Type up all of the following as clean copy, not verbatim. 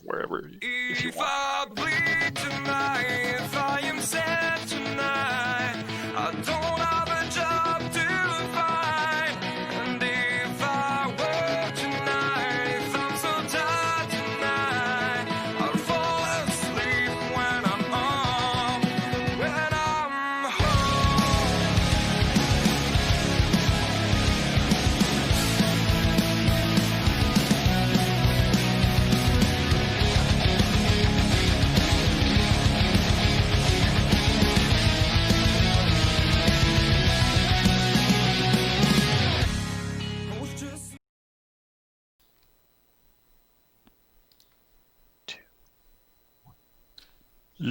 wherever, if you If want. I bleed tonight, if I am sad tonight, I don't have a job to find. And if I work tonight, if I'm so tired tonight, I'll fall asleep when I'm home. When I'm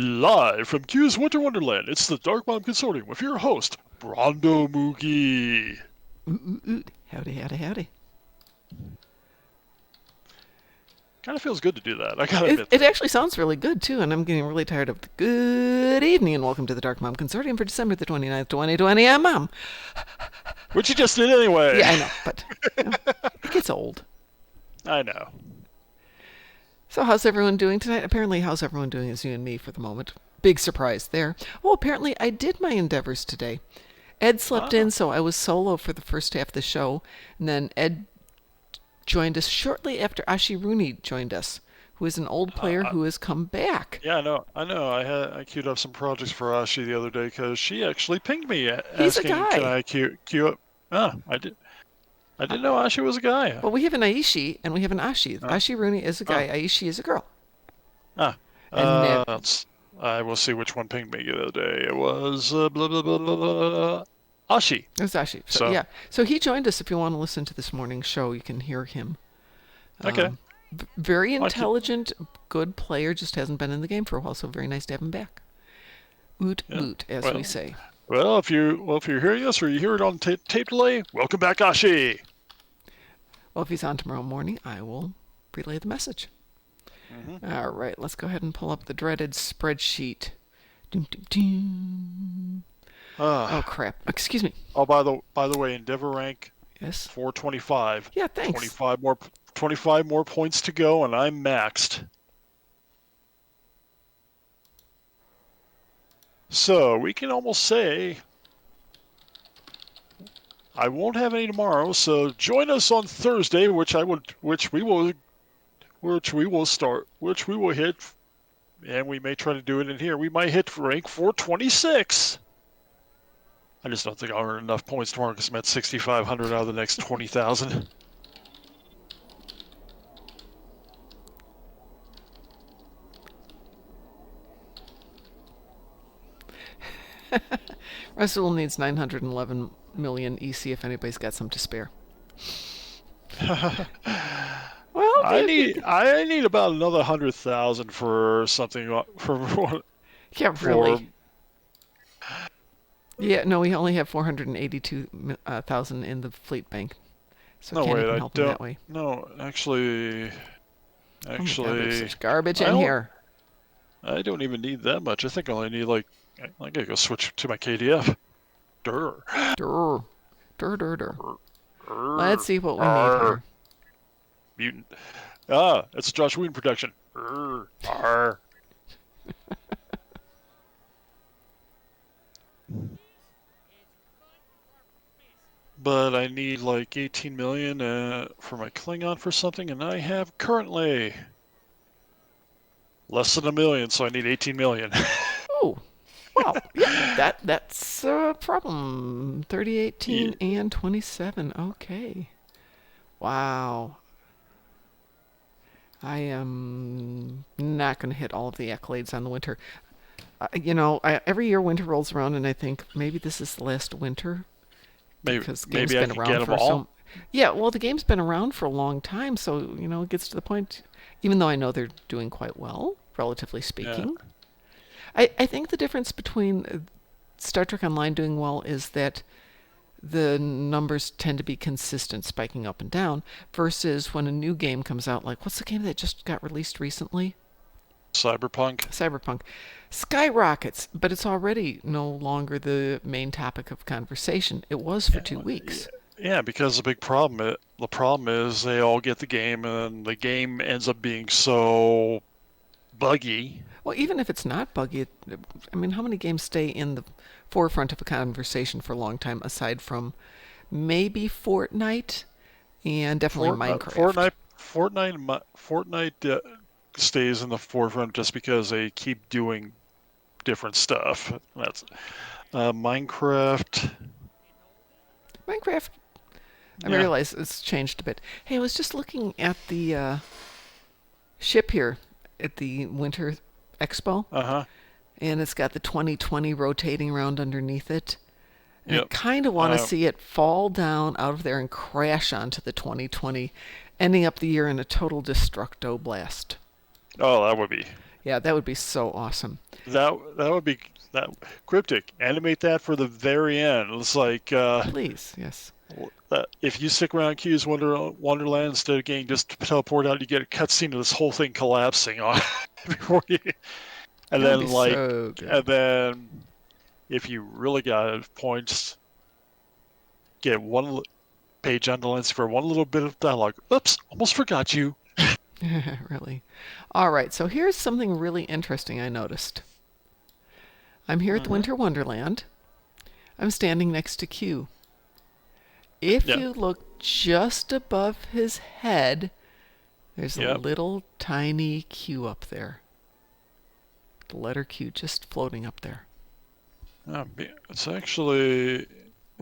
Live from Q's Winter Wonderland, it's the Darkmom Consortium with your host, Brondo Moogie. Howdy, howdy, howdy. Kind of feels good to do that, I gotta admit. It actually sounds really good, too, and I'm getting really tired of the good evening and welcome to the Darkmom Consortium for December the 29th, 2020. I'm Mom. Which you just did anyway. Yeah, I know, but it gets old. I know. So how's everyone doing tonight? Apparently, how's everyone doing is you and me for the moment. Big surprise there. Oh, apparently I did my endeavors today. Ed slept in, so I was solo for the first half of the show, and then Ed joined us shortly after Ashi Rooney joined us, who is an old player who has come back. Yeah, I know. I queued up some projects for Ashi the other day because she actually pinged me He's a asking, guy. can I queue up? I didn't know Ashi was a guy. Well, we have an Aishi and we have an Ashi. Ashi Rooney is a guy. Aishi is a girl. I will see which one pinged me the other day. It was blah, blah, blah, blah, blah, Ashi. It was Ashi. So yeah. So he joined us. If you want to listen to this morning's show, you can hear him. Okay. Very intelligent, good player. Just hasn't been in the game for a while, so very nice to have him back. Oot, as we say. Well, if you're hearing this or you hear it on tape delay, welcome back, Ashi. Well, if he's on tomorrow morning, I will relay the message. Mm-hmm. All right, let's go ahead and pull up the dreaded spreadsheet. Oh crap! Excuse me. Oh, by the way, Endeavor rank. Yes. 425. Yeah, thanks. 25 more points to go, and I'm maxed. So we can almost say I won't have any tomorrow. So join us on Thursday, which we will hit, and we may try to do it in here. We might hit rank 426. I just don't think I'll earn enough points tomorrow because I'm at 6,500 out of the next 20,000. Russell needs 911 million EC if anybody's got some to spare. Well, I need about another 100,000 for something for. Yeah, really. Yeah, no, we only have 482,000 in the fleet bank, so no, can't wait, even help him that way. No, actually, there's garbage in here. I don't even need that much. I think I only need I gotta go switch to my KDF. Durr. Let's see what we need here. Mutant. It's a Josh Whedon production. But I need 18 million for my Klingon for something, and I have currently less than 1 million, so I need 18 million. Oh, well, yeah, that's a problem. 30, 18, and 27. Okay. Wow. I am not going to hit all of the accolades on the winter. Every year winter rolls around, and I think maybe this is the last winter. Because the game's been around for all. Yeah, well, the game's been around for a long time, so it gets to the point. Even though I know they're doing quite well, relatively speaking, I think the difference between Star Trek Online doing well is that the numbers tend to be consistent, spiking up and down, versus when a new game comes out. Like, what's the game that just got released recently? Cyberpunk skyrockets, but it's already no longer the main topic of conversation. It was for 2 weeks. Yeah, because the problem is they all get the game, and the game ends up being so buggy. Well, even if it's not buggy, I mean, how many games stay in the forefront of a conversation for a long time aside from maybe Fortnite and definitely Minecraft? Fortnite stays in the forefront just because they keep doing different stuff. That's Minecraft. Minecraft, I Yeah. realize it's changed a bit. Hey, I was just looking at the ship here at the Winter Expo, Uh-huh. and it's got the 2020 rotating around underneath it. And I Yep. kind of want to see it fall down out of there and crash onto the 2020, ending up the year in a total destructo blast. Oh, that would be. Yeah, that would be so awesome. That would be that cryptic. Animate that for the very end. It's like Please, yes. if you stick around Q's Wonderland instead of getting just teleport out, you get a cutscene of this whole thing collapsing on before you, and That would be then so good. and then if you really got points, get one page underlines for one little bit of dialogue. Oops, almost forgot you. Really. All right, so here's something really interesting I noticed. I'm here at the Winter Wonderland. I'm standing next to Q. If you look just above his head, there's a little tiny Q up there. The letter Q just floating up there. It's actually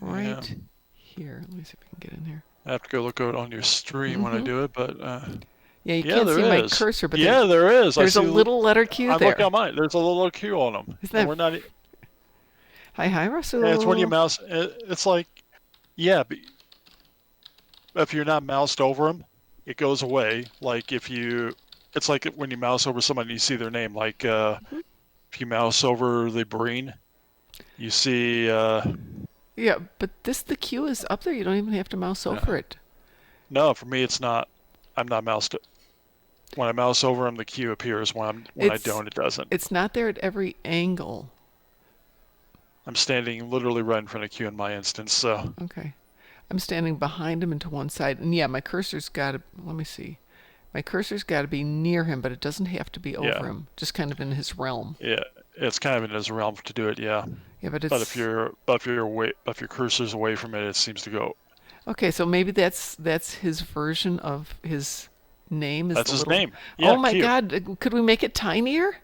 right here. Let me see if I can get in here. I have to go look out on your stream when I do it, but yeah, you can't see my cursor, but there is. There's a little letter Q there. Look on mine. There's a little Q on them. Isn't that? We're not. Hi, Russell. And it's when you mouse. It's like, if you're not moused over them, it goes away. Like it's like when you mouse over someone, you see their name. Like if you mouse over the Breen, you see. Yeah, but the Q is up there. You don't even have to mouse over it. No, for me it's not. I'm not moused. When I mouse over them, the Q appears. When I don't, it doesn't. It's not there at every angle. I'm standing literally right in front of Q in my instance, so. Okay. I'm standing behind him and to one side. And yeah, my cursor's got to, let me see. My cursor's got to be near him, but it doesn't have to be over him. Just kind of in his realm. Yeah, it's kind of in his realm to do it, yeah. Yeah, but it's... But if your cursor's away from it, it seems to go. Okay, so maybe that's his version of his name. That's his name. Yeah, oh my God! Could we make it tinier?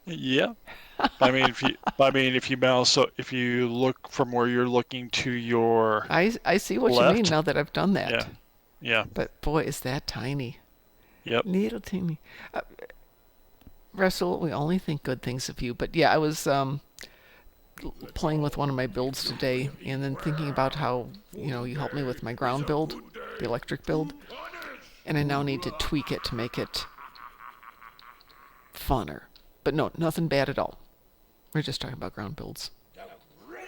Yeah. I mean, if you look from where you're looking to your I see what you mean now that I've done that. Yeah. Yeah. But boy, is that tiny. Yep. Little teeny. Russell, we only think good things of you. But yeah, I was playing with one of my builds today, and then thinking about how you helped me with my ground build, the electric build, and I now need to tweak it to make it funner. But no, nothing bad at all. We're just talking about ground builds.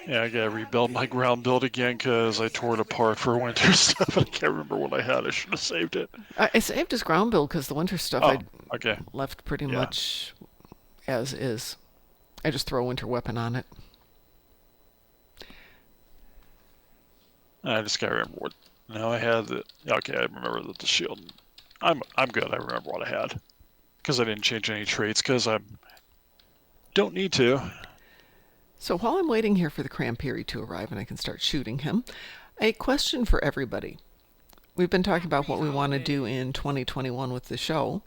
Yeah, I gotta rebuild my ground build again because I tore it apart for winter stuff. I can't remember what I had. I should have saved it. I saved his ground build because the winter stuff I left pretty much as is. I just throw a winter weapon on it. I just gotta remember what. No, I had the. Okay, I remember the shield. I'm good. I remember what I had because I didn't change any traits because I don't need to. So while I'm waiting here for the Crampiri to arrive and I can start shooting him, a question for everybody. We've been talking about what we want to do in 2021 with the show,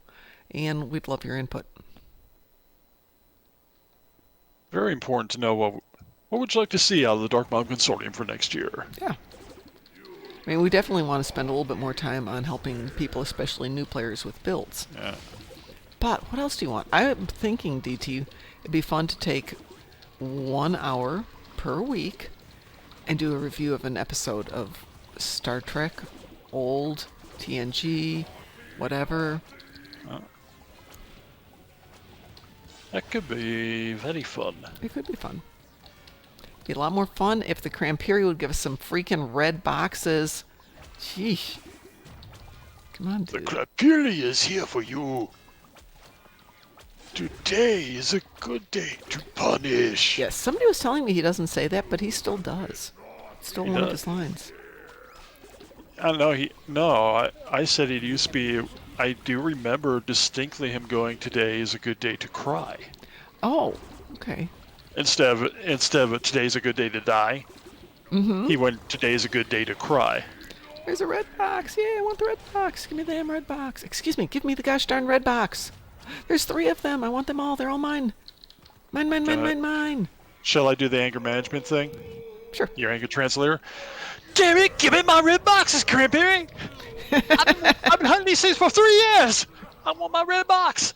and we'd love your input. Very important to know what would you like to see out of the Darkmom Consortium for next year. Yeah. I mean, we definitely want to spend a little bit more time on helping people, especially new players, with builds. Yeah. But what else do you want? I'm thinking, DT, it'd be fun to take 1 hour per week and do a review of an episode of Star Trek, old, TNG, whatever. That could be very fun. It could be fun. Be a lot more fun if the Crampiri would give us some freaking red boxes. Sheesh. Come on, dude. The Crampiri is here for you. Today is a good day to punish. Yes, somebody was telling me he doesn't say that, but he still does. It's still one of his lines. I know I said it used to be. I do remember distinctly him going, "Today is a good day to cry." Oh, okay. Instead of "Today's a good day to die," he went, "Today is a good day to cry." There's a red box. Yay, I want the red box. Give me the damn red box. Excuse me, give me the gosh darn red box. There's 3 of them. I want them all. They're all mine. Mine, mine, mine, mine, mine. Shall I do the anger management thing? Sure. Your anger translator? Damn it, give me my red boxes, Cranberry! I've been hunting these things for 3 years! I want my red box!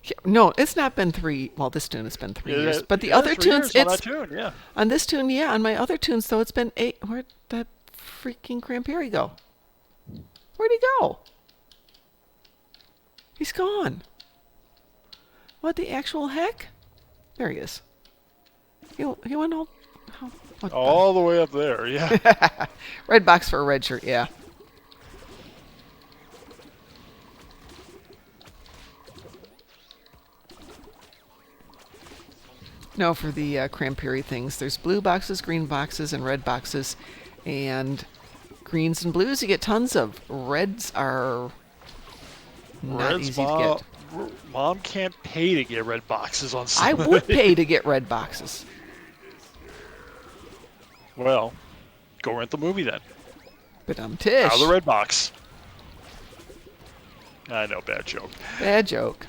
Yeah, no, it's not been 3. Well, this tune has been 3 years. But the other tunes, it's... On that tune, yeah. On this tune, yeah. On my other tunes, though, it's been 8. Where'd that freaking Cranberry go? Where'd he go? He's gone. What the actual heck? There he is. He went all the way up there, yeah. Red box for a red shirt, yeah. No, for the Cranberry things, there's blue boxes, green boxes, and red boxes. And greens and blues you get tons of. Reds are not easy to get. Mom can't pay to get red boxes on I Sunday. would pay to get red boxes. Well, go rent the movie then. But Tish. Out of the red box. I know, bad joke. Bad joke.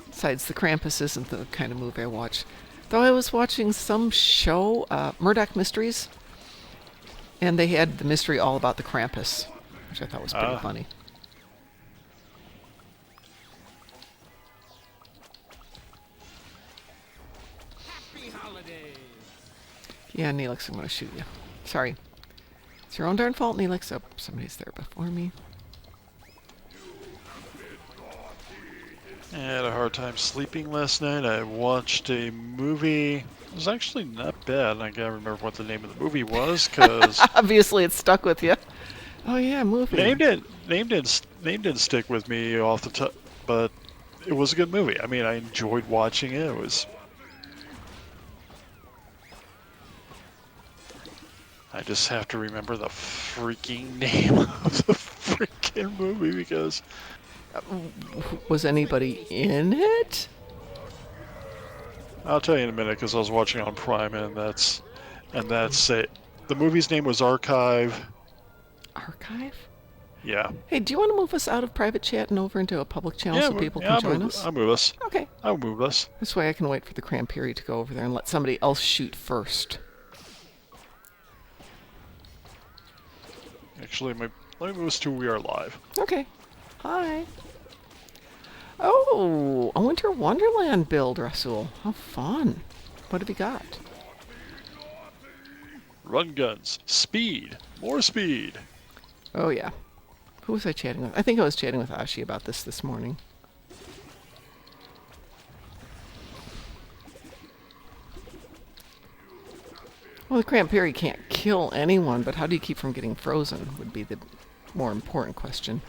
Besides, the Krampus isn't the kind of movie I watch. Though I was watching some show, Murdoch Mysteries, and they had the mystery all about the Krampus, which I thought was pretty funny. Yeah, Neelix, I'm going to shoot you. Sorry. It's your own darn fault, Neelix. Oh, somebody's there before me. I had a hard time sleeping last night. I watched a movie. It was actually not bad. I can't remember what the name of the movie was, because... Obviously, it stuck with you. Oh, yeah, movie. Name didn't stick with me off the top, but it was a good movie. I mean, I enjoyed watching it. It was... I just have to remember the freaking name of the freaking movie, because... Was anybody in it? I'll tell you in a minute, because I was watching on Prime, and that's it. The movie's name was Archive. Archive? Yeah. Hey, do you want to move us out of private chat and over into a public channel so people can join us? I'll move us. Okay. I'll move us. This way I can wait for the Cranberry to go over there and let somebody else shoot first. Actually, let me move us to We Are Live. Okay. Hi. Oh, a Winter Wonderland build, Rasul. How fun. What have you got? Run guns. Speed. More speed. Oh, yeah. Who was I chatting with? I think I was chatting with Ashi about this morning. Well, the Cranberry can't kill anyone, but how do you keep from getting frozen would be the more important question.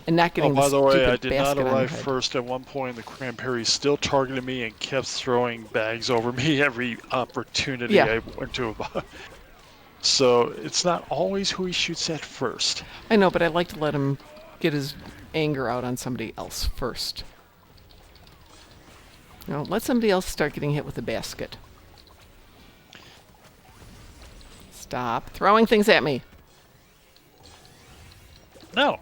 And not getting by the way, I stupid did not basket on your arrive head. first. At one point, the Cranberry still targeted me and kept throwing bags over me every opportunity I went to. So it's not always who he shoots at first. I know, but I like to let him get his anger out on somebody else first. You know, let somebody else start getting hit with a basket. Stop throwing things at me. No.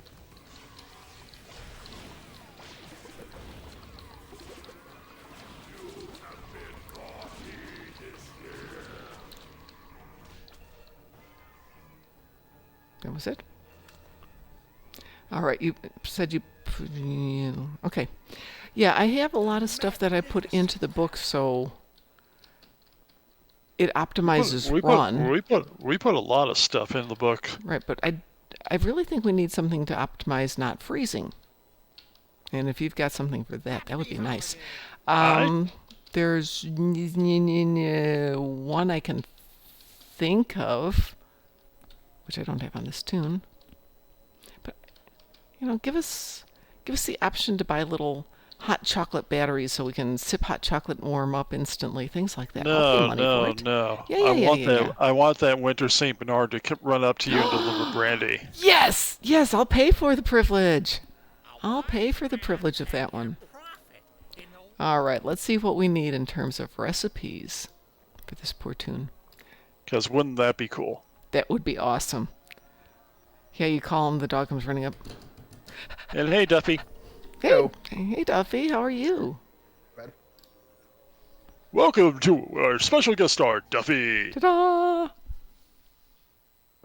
That was it. All right, you said you... Okay. Yeah, I have a lot of stuff that I put into the book, so it optimizes run. We put a lot of stuff in the book. Right, but I really think we need something to optimize not freezing. And if you've got something for that, that would be nice. There's one I can think of, which I don't have on this tune. But, you know, give us the option to buy little hot chocolate batteries so we can sip hot chocolate and warm up instantly. Things like that. I'll pay No, money for no, it. no. Yeah, I yeah, yeah, want yeah, that. yeah. I want that winter Saint Bernard to run up to you and deliver brandy. Yes, yes, I'll pay for the privilege. I'll pay for the privilege of that one. All right, let's see what we need in terms of recipes for this poor tune. Because wouldn't that be cool? That would be awesome. Yeah, you call him, the dog comes running up. And hey, Duffy. Hey, Duffy, how are you? Welcome to our special guest star, Duffy. Ta-da!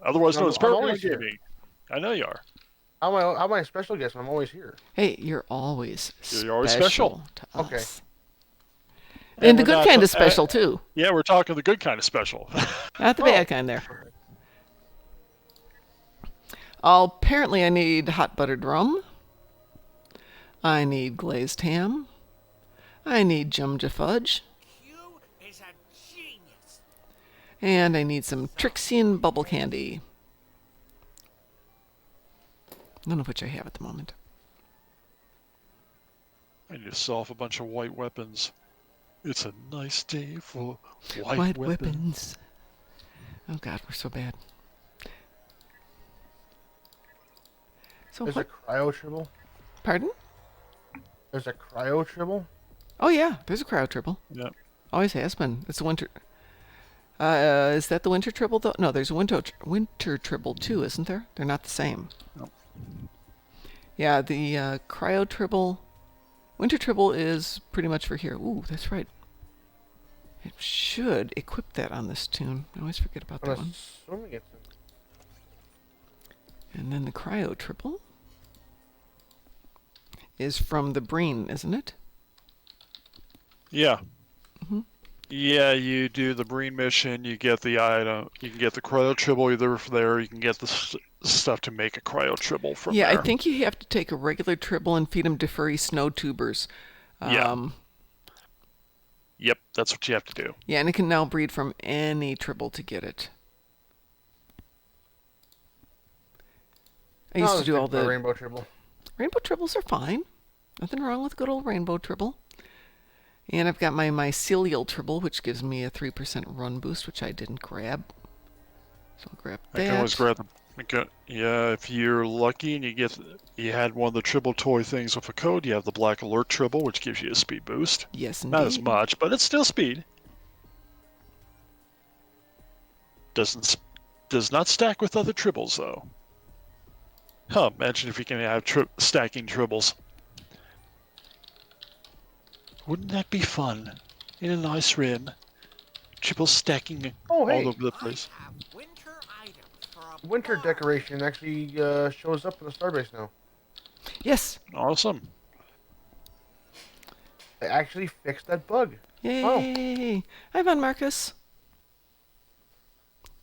Otherwise known as I'm always here. Gaming. I know you are. I'm my special guest. I'm always here. Hey, you're always special to Okay. us. And the we're good not kind of special, too. Yeah, we're talking the good kind of special. Not the bad kind there. Apparently I need hot buttered rum. I need glazed ham. I need Jumja fudge. Q is a genius. And I need some Trixian bubble candy. None of which I have at the moment. I need to sell off a bunch of white weapons. It's a nice day for White weapons. Oh God, we're so bad. So There's what? a cryo tribble. Pardon? There's a cryo tribble. Oh yeah, there's a cryo tribble. Yeah. Always has been. It's a winter. Is that the winter tribble though? No, there's a winter tribble too, isn't there? They're not the same. No. Yeah, the cryo tribble, winter tribble is pretty much for here. Ooh, that's right. It should equip that on this tune. I always forget about that one. Assuming it's And then the cryo tribble is from the Breen, isn't it? Yeah. Mm-hmm. Yeah, you do the Breen mission, you get the item, you can get the cryo tribble either from there, you can get the stuff to make a cryo tribble from there. Yeah, I think you have to take a regular tribble and feed them to furry snow tubers. Yeah. Yep, that's what you have to do. Yeah, and it can now breed from any tribble to get it. I used to do all the rainbow tribble. Rainbow tribbles are fine. Nothing wrong with good old rainbow tribble. And I've got my mycelial tribble, which gives me a 3% run boost, which I didn't grab. So I'll grab that. I can always grab them. Yeah, if you're lucky and you had one of the tribble toy things with a code, you have the black alert tribble, which gives you a speed boost. Yes, indeed. Not as much, but it's still speed. Does not stack with other tribbles though. Huh, imagine if you can have stacking tribbles. Wouldn't that be fun? In a nice rim. Triple stacking all over the place. I have winter items for a Winter bar. decoration actually shows up in the starbase now. Yes. Awesome. They actually fixed that bug. Yay. Hi, Von Marcus.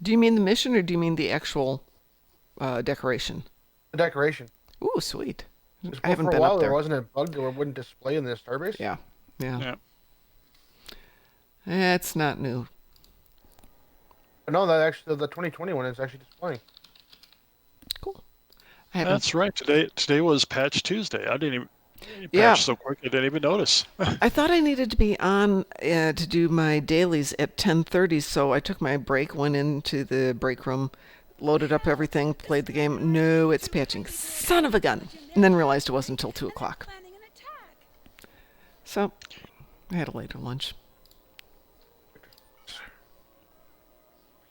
Do you mean the mission or do you mean the actual decoration? The decoration. Ooh, sweet. I haven't for a been while up there there. wasn't a bug that wouldn't display in the starbase. Yeah. Yeah. Yeah. It's not new. But no, that actually the 2020 one is actually displaying. Cool. I haven't. That's right. Today was Patch Tuesday. I didn't even Yeah. patch so quick I didn't even notice. I thought I needed to be on to do my dailies at 10:30, so I took my break, went into the break room, loaded up everything, played the game. No, it's patching. Son of a gun. And then realized it wasn't until 2 o'clock. So, I had a later lunch.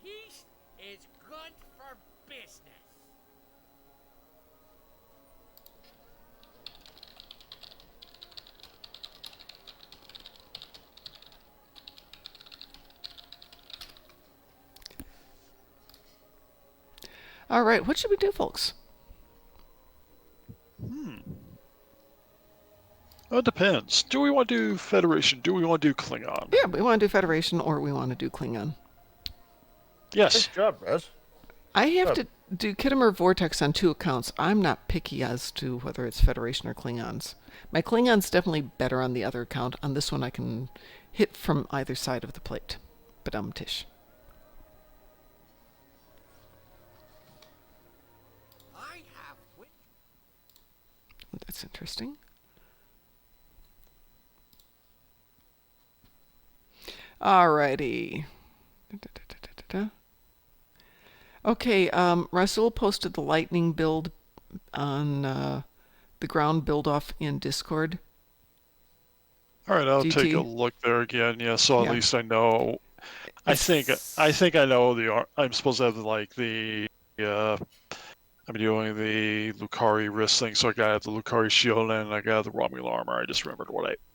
Peace is good for business. All right, what should we do, folks? Well, it depends. Do we want to do Federation? Do we want to do Klingon? Yeah, we want to do Federation or we want to do Klingon. Yes. Nice job, Rez. I have to do Khitomer Vortex on 2 accounts. I'm not picky as to whether it's Federation or Klingons. My Klingon's definitely better on the other account. On this one, I can hit from either side of the plate. Tish. I have That's interesting. Alrighty. Okay, Rasul posted the lightning build on the ground build off in Discord. All right, I'll take a GT. look there again. Yeah, so at Yeah. least I know. I think I know I'm supposed to have like the I'm doing the Lucari wrist thing, so I got the Lucari shield and I got the Romulan armor. I just remembered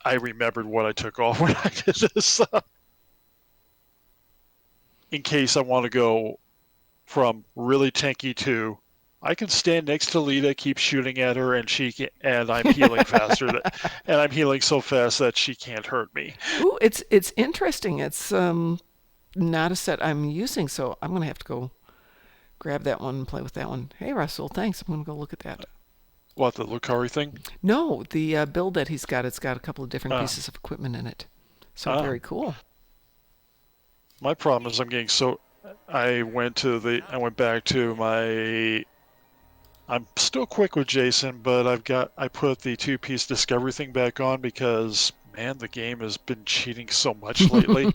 I remembered what I took off when I did this. In case I want to go from really tanky to I can stand next to Lita, keep shooting at her, and I'm healing faster. And I'm healing so fast that she can't hurt me. Ooh, it's interesting. It's not a set I'm using, so I'm gonna have to go grab that one and play with that one. Hey, Russell, thanks. I'm gonna go look at that. What, the Lucari thing? No, the build that he's got. It's got a couple of different pieces of equipment in it. So very cool. My problem is I'm getting so. I went back to my. I'm still quick with Jason, but I put the two-piece discovery thing back on because man, the game has been cheating so much lately.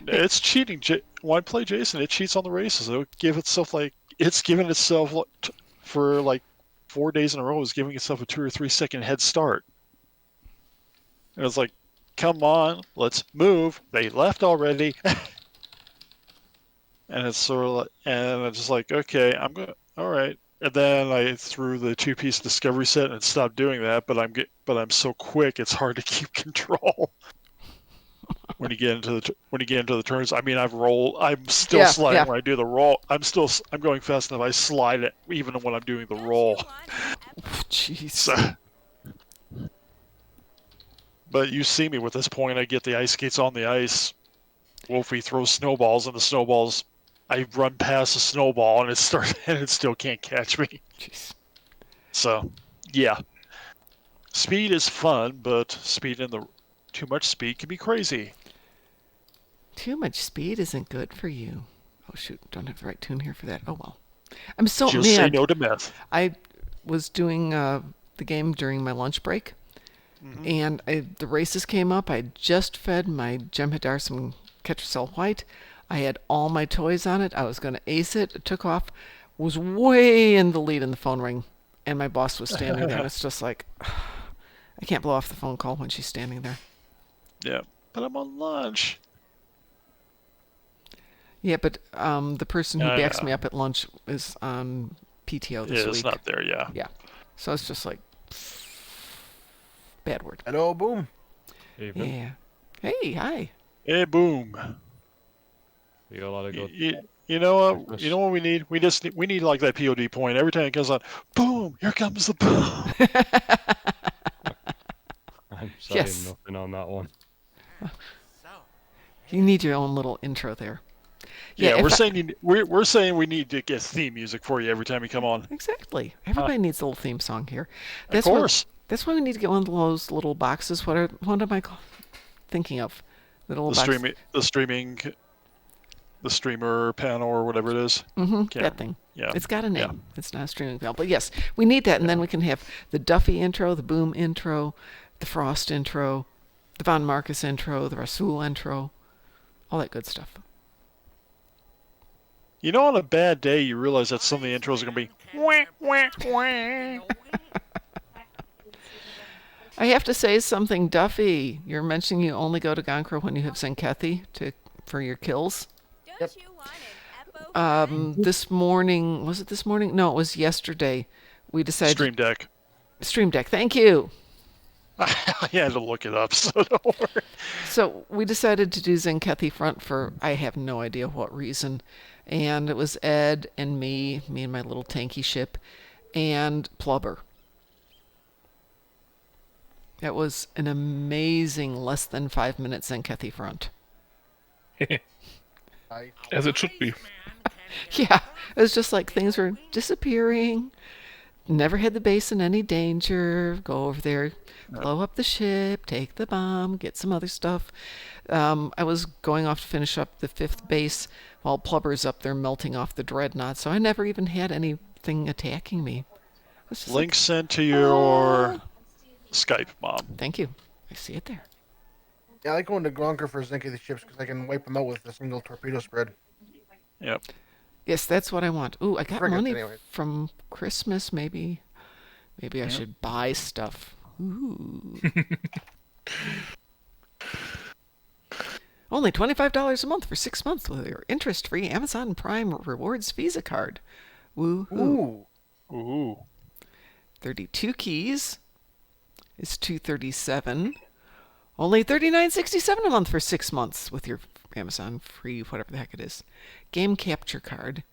It's cheating. When I play Jason, it cheats on the races. It'll give itself it's given itself for like 4 days in a row. It's giving itself a 2 or 3 second head start. And it's like, come on, let's move. They left already. And it's sort of and it's just like, okay, all right. And then I threw the two-piece discovery set and stopped doing that. But I'm so quick, it's hard to keep control. When you get into the turns, I mean, I'm still sliding when I do the roll. I'm going fast enough. I slide it even when I'm doing the roll. Jeez. So, but you see me with this point. I get the ice skates on the ice. Wolfie throws snowballs, and the snowballs, I run past the snowball, and it still can't catch me. Jeez. So, yeah, speed is fun, but too much speed can be crazy. Too much speed isn't good for you. Oh shoot, don't have the right tune here for that. Oh well. I'm so Just mad. say no to meth. I was doing the game during my lunch break, and the races came up. I just fed my Jem'Hadar some Ketracel White. I had all my toys on it. I was going to ace it. It took off. Was way in the lead, and the phone rang, and my boss was standing there. And it's just like, I can't blow off the phone call when she's standing there. Yeah, but I'm on lunch. Yeah, but the person who backs me up at lunch is on PTO this week. It's not there, yeah. Yeah. So it's just like, bad word. Hello, Boom. Evening. Yeah. Hey, hi. Hey, Boom. You got a lot of good. You know what? You know what we need? We need like that POD point every time it comes on. Boom! Here comes the boom. I'm saying Yes. nothing on that one. You need your own little intro there. Yeah, we're saying we need to get theme music for you every time you come on. Exactly. Everybody needs a little theme song here. Of course. That's why we need to get one of those little boxes. What am I thinking of? The streamer panel or whatever it is. That thing. Yeah. It's got a name. Yeah. It's not a streaming panel. But yes, we need that, and then we can have the Duffy intro, the Boom intro, the Frost intro, the Von Marcus intro, the Rasul intro, all that good stuff. You know, on a bad day, you realize that some of the intros are going to be wah, wah, wah. I have to say something, Duffy. You're mentioning you only go to Gonkro when you have Zenkethi for your kills. Yep. This morning, was it this morning? No, it was yesterday. We decided Stream Deck. Thank you. I had to look it up, so don't worry. So we decided to do Zenkethi front for I have no idea what reason. And it was Ed and me and my little tanky ship, and Plubber. It was an amazing less than 5 minutes Zenkethi front. As it should be. Yeah, it was just like things were disappearing. Never had the base in any danger. Go over there, blow up the ship, take the bomb, get some other stuff. I was going off to finish up the 5th base while Plubber's up there melting off the dreadnought, so I never even had anything attacking me. Link sent to your Skype, Mom. Thank you. I see it there. Yeah, I like going to Gronker for zinc of the ships because I can wipe them out with a single torpedo spread. Yep. Yes, that's what I want. Ooh, I got money anyway. from Christmas. Maybe I should buy stuff. Ooh. Only $25 a month for 6 months with your interest-free Amazon Prime Rewards Visa card. Woohoo! Ooh. 32 keys is $237. Only $39.67 a month for 6 months with your Amazon free, whatever the heck it is, game capture card.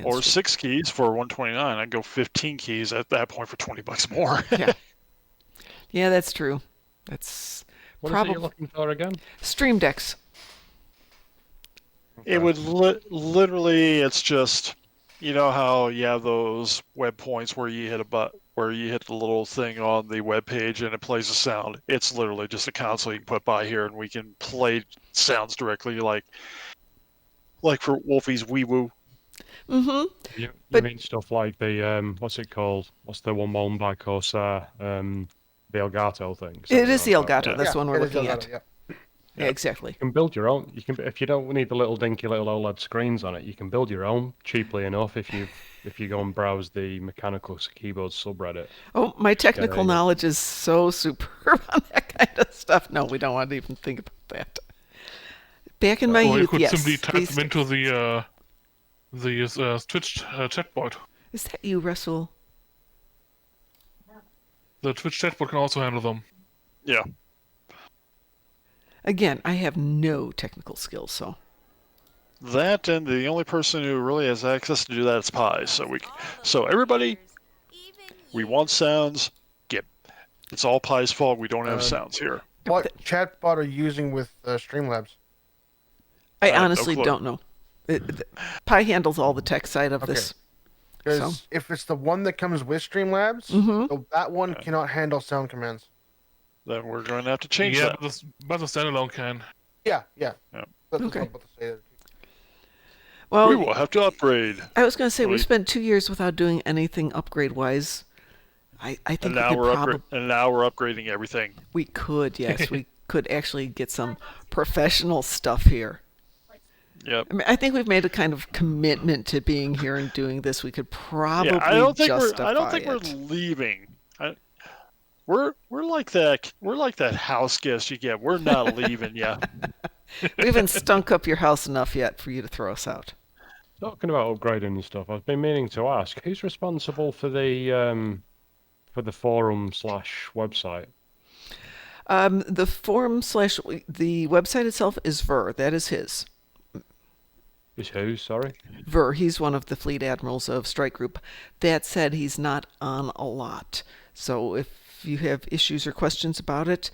Or 6 keys for $129. I'd go 15 keys at that point for $20 more. Yeah, that's true. That's what is it you're looking for again? Stream Decks. Okay. It would literally. It's just, you know how you have those web points where you hit the little thing on the web page and it plays a sound. It's literally just a console you can put by here and we can play sounds directly, like for Wolfie's Wee Woo. You mean stuff like the what's it called? What's the one owned by Corsair? The Elgato thing. It is the Elgato. That's the one we're looking at. Yeah, exactly. You can build your own. You can, if you don't need the little dinky little OLED screens on it, you can build your own cheaply enough if you go and browse the mechanical keyboard subreddit. Oh, my technical knowledge is so superb on that kind of stuff. No, we don't want to even think about that. Back in my youth, you could yes. simply type them into the Twitch chatbot. Is that you, Russell? The Twitch chatbot can also handle them. Yeah. Again, I have no technical skills, so. That, and the only person who really has access to do that is Pi. So everybody, we want sounds. It's all Pi's fault. We don't have sounds here. What chatbot are you using with Streamlabs? I honestly don't know. Pi handles all the tech side of this. Because if it's the one that comes with Streamlabs, so that one cannot handle sound commands. Then we're going to have to change that. But the standalone can. Yeah. Okay. Well, we will have to upgrade. I was going to say, we spent 2 years without doing anything upgrade-wise. I think and now we're upgrading everything. We could, yes. We could actually get some professional stuff here. Yep. I mean, I think we've made a kind of commitment to being here and doing this. We could probably justify I don't think we're leaving. We're like that house guest you get. We're not leaving yet. We haven't stunk up your house enough yet for you to throw us out. Talking about upgrading and stuff, I've been meaning to ask, who's responsible for the forum/website? The forum / the website itself is Ver. That is his. Is who? Sorry. Ver. He's one of the fleet admirals of Strike Group. That said, he's not on a lot. So if you have issues or questions about it,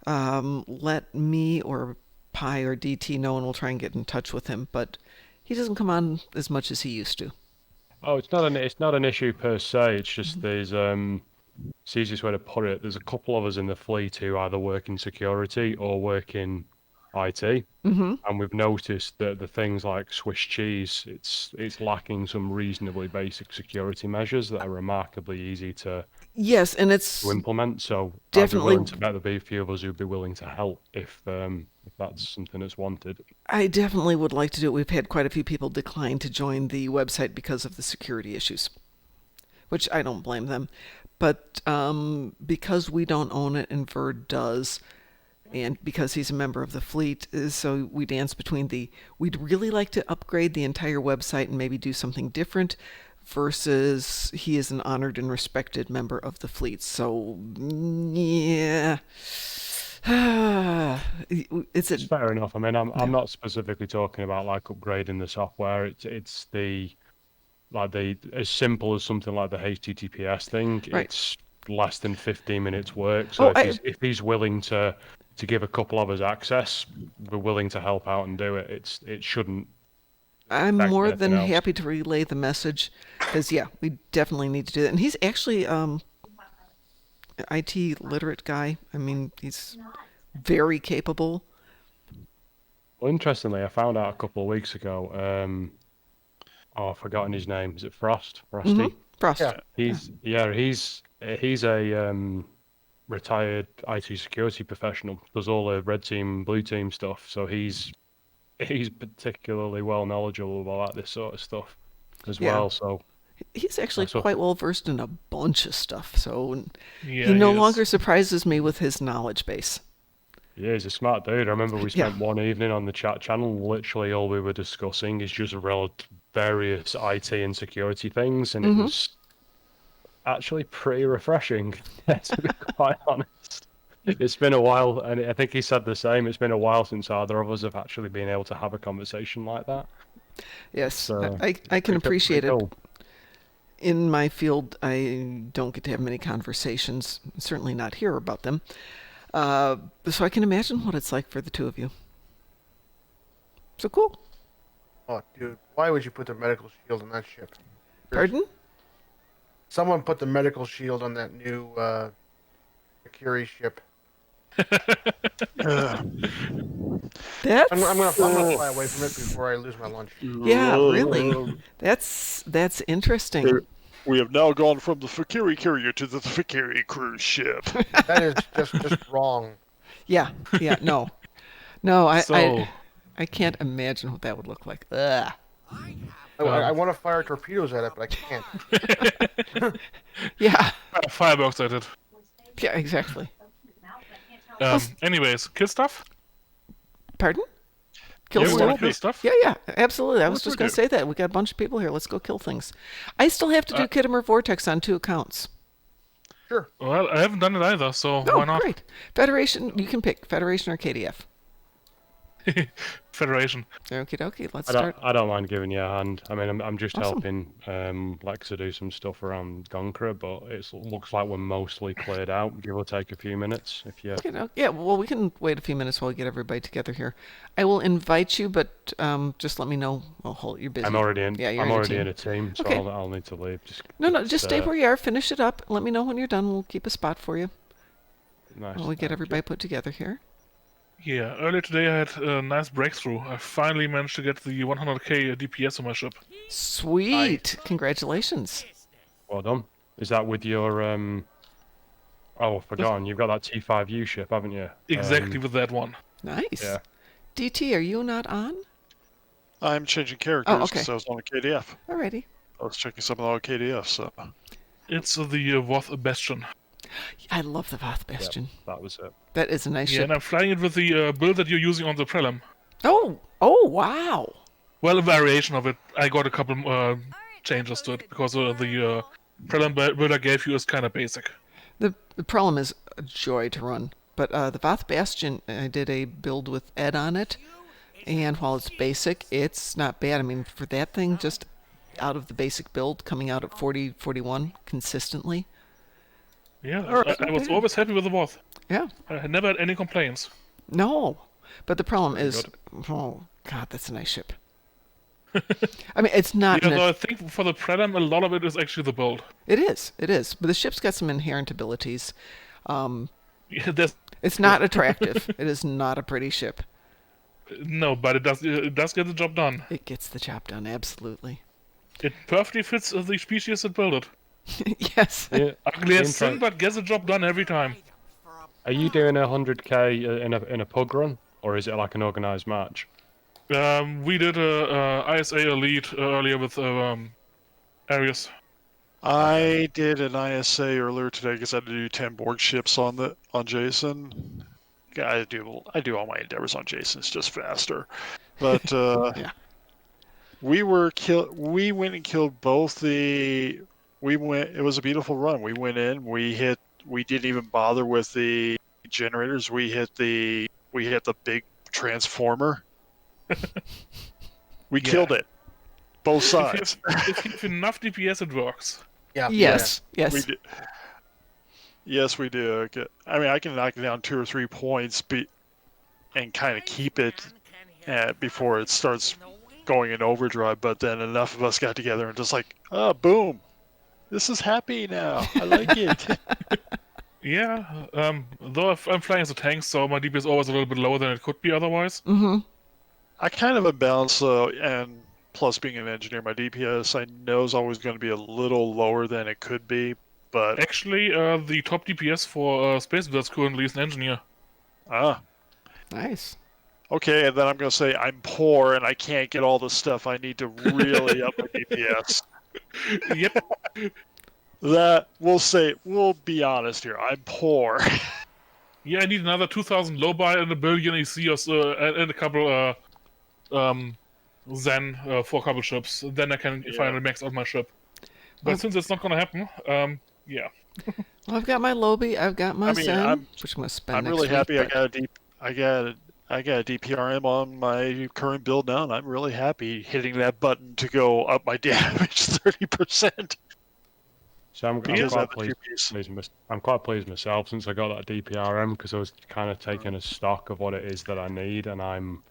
let me or Pi or DT know, and we'll try and get in touch with him. But he doesn't come on as much as he used to. Oh, it's not an issue per se. It's just there's it's the easiest way to put it. There's a couple of us in the fleet who either work in security or work in IT, and we've noticed that the things like Swiss cheese, it's lacking some reasonably basic security measures that are remarkably easy to implement. So definitely, I'd be willing to bet there'd be a few of us who'd be willing to help if that's something that's wanted. I definitely would like to do it. We've had quite a few people decline to join the website because of the security issues, which I don't blame them. But because we don't own it and Verd does, and because he's a member of the fleet, so we dance between we'd really like to upgrade the entire website and maybe do something different, versus he is an honored and respected member of the fleet. So, yeah. It's fair enough. I mean, I'm not specifically talking about like upgrading the software. It's as simple as something like the HTTPS thing. Right. It's less than 15 minutes work. So if he's willing to give a couple of us access, we're willing to help out and do it. It shouldn't. I'm more than happy to relay the message, because we definitely need to do that. And he's actually IT literate guy. I mean, he's very capable. Well, interestingly, I found out a couple of weeks ago. I've forgotten his name. Is it Frost? Frosty? Frost. Yeah. He's a retired IT security professional, does all the red team, blue team stuff. So he's particularly well knowledgeable about this sort of stuff as well. So he's actually quite well versed in a bunch of stuff. So Yeah, he no longer surprises me with his knowledge base. Yeah, he's a smart dude. I remember we spent one evening on the chat channel. Literally, all we were discussing is just various IT and security things, and it was actually pretty refreshing, to be quite honest. It's been a while, and I think he said the same. It's been a while since either of us have actually been able to have a conversation like that. Yes, so, I can appreciate it. Cool. In my field, I don't get to have many conversations, certainly not here about them. So I can imagine what it's like for the two of you. So cool. Oh, dude, why would you put the medical shield on that ship? Pardon? Someone put the medical shield on that new Mercury ship. That's... I'm gonna fly away from it before I lose my lunch. Yeah, really. That's interesting. We have now gone from the Fakiri carrier to the Fakiri cruise ship. That is just wrong. Yeah, no. I can't imagine what that would look like. Ugh. I want to fire torpedoes at it, but I can't. Yeah. Fireworks at it. Yeah, exactly. Anyways, kill stuff? Pardon? Kill stuff? Yeah, absolutely. I was just going to say that. We got a bunch of people here. Let's go kill things. I still have to do Khitomer Vortex on 2 accounts. Sure. Well, I haven't done it either, so why not? Great. Federation, you can pick Federation or KDF. Federation. Okie dokie, let's start. I don't mind giving you a hand. I mean, I'm just helping Lex to do some stuff around Gonkra, but it looks like we're mostly cleared out. Give or take a few minutes, if you. Yeah, well, we can wait a few minutes while we get everybody together here. I will invite you, but just let me know. Well, you're busy. I'm already in. Yeah, I'm already in a team, so okay. I'll need to leave. Just stay where you are. Finish it up. Let me know when you're done. We'll keep a spot for you. Nice. While we get everybody put together here. Yeah, earlier today I had a nice breakthrough. I finally managed to get the 100k DPS on my ship. Sweet! Congratulations. Well done. Is that with your Oh, I've forgotten. You've got that T5U ship, haven't you? Exactly with that one. Nice. Yeah. DT, are you not on? I'm changing characters because I was on a KDF. Alrighty. I was checking some of the KDF, so. It's the Voth Bastion. I love the Voth Bastion. Yep, that was it. That is a nice ship. And I'm flying it with the build that you're using on the Prelim. Oh, wow. Well, a variation of it. I got a couple changes to it because the Prelim build I gave you is kind of basic. The Prelim is a joy to run, but the Voth Bastion, I did a build with Ed on it, and while it's basic, it's not bad. I mean, for that thing, just out of the basic build, coming out at 40, 41 consistently. Yeah, I was always happy with the Voth. Yeah. I never had any complaints. No, but the problem is, oh god, that's a nice ship. I mean, it's not. Yeah, though I think for the Prelim, a lot of it is actually the build. It is, but the ship's got some inherent abilities. Yeah, it's not attractive. It is not a pretty ship. No, but it does get the job done. It gets the job done, absolutely. It perfectly fits the species that build it. Yes. Yeah. Ugly as sin, but gets the job done every time. Are you doing 100k in a pug run, or is it like an organized match? We did a ISA Elite earlier with Arius. I did an ISA earlier today because I had to do 10 board ships on Jason. Yeah, I do all my endeavors on Jason. It's just faster. But yeah. We went and killed both the. It was a beautiful run. We went in. We didn't even bother with the generators. We hit the big transformer. We killed it. Both sides. If you have enough DPS, it works. Yeah. Yes. We do. Yes, we do. I mean, I can knock down 2 or 3 points, and kind of keep it before it starts going in overdrive. But then enough of us got together and just like, boom. This is happy now. I like it. Yeah, though I'm flying as a tank, so my DP is always a little bit lower than it could be otherwise. Mm-hmm. I kind of imbalance, and plus being an engineer, my DPS I know is always going to be a little lower than it could be, but Actually, the top DPS for Space Wizards currently is an engineer. Nice. Okay, and then I'm gonna say I'm poor and I can't get all the stuff I need to really up my DPS. Yep. That we'll be honest here. I'm poor. Yeah, I need another 2,000 low buy and a billion AC and a couple Zen for a couple ships. Then I can finally max out my ship. But since it's not gonna happen, yeah. Well, I've got my Lobby, I've got my Zen, which I'm gonna spend I'm next really week, happy. but... I got a DPRM on my current build now, and I'm really happy hitting that button to go up my damage 30%. So I'm quite pleased myself since I got that DPRM because I was kind of taking a stock of what it is that I need, and I'm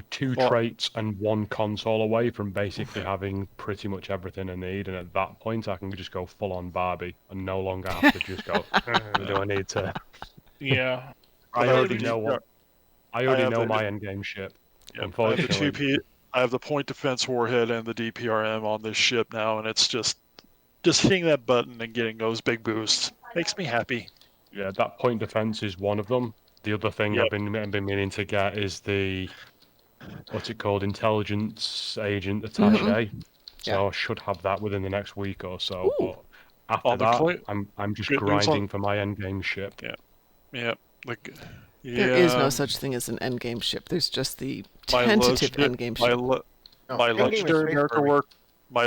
2 traits and 1 console away from basically having pretty much everything I need, and at that point I can just go full on Barbie and no longer have to just go. Do I need to? Yeah. I already know my endgame ship. Yep, Unfortunately, I have the point defense warhead and the DPRM on this ship now, and it's just hitting that button and getting those big boosts makes me happy. Yeah, that point defense is one of them. The other thing I've been meaning to get is the what's it called, intelligence agent attaché. So I should have that within the next week or so. Ooh. But after that, I'm just grinding for my endgame ship. Yeah. There is no such thing as an endgame ship. There's just the tentative endgame ship. My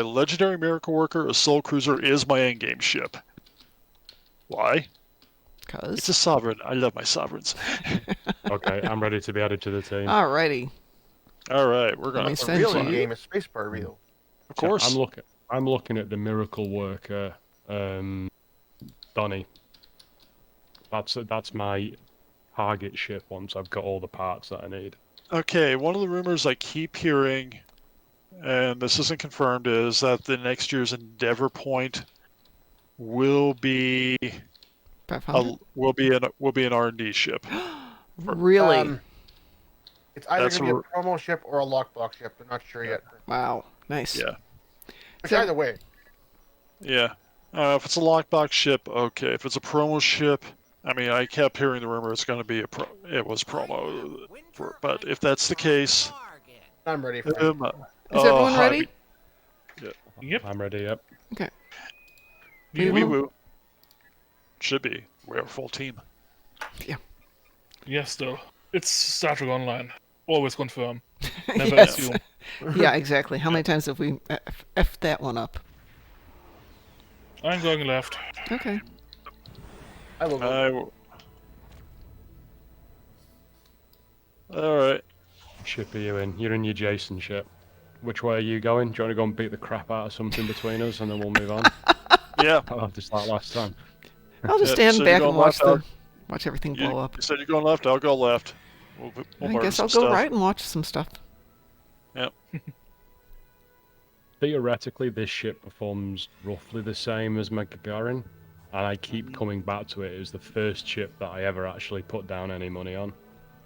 legendary miracle worker, a soul cruiser, is my endgame ship. Why? Because it's a sovereign. I love my sovereigns. Okay, I'm ready to be added to the team. Alrighty. All right, we're gonna. The real endgame is Space Barbie. Of course. I'm looking at the miracle worker, Donnie. That's my target ship once I've got all the parts that I need. Okay, one of the rumors I keep hearing, and this isn't confirmed, is that the next year's Endeavor point will be an R&D ship. Really? It's either going to be a promo ship or a lockbox ship. They're not sure yet. Wow, nice. Yeah. Which either way. Yeah. If it's a lockbox ship, okay. If it's a promo ship, I mean, I kept hearing the rumor it's going to be it was promo, but if that's the case, I'm ready for it. Is everyone ready? Yep. I'm ready, yep. Okay. We should be. We're a full team. Yeah. Yes, still. It's Star Trek Online. Always confirm. Never assume. Yeah, exactly. How many times have we effed that one up? I'm going left. Okay. I will go. All right. Ship are you in? You're in your Jason ship. Which way are you going? Do you want to go and beat the crap out of something between us, and then we'll move on? Yeah. I'll have to start last time. I'll just stand back and watch everything blow up. You said you're going left. I'll go left. I guess I'll go right and watch some stuff. Yep. Theoretically, this ship performs roughly the same as my Gagarin, and I keep coming back to it. It was the first ship that I ever actually put down any money on.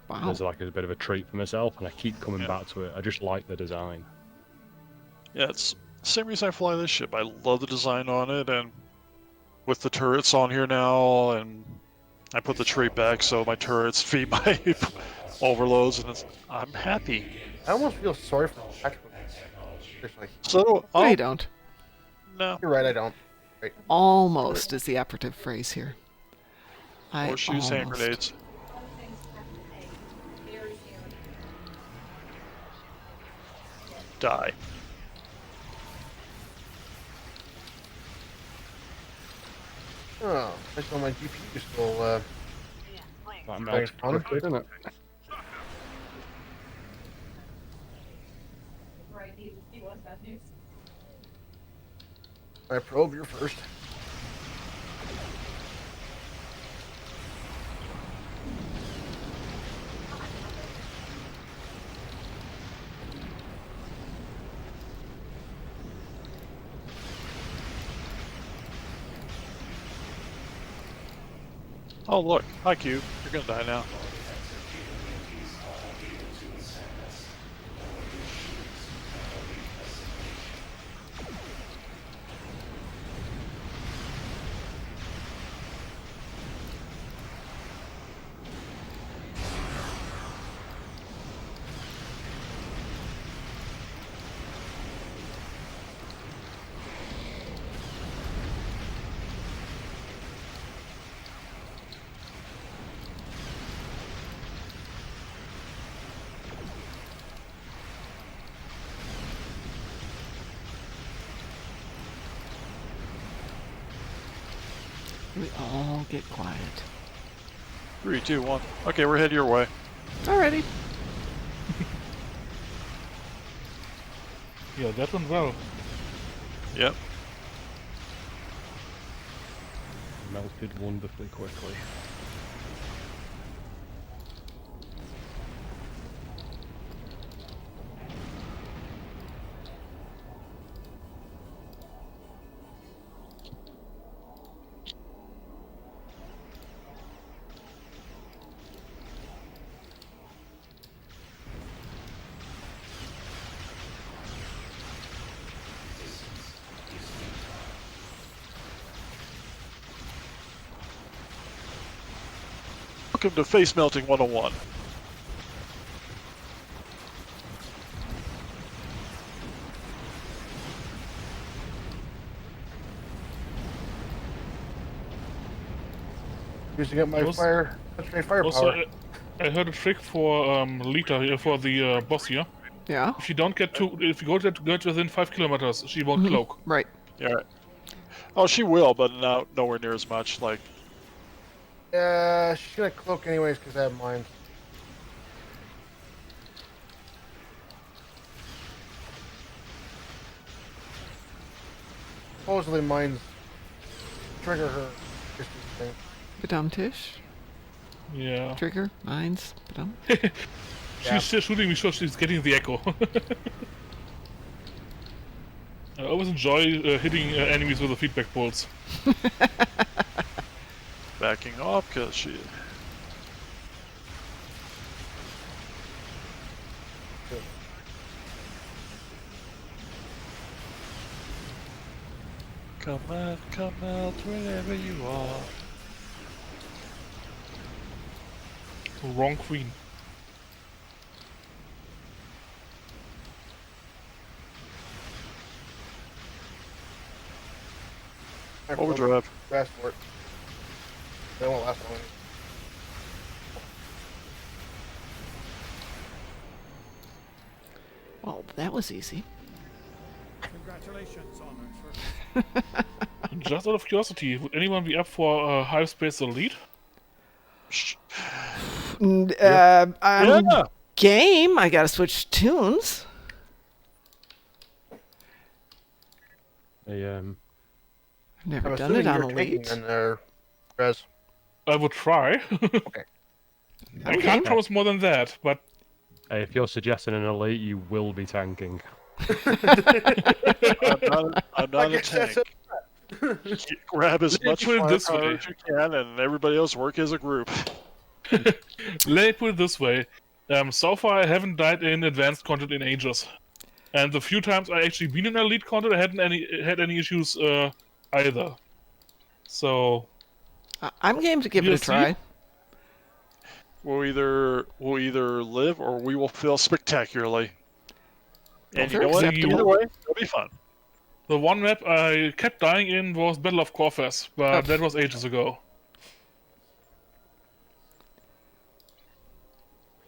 Wow. It's like a bit of a treat for myself, and I keep coming back to it. I just like the design. Yeah, it's the same reason I fly this ship. I love the design on it, and with the turrets on here now, and I put the trait back so my turrets feed my overloads, and I'm happy. I almost feel sorry for Patrick. Seriously. So, no, you don't. No. You're right, I don't. Right. Almost is the operative phrase here. Horseshoes, hand grenades. Die. Oh, I saw my GPU still, That melts quickly, doesn't it? I probe, you're first. Oh look, hi Q. You're gonna die now. We all get quiet. 3, 2, 1. Okay, we're headed your way. Alrighty. Yeah, that went well. Yep. Melted wonderfully quickly. Welcome to Face Melting 101. Using up my Also, firepower. I heard a trick for Lita for the boss here. Yeah. If you don't get to, if you get within 5 kilometers, she won't cloak. Right. Yeah. Oh, she will, but nowhere near as much. Like, Yeah, she's gonna cloak anyways because I have mine. Supposedly mine's trigger her. Badum-tish. Yeah. Trigger. Mines. Badum. She's still shooting me, so she's getting the echo. I always enjoy hitting enemies with the feedback bolts. backing off because she. Come out wherever you are. Wrong queen. Overdrive. Fast for it. They won't last long. Well, that was easy. Congratulations on it. Just out of curiosity, would anyone be up for Hive Space Elite? I'm Yeah. game. I gotta switch tunes. The I've never I'm done it assuming on you're taking Elite. in there, Rez. I would try. Okay. I can't promise more than that, but if you're suggesting an elite, you will be tanking. I'm not a guess that's tank. Grab as Let me much put it this firepower way. as you can, and everybody else work as a group. let me put it this way. So far I haven't died in advanced content in ages. And the few times I actually been in elite content, I hadn't had any issues either. So I'm game to give it You'll a try. We'll either live or we will fail spectacularly. And Both you are know what? acceptable. Either way, it'll be fun. the one map I kept dying in was Battle of Corfez, but Oh. that was ages ago.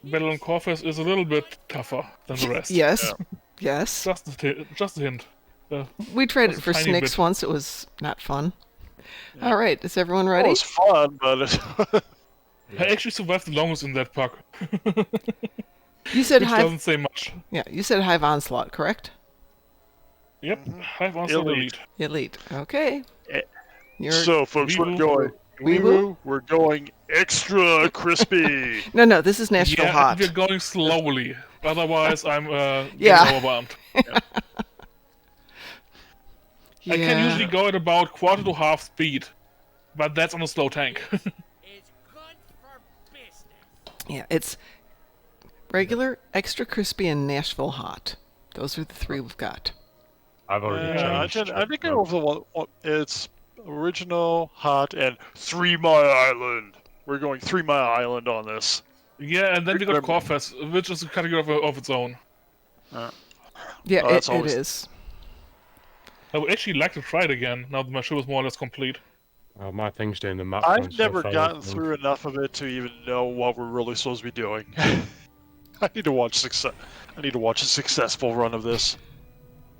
Battle of Corfez is a little bit tougher than the rest. Yes. Yes. Just a hint. We tried Just it a for tiny Snicks bit. once. It was not fun. All right. Is everyone It ready? was fun, but I actually survived the longest in that pack, You said which Hive. doesn't say much. Yeah. You said Hive Onslaught, correct? Yep, Hive Onslaught Elite. Elite. Elite. Okay. Eh, You're so folks, we're Weeboo. going. Weeboo? We're going extra crispy. no. This is National Yeah, Hot. we're going slowly. Otherwise, I'm getting Yeah. overwhelmed. Yeah. I can usually go at about quarter to half speed, but that's on a slow tank. It's good for business. Yeah. It's regular, extra crispy, and Nashville Hot. Those are the three we've got. I've already changed. I think I go for the one. It's original, hot, and 3 Mile Island. We're going 3 Mile Island on this. Yeah, and then we got Remember- Corfez, which is a category of its own. Yeah, Oh, that's it always- is. I would actually like to try it again, now that my show is more or less complete. Oh, my thing's doing the map. I've points, so never failed, gotten I think. through enough of it to even know what we're really supposed to be doing. I need to watch a successful run of this.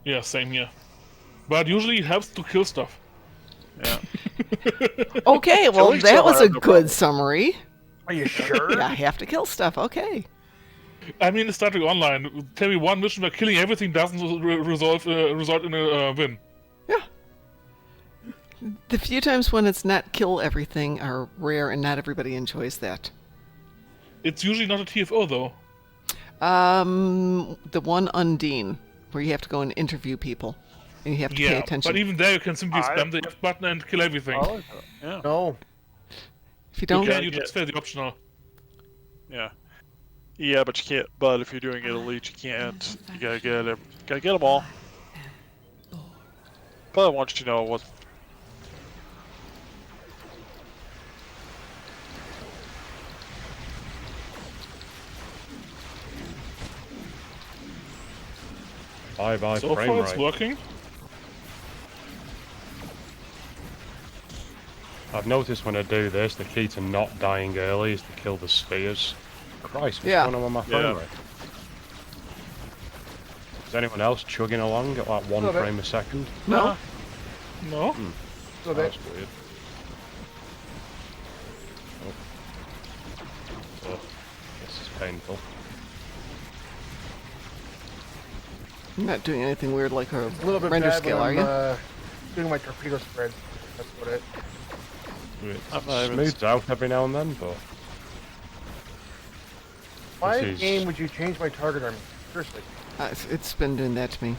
Yeah, same here. But usually it helps to kill stuff. Yeah. Okay, well, Killing that some, was I a have no good problem. summary. Are you sure? Yeah, I have to kill stuff. Okay. I mean, Star Trek Online. Tell me one mission where killing everything doesn't result in a win. Yeah. The few times when it's not kill everything are rare, and not everybody enjoys that. It's usually not a TFO though. The one Undine, where you have to go and interview people, and you have to pay Yeah, attention. but even there you can simply spam the F button and kill everything. I like that. Yeah. No. If you You don't, can, you just fail the optional. Yeah. Yeah, but you can't. But if you're doing it elite, you can't. You gotta get it. Gotta get them all. But I want you to know what. Bye-bye So frame far it's rate. working. I've noticed when I do this, the key to not dying early is to kill the spheres. Christ, what's Yeah. going on with my frame Yeah. rate? Is anyone else chugging along at like 1 Little bit. frame a second? no. No? So that, That's weird. Oh, this is painful. I'm not doing anything weird like a a little bit render bad scale, when are I'm you? doing my torpedo spread. That's what it. It I'm not even- smooths out every now and then, but Why is- game would you change my target army? Seriously. It's been doing that to me.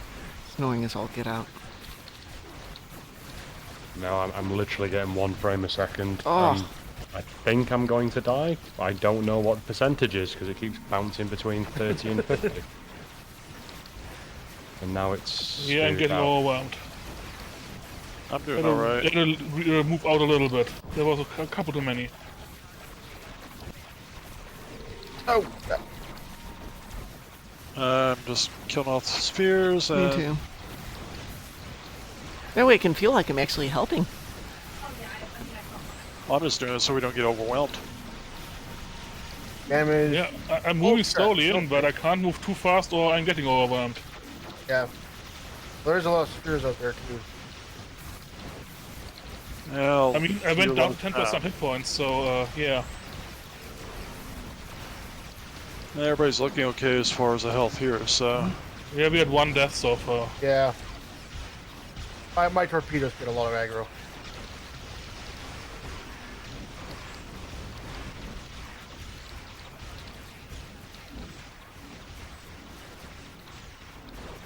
It's annoying as all get out. now I'm literally getting 1 frame a second. Oh. And I think I'm going to die. I don't know what the percentage is because it keeps bouncing between 30 and 50. And now it's Yeah, I'm smoothed getting out. overwhelmed. I'm doing alright. Gotta move out a little bit. There was a couple too many. Oh, I'm just killing off the spheres. Me too. That way it can feel like I'm actually helping. I'm just doing it so we don't get overwhelmed. damage. Yeah, I'm moving crap. slowly in, but I can't move too fast or I'm getting overwhelmed. Yeah. There's a lot of spheres out there too. Well, I mean, I went down to 10% hit points, so yeah. Everybody's looking okay as far as the health here, so. Yeah, we had 1 death so far. Yeah. My torpedoes get a lot of aggro.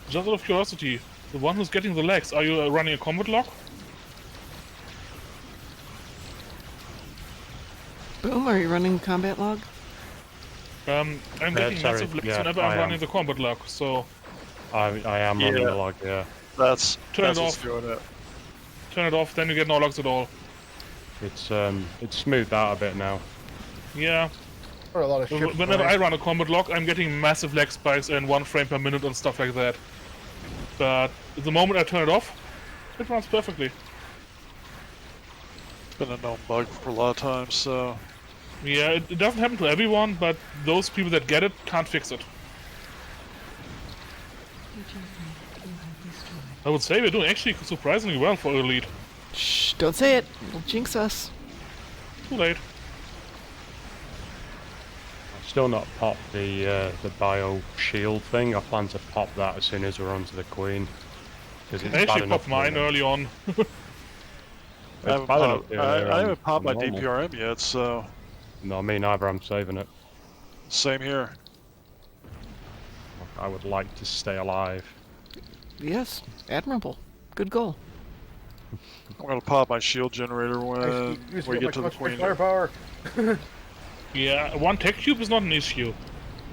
Just out of curiosity, the one who's getting the legs, are you running a combat lock? Boom, are you running combat log? I'm getting sorry, massive legs yeah, whenever I I'm running am. the combat lock, so I am running Yeah. the log, yeah. That's Turn it what's off. doing it. turn it off, then you get no logs at all. It's smoothed out a bit now. Yeah, Or a lot of ships. whenever I flying. run a combat lock, I'm getting massive lag spikes and 1 frame per minute and stuff like that. But the moment I turn it off, it runs perfectly. It's been a known bug for a lot of times, so. Yeah, it doesn't happen to everyone, but those people that get it can't fix it. I would say we're doing actually surprisingly well for Elite. Shh, don't say it. It'll jinx us. Too late. I've still not popped the bio shield thing. I plan to pop that as soon as we're onto the Queen. Because it's I bad actually enough popped mine here. early on. I haven't bad enough popped, here, I haven't popped my normal. DPRM yet, so. No, me neither. I'm saving it. Same here. I would like to stay alive. Yes, admirable. Good goal. I'm gonna pop my shield generator I when used we up get my to the clutch Queen. firepower. Yeah, 1 tech cube is not an issue.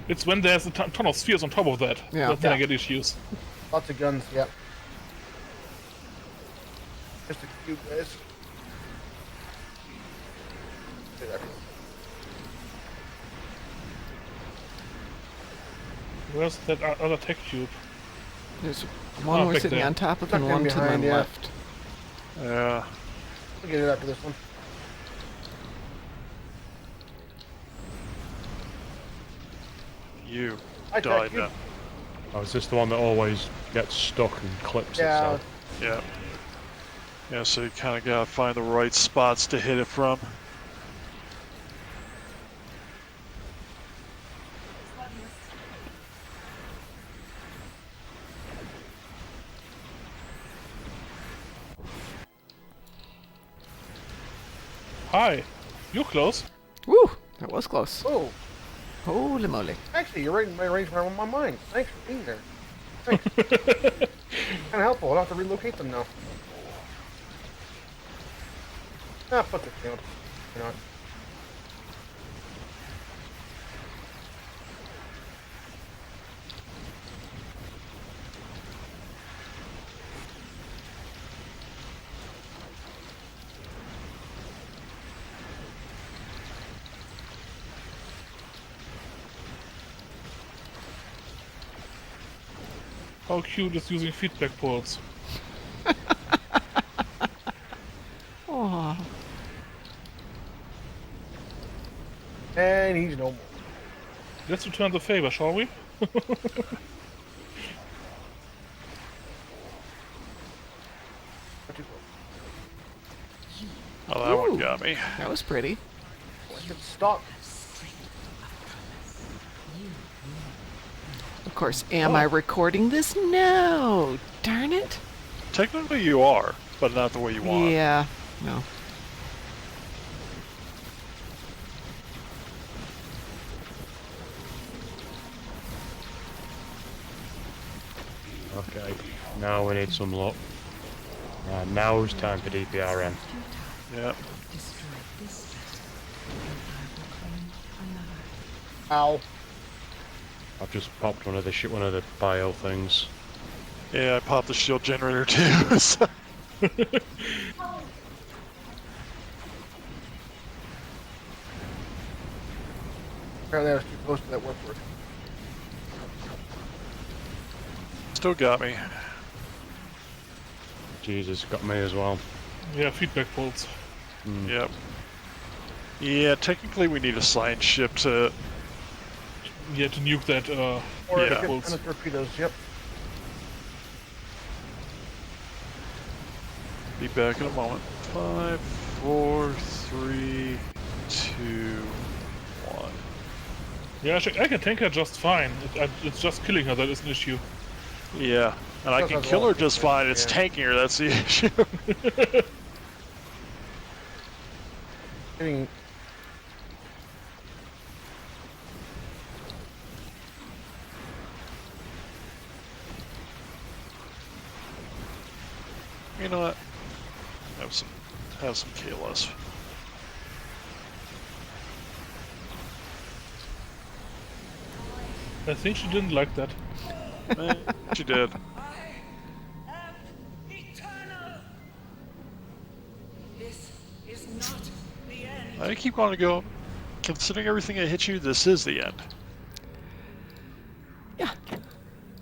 It's when there's a ton of spheres on top of that Yeah. that then I Yeah. get issues. Lots of guns, yep. Just a few guys. Do that. Where's that other tech cube? There's one we're back sitting there. on top of Tucked and in one to my behind, yeah. left. Yeah. We'll get it after this one. You I died tech you. now. Oh, is this the one that always gets stuck and clips Yeah. itself? Yeah. Yeah, so you kind of gotta find the right spots to hit it from. Hi. You're close. Woo! That was close. Oh, Holy moly. actually, you're right in my range of my mind. Thanks for being there. Thanks. Kind of helpful. I'll have to relocate them now. Ah, fuck the shield. You know what? How cute is using feedback poles. Oh, And he's no more. Let's return the favor, shall we? What you Oh, that one Ooh. got me. that was pretty. Stop. Of course, am I recording this? No. Darn it. Technically you are, but not the way you want. Yeah. No. Okay, now we need some luck. Now it's time for DPRM. Yep. Ow. I've just popped one of the bio things. Yeah, I popped the shield generator too. So. Apparently I was too close to that warp word. Still got me. Jesus, got me as well. Yeah, feedback poles. Yep. Yeah, technically we need a science ship to... Yeah, to nuke that Or Yeah. feedback and poles. the torpedoes, yep. Be back in a moment. 5, 4, 3, 2, 1. Yeah, I can tank her just fine. It's just killing her that is an issue. Yeah, and I Does can have a kill lot her of just feedback, fine. It's yeah. tanking her, that's the issue. Getting You know what? Have some KLS. I think she didn't like that. She did. Eternal! This is not the end. I keep on to go. Considering everything that hit you, this is the end. Yeah.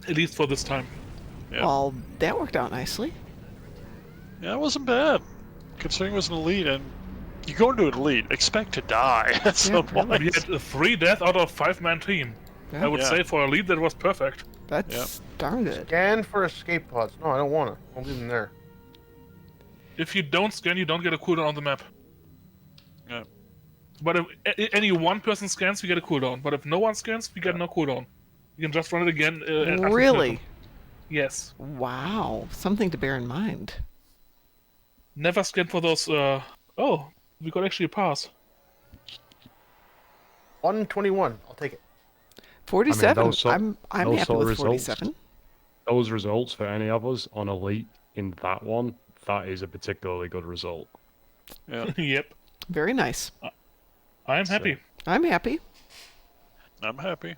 At least for this time. Yeah. Well, that worked out nicely. Yeah, it wasn't bad. Considering it was an elite, and you go into an elite, expect to die at some point. We had a 3 death out of 5-man team. Yeah. I would Yeah. say for a lead that was perfect. That's darn good. scan for escape pods. No, I don't want to. I'll leave them there. If you don't scan, you don't get a cooldown on the map. Yeah. But if any one person scans, you get a cooldown. But if no one scans, we get no cooldown. You can just run it again. After Really? seven. Yes. Wow. Something to bear in mind. Never scan for those. Oh, we got actually a pass. 121. I'll take it. 47. those sort- I'm those happy sort of with results. 47. Those results for any of us on elite in that one, that is a particularly good result. Yeah. Yep. Very nice. I am happy. I'm happy. I'm happy.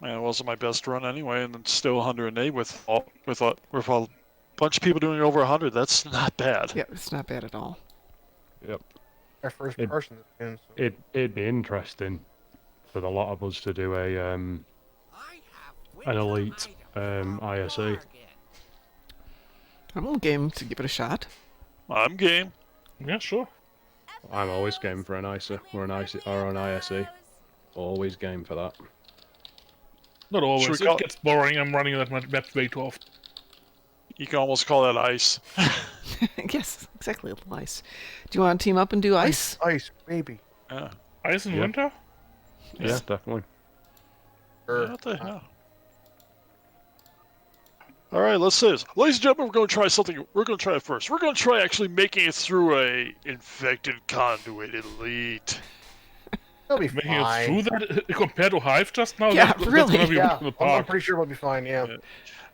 Man, it wasn't my best run anyway, and then still 108 with a bunch of people doing over 100. That's not bad. Yeah, it's not bad at all. Yep. Our first It- person that's been. So. It'd be interesting for the lot of us to do I have an elite ISE. I'm game to give it a shot. I'm game. Yeah, sure. I'm always game for an ISA or an ISE. Always game for that. Not always. Should we It call- gets boring. I'm running that map way too often. You can almost call that ice. Yes, exactly. A little ice. Do you want to team up and do ice? Ice, baby. Yeah. Ice in Yeah. winter? Yeah, definitely. Yeah, what the hell? All right, let's say this. Ladies and gentlemen, we're going to try something. We're going to try it first. We're going to try actually making it through a infected conduit elite. It'll be Making it fine. through that compared to Hive just now? Yeah, That's really. gonna be Yeah, in the I'm park. pretty sure we'll be fine. Yeah.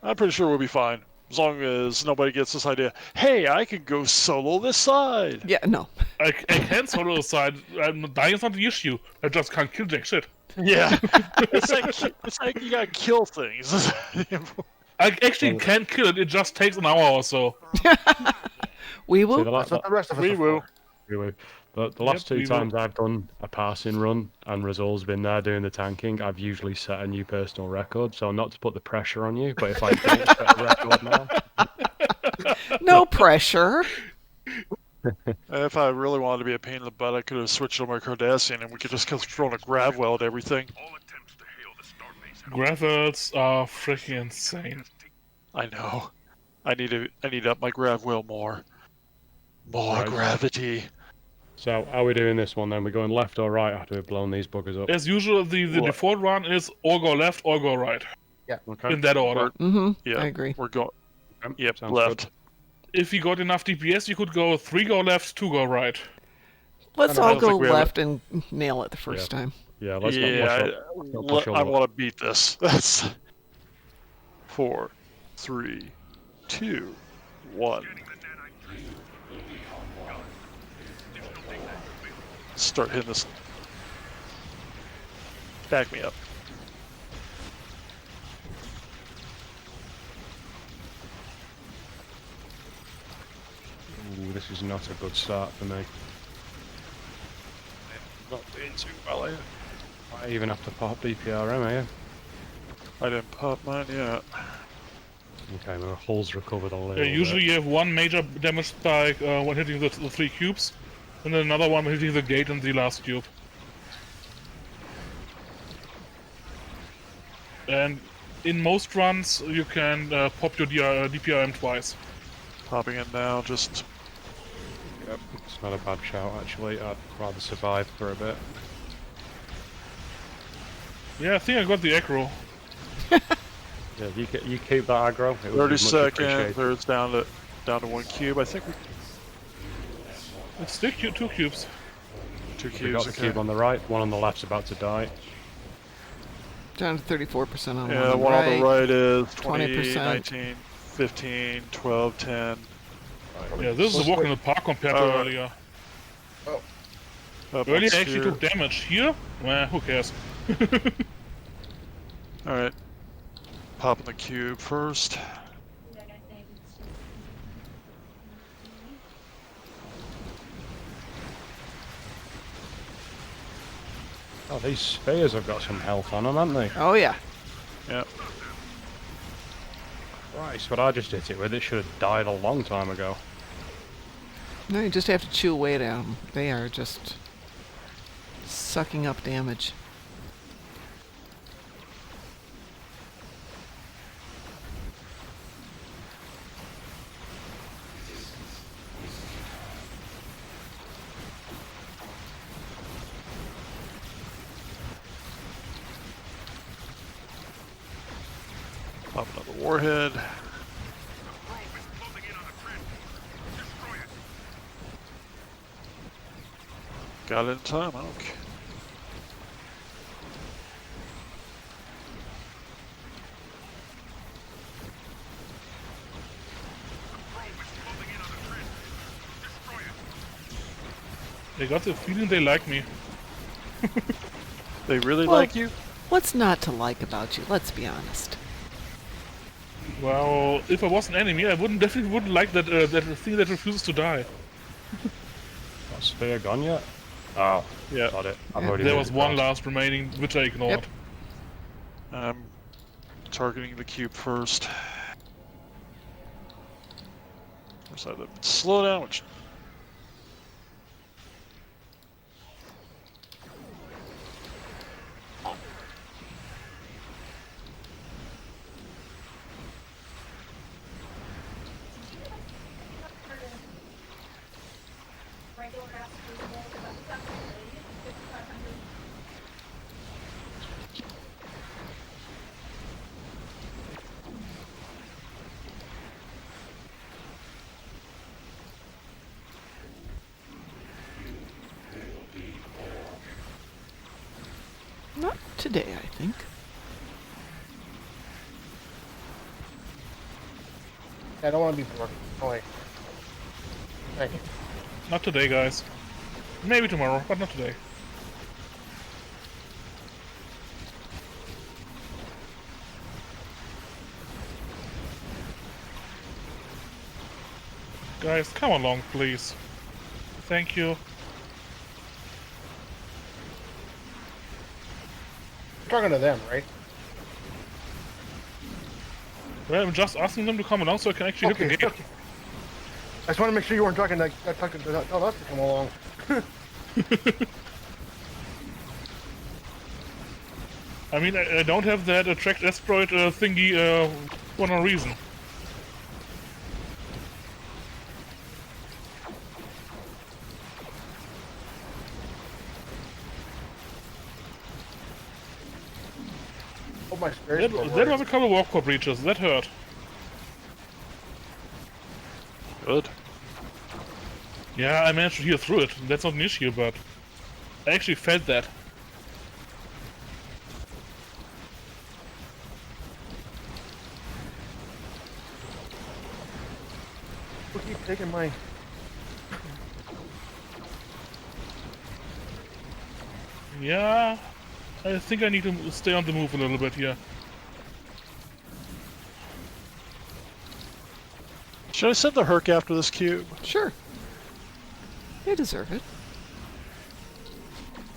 I'm pretty sure we'll be fine. As long as nobody gets this idea, hey, I can go solo this side. Yeah, no. I can solo aside. Dying is not the issue. I just can't kill jack shit. Yeah. it's like you gotta kill things. I actually can kill it. It just takes an hour or so. We See, will. That's what the rest of us We are will. for. Really. The last two we will. times I've done a passing run and Rizal's been there doing the tanking, I've usually set a new personal record. So not to put the pressure on you, but if I don't set a record now, No pressure. If I really wanted to be a pain in the butt, I could have switched to my Cardassian and we could just keep throwing a grav well at everything. Gravels are freaking insane. I know. I need to up my grav well more. More Right. gravity. so how are we doing this one then? We're going left or right after we've blown these buggers up? As usual, the What? default run is or go left or go right. Okay. In that order. Mm-hmm. Yeah, I agree. We're going. Okay, Yep, sounds left. good. If you got enough DPS, you could go 3 go left, 2 go right. Let's I all don't go think we have left and nail it the first time. Yeah, let's Yeah, not push I up. want to beat this. That's 4, 3, 2, 1. Start hitting this. Back me up. Ooh, this is not a good start for me. Not doing too well, are you? I even have to pop DPRM here. I didn't pop mine yet. Okay, my hull's recovered a little Yeah, usually bit. you have one major damage spike when hitting the 3 cubes, and then another one when hitting the gate and the last cube. And in most runs, you can pop your DPRM twice. Popping in now, just. Yep, it's not a bad shout actually. I'd rather survive for a bit. Yeah, I think I got the aggro. Yeah, you keep that aggro. It would be 30 much seconds. appreciated. There's down to 1 cube. I think we. It's still 2 cubes. 2 We got cubes. the Okay. cube on the right. One on the left's about to die. Down to 34% on Yeah, one. one on the right is 20, 20%. 19, 15, 12, 10. Yeah, this is a walk in the park compared to earlier. Up Earlier on I actually sphere. took damage. Here? Well, who cares? Alright. Popping the cube first. Oh, these spheres have got some health on them, haven't they? Oh, yeah. Yep. Christ, what I just hit it with, it should have died a long time ago. No, you just have to chew away at them. They are just sucking up damage. Pop another warhead. Got it in time, okay. I got the feeling they like me. They really Well- like you? What's not to like about you? Let's be honest. Well, if I was an enemy, I definitely wouldn't like that that thing that refuses to die. That sphere gone yet? Oh, Yeah. got it. I've Yeah. already There moved was one across. last remaining, which I ignored. Yep. I'm targeting the cube first. There's either slow down, which. Not today, I think. I don't want to be bored. Oh, wait. Thank you. Not today, guys. Maybe tomorrow, but not today. Guys, come along, please. Thank you. You're talking to them, right? Well, I'm just asking them to come along so I can actually hit the gate. Okay. I just want to make sure you weren't talking to tell us to come along. I mean, I don't have that attract asteroid thingy for no reason. Oh, my spirit. That was a couple walk core breaches. That hurt. Good. Yeah, I managed to heal through it. That's not an issue, but I actually felt that. Who keep taking my... Yeah, I think I need to stay on the move a little bit here. Should I send the Herc after this cube? Sure. They deserve it.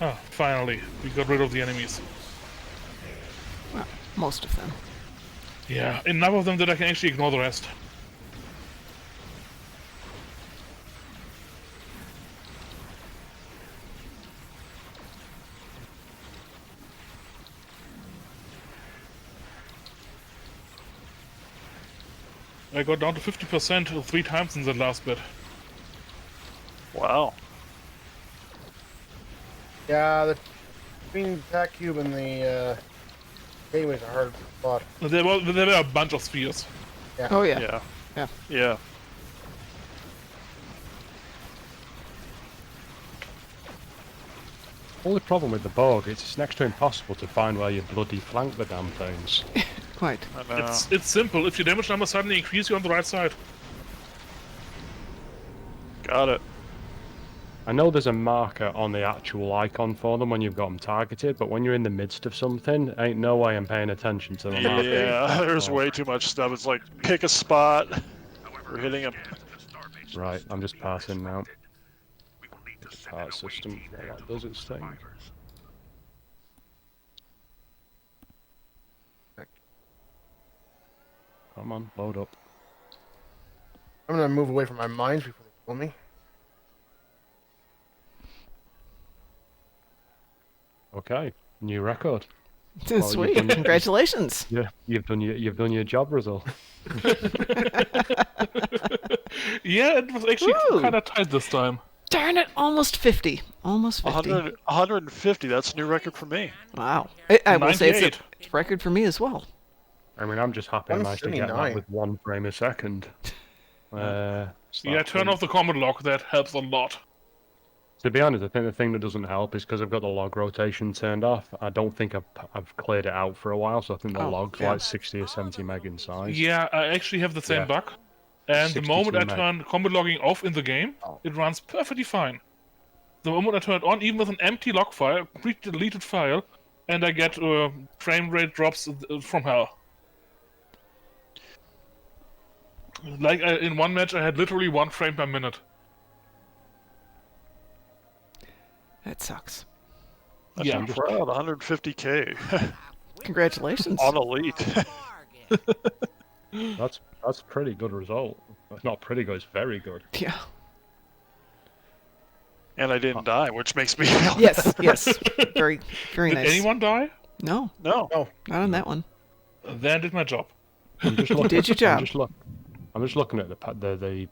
Ah, finally, we got rid of the enemies. Well, most of them. Yeah, enough of them that I can actually ignore the rest. I got down to 50% 3 times in that last bit. Wow. Yeah, the between that cube and the gateway's a hard spot. There were a bunch of spheres. Oh, yeah. Yeah. Yeah. Yeah. Only problem with the Borg is it's next to impossible to find where you bloody flank the damn things. Quite. I know. It's simple. If your damage number suddenly increases, you're on the right side. Got it. I know there's a marker on the actual icon for them when you've got them targeted, but when you're in the midst of something, ain't no way I'm paying attention to the marker. Yeah, there's way too much stuff. It's like, pick a spot. We're hitting him. Right, I'm just passing now. Part system, yeah, that does its thing. Come on, load up. I'm gonna move away from my mines before they kill me. Okay, new record. Sweet. you've done- Congratulations. Yeah, you've done your job, Rizal. Yeah, it was actually Woo. kind of tight this time. Darn it, almost 50. Almost 50. 150. That's a new record for me. Wow. I will say it's 98. a record for me as well. I mean, I'm just happy I managed to get that 179. with 1 frame a second. Yeah, turn off the combat log. That helps a lot. To be honest, I think the thing that doesn't help is because I've got the log rotation turned off. I don't think I've cleared it out for a while, so I think the log's like 60 or 70 meg in size. Yeah, I actually have the same Yeah. bug. And the 62 moment I meg. turn combat logging off in the game, it runs perfectly fine. The moment I turn it on, even with an empty log file, completely deleted file, and I get frame rate drops from hell. Like in one match, I had literally 1 frame per minute. That sucks. That's Yeah. I'm proud. 150K Congratulations. on Elite. That's a pretty good result. It's not pretty good, it's very good. Yeah. And I didn't die, which makes me Yes, yes. Very, very Did nice. anyone die? No, No. not on that one. Then did my job. I'm just looking, Did your job. I'm just looking at the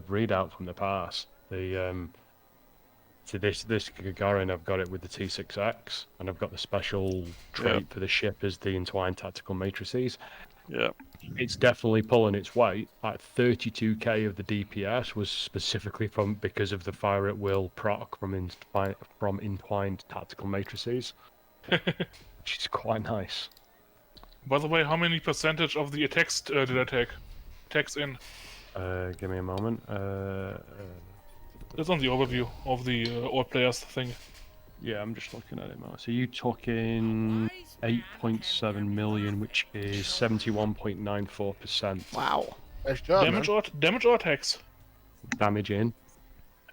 readout from the pass. The So this Gagarin, I've got it with the T6X, and I've got the special trait for the ship as the entwined tactical matrices. Yeah. It's definitely pulling its weight. Like 32k of the DPS was specifically because of the fire at will proc from entwined tactical matrices, which is quite nice. By the way, how many percentage of the attacks did I take? Attacks in. Give me a moment. It's on the overview of the all players thing. Yeah, I'm just looking at it now. So you took in 8.7 million, which is 71.94%. Wow. Nice job, Damage man. or attacks? Damage in.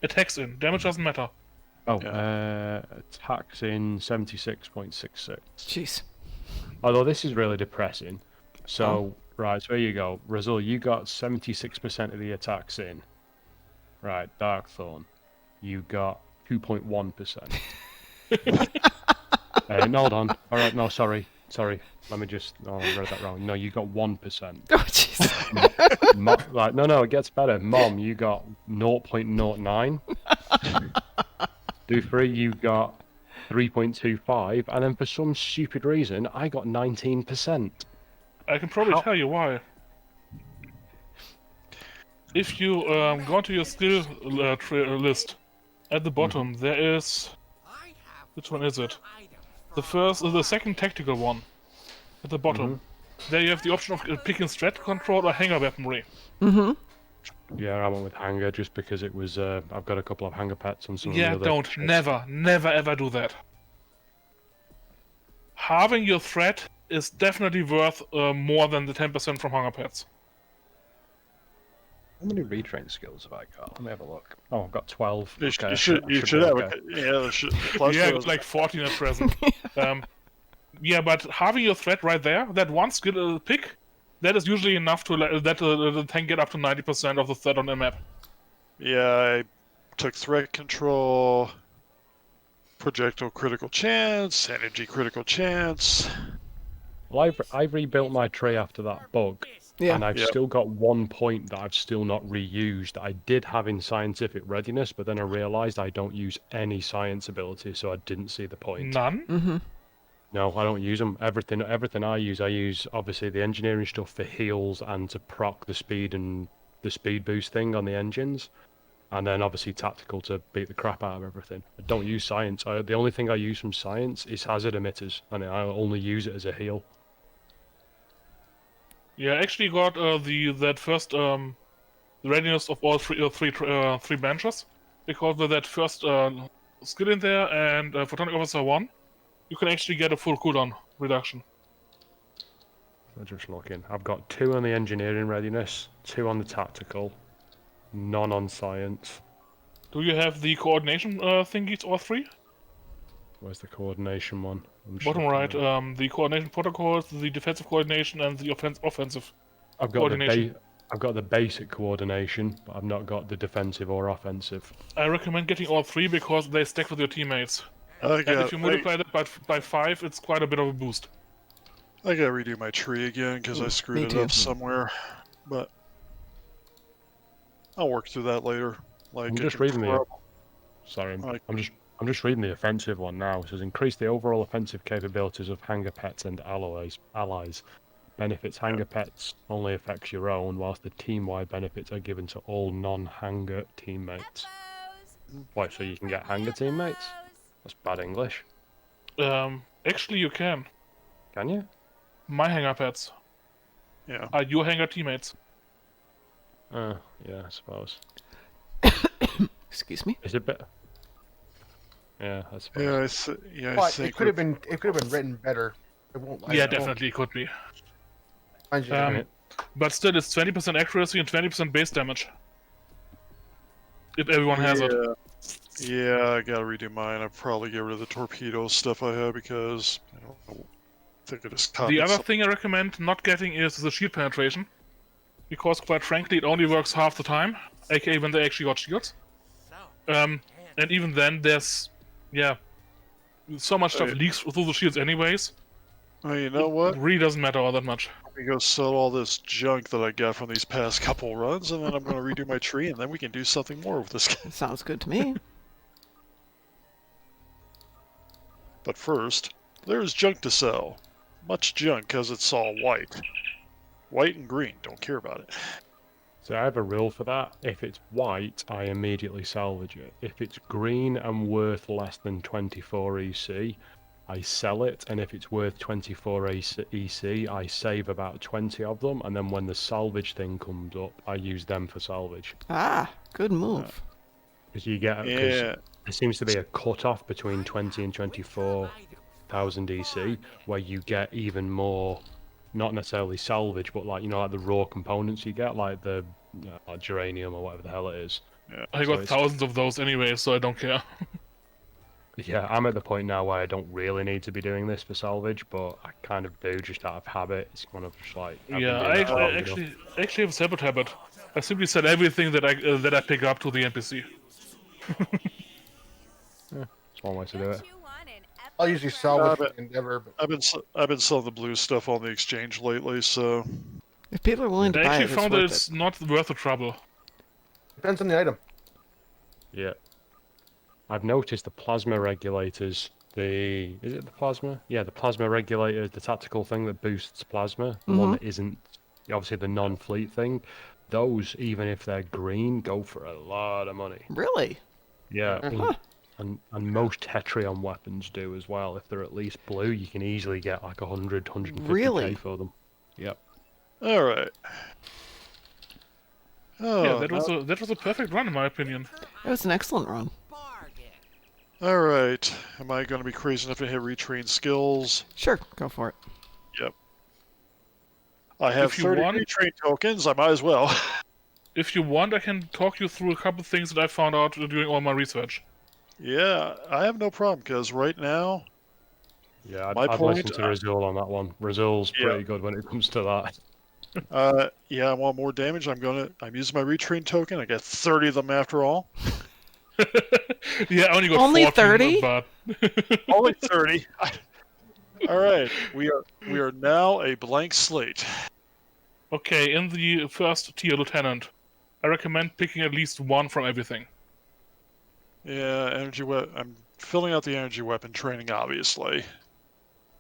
Attacks in. Damage doesn't matter. Oh, attacks in 76.66. Jeez. Although this is really depressing. So, right, so here you go. Rizal, you got 76% of the attacks in. Right, Darkthorn, you got 2.1%. No, hold on. All right, no, sorry. Let me just. Oh, I read that wrong. No, you got 1%. Oh, jeez. Like, no, it gets better. Mom, you got 0.09. Dufree, you got 3.25, and then for some stupid reason, I got 19%. I can probably tell you why. If you go to your skill list, at the bottom there is. Which one is it? The second tactical one. At the bottom. There you have the option of picking strat control or hanger weaponry. Yeah, I went with hanger just because it was. I've got a couple of hanger pets on some Yeah, of the other ships. never ever do that. Halving your threat is definitely worth more than the 10% from hunger pets. How many retrain skills have I got? Let me have a look. Oh, I've got 12. You Okay, should be have okay. Yeah, it's like 14 at present. Yeah, but having your threat right there, that one skill pick, that is usually enough to let the tank get up to 90% of the threat on the map. Yeah, I took threat control, projectile critical chance, energy critical chance. Well, I've rebuilt my tree after that bug, Yeah. and I've Yep. still got 1 point that I've still not reused. I did have in scientific readiness, but then I realised I don't use any science ability, so I didn't see the point. None? No, I don't use them. Everything I use obviously the engineering stuff for heals and to proc the speed and the speed boost thing on the engines. And then obviously tactical to beat the crap out of everything. I don't use science. The only thing I use from science is hazard emitters, and I only use it as a heal. Yeah, I actually got that first the readiness of all three branches, because with that first skill in there and Photonic Officer 1, you can actually get a full cooldown reduction. I'm just looking. I've got 2 on the engineering readiness, 2 on the tactical, none on science. Do you have the coordination thingies, all 3? Where's the coordination one? I'm just Bottom looking right, at it. the coordination protocols, the defensive coordination, and the offensive I've got coordination. I've got the basic coordination, but I've not got the defensive or offensive. I recommend getting all 3 because they stack with your teammates. I And if you multiply that by 5, it's quite a bit of a boost. gotta redo my tree again because I screwed me it too. up somewhere. But I'll work through that later. Like I'm I just can reading the. prob- Sorry, Like- I'm just reading the offensive one now. It says increase the overall offensive capabilities of hanger pets and allies. Benefits hanger pets only affects your own, whilst the team-wide benefits are given to all non-hanger teammates. Wait, so you can get hanger teammates? That's bad English. Actually, you can. Can you? My hanger pets Yeah. are your hanger teammates. Yeah, I suppose. Excuse me. Is it bit? Yeah, I suppose. I But think it could have been written better. It won't. Yeah, definitely could be. Mind you, Um, But still, it's 20% accuracy and 20% base damage. If everyone has it. Yeah, I gotta redo mine. I'll probably get rid of the torpedo stuff I have because I don't know. I think I just copied The other some- thing I recommend not getting is the shield penetration. Because quite frankly, it only works half the time, aka when they actually got shields. And even then, there's, so much stuff Hey. leaks through the shields anyways. Oh, you know what? It really doesn't matter all that much. Let me go sell all this junk that I got from these past couple runs, and then I'm gonna redo my tree, and then we can do something more with this guy. Sounds good to me. But first, there's junk to sell. Much junk because it's all white. White and green, don't care about it. So I have a rule for that. If it's white, I immediately salvage it. If it's green and worth less than 24 EC, I sell it. And if it's worth 24 EC, I save about 20 of them. And then when the salvage thing comes up, I use them for salvage. Ah, good move. Because you get, because there seems to be a cutoff between 20 and 24,000 EC, where you get even more, not necessarily salvage, but like, you know, like the raw components you get, like the like geranium or whatever the hell it is. Yeah. I got thousands of those anyway, so I don't care. Yeah, I'm at the point now where I don't really need to be doing this for salvage, but I kind of do just out of habit. It's kind of just like Yeah, I actually have a separate habit. I simply sell everything that I pick up to the NPC. It's one way to do it. I'll usually salvage but- the Endeavor, but I've been selling the blue stuff on the exchange lately, so If people are willing to I buy actually it, it's found that worth it's it. not worth the trouble. depends on the item. Yeah. I've noticed the plasma regulators, is it the plasma? Yeah, the plasma regulator, the tactical thing that boosts plasma, the one that isn't, obviously the non-fleet thing, those, even if they're green, go for a lot of money. Really? Yeah, Huh. and most Tetrion weapons do as well. If they're at least blue, you can easily get like 100, 150k Really? for them. Yep. all right. Oh, Yeah, that was a perfect run in my opinion. It was an excellent run. all right. Am I going to be crazy enough to hit retrain skills? Sure, go for it. Yep. I have If you 30 want- retrain tokens. I might as well. If you want, I can talk you through a couple things that I found out during all my research. Yeah, I have no problem because right now, Yeah, I'd, My I'd point, listen to Razul on that one. Razul's Yeah. pretty good when it comes to that. yeah, I want more damage. I'm using my retrain token. I get 30 of them after all. Yeah, I only got Only 14, 30? but Only 30. All right, we are now a blank slate. okay, in the first tier lieutenant, I recommend picking at least one from everything. Yeah, I'm filling out the energy weapon training, obviously.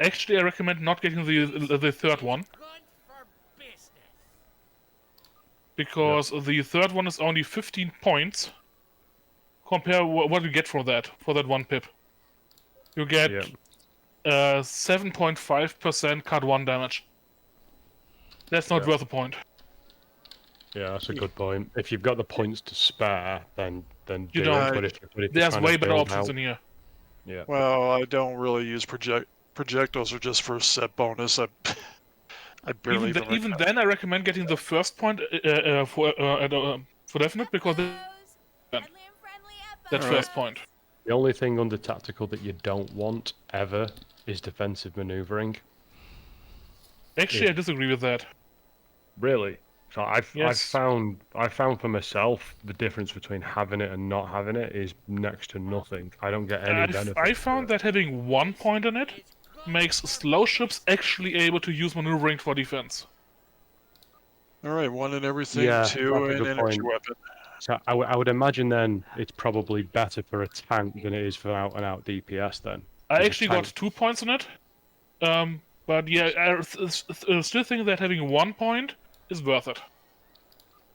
Actually, I recommend not getting the third one, because the third one is only 15 points. Compare what you get for that one pip. You get Yeah. 7.5% cut 1 damage. That's not Yeah. worth a point. Yeah, that's a good point. If you've got the points to spare, then You do don't. it. But if you're There's trying way to better build options out, in here. yeah. Well, I don't really use projectiles are just for set bonus. I barely Even then, I recommend getting the first point for definite, because that Alright. first point. The only thing under tactical that you don't want ever is defensive maneuvering. Actually, I disagree with that. Really? So Yes. I've found for myself the difference between having it and not having it is next to nothing. I don't get any benefit. I found that having 1 point in it makes slow ships actually able to use maneuvering for defense. All right, one in everything, Yeah, two that's a in good energy point. weapon. So I would imagine then it's probably better for a tank than it is for out and out DPS then. I As a actually got tank- 2 points in it. But yeah, I still think that having 1 point is worth it.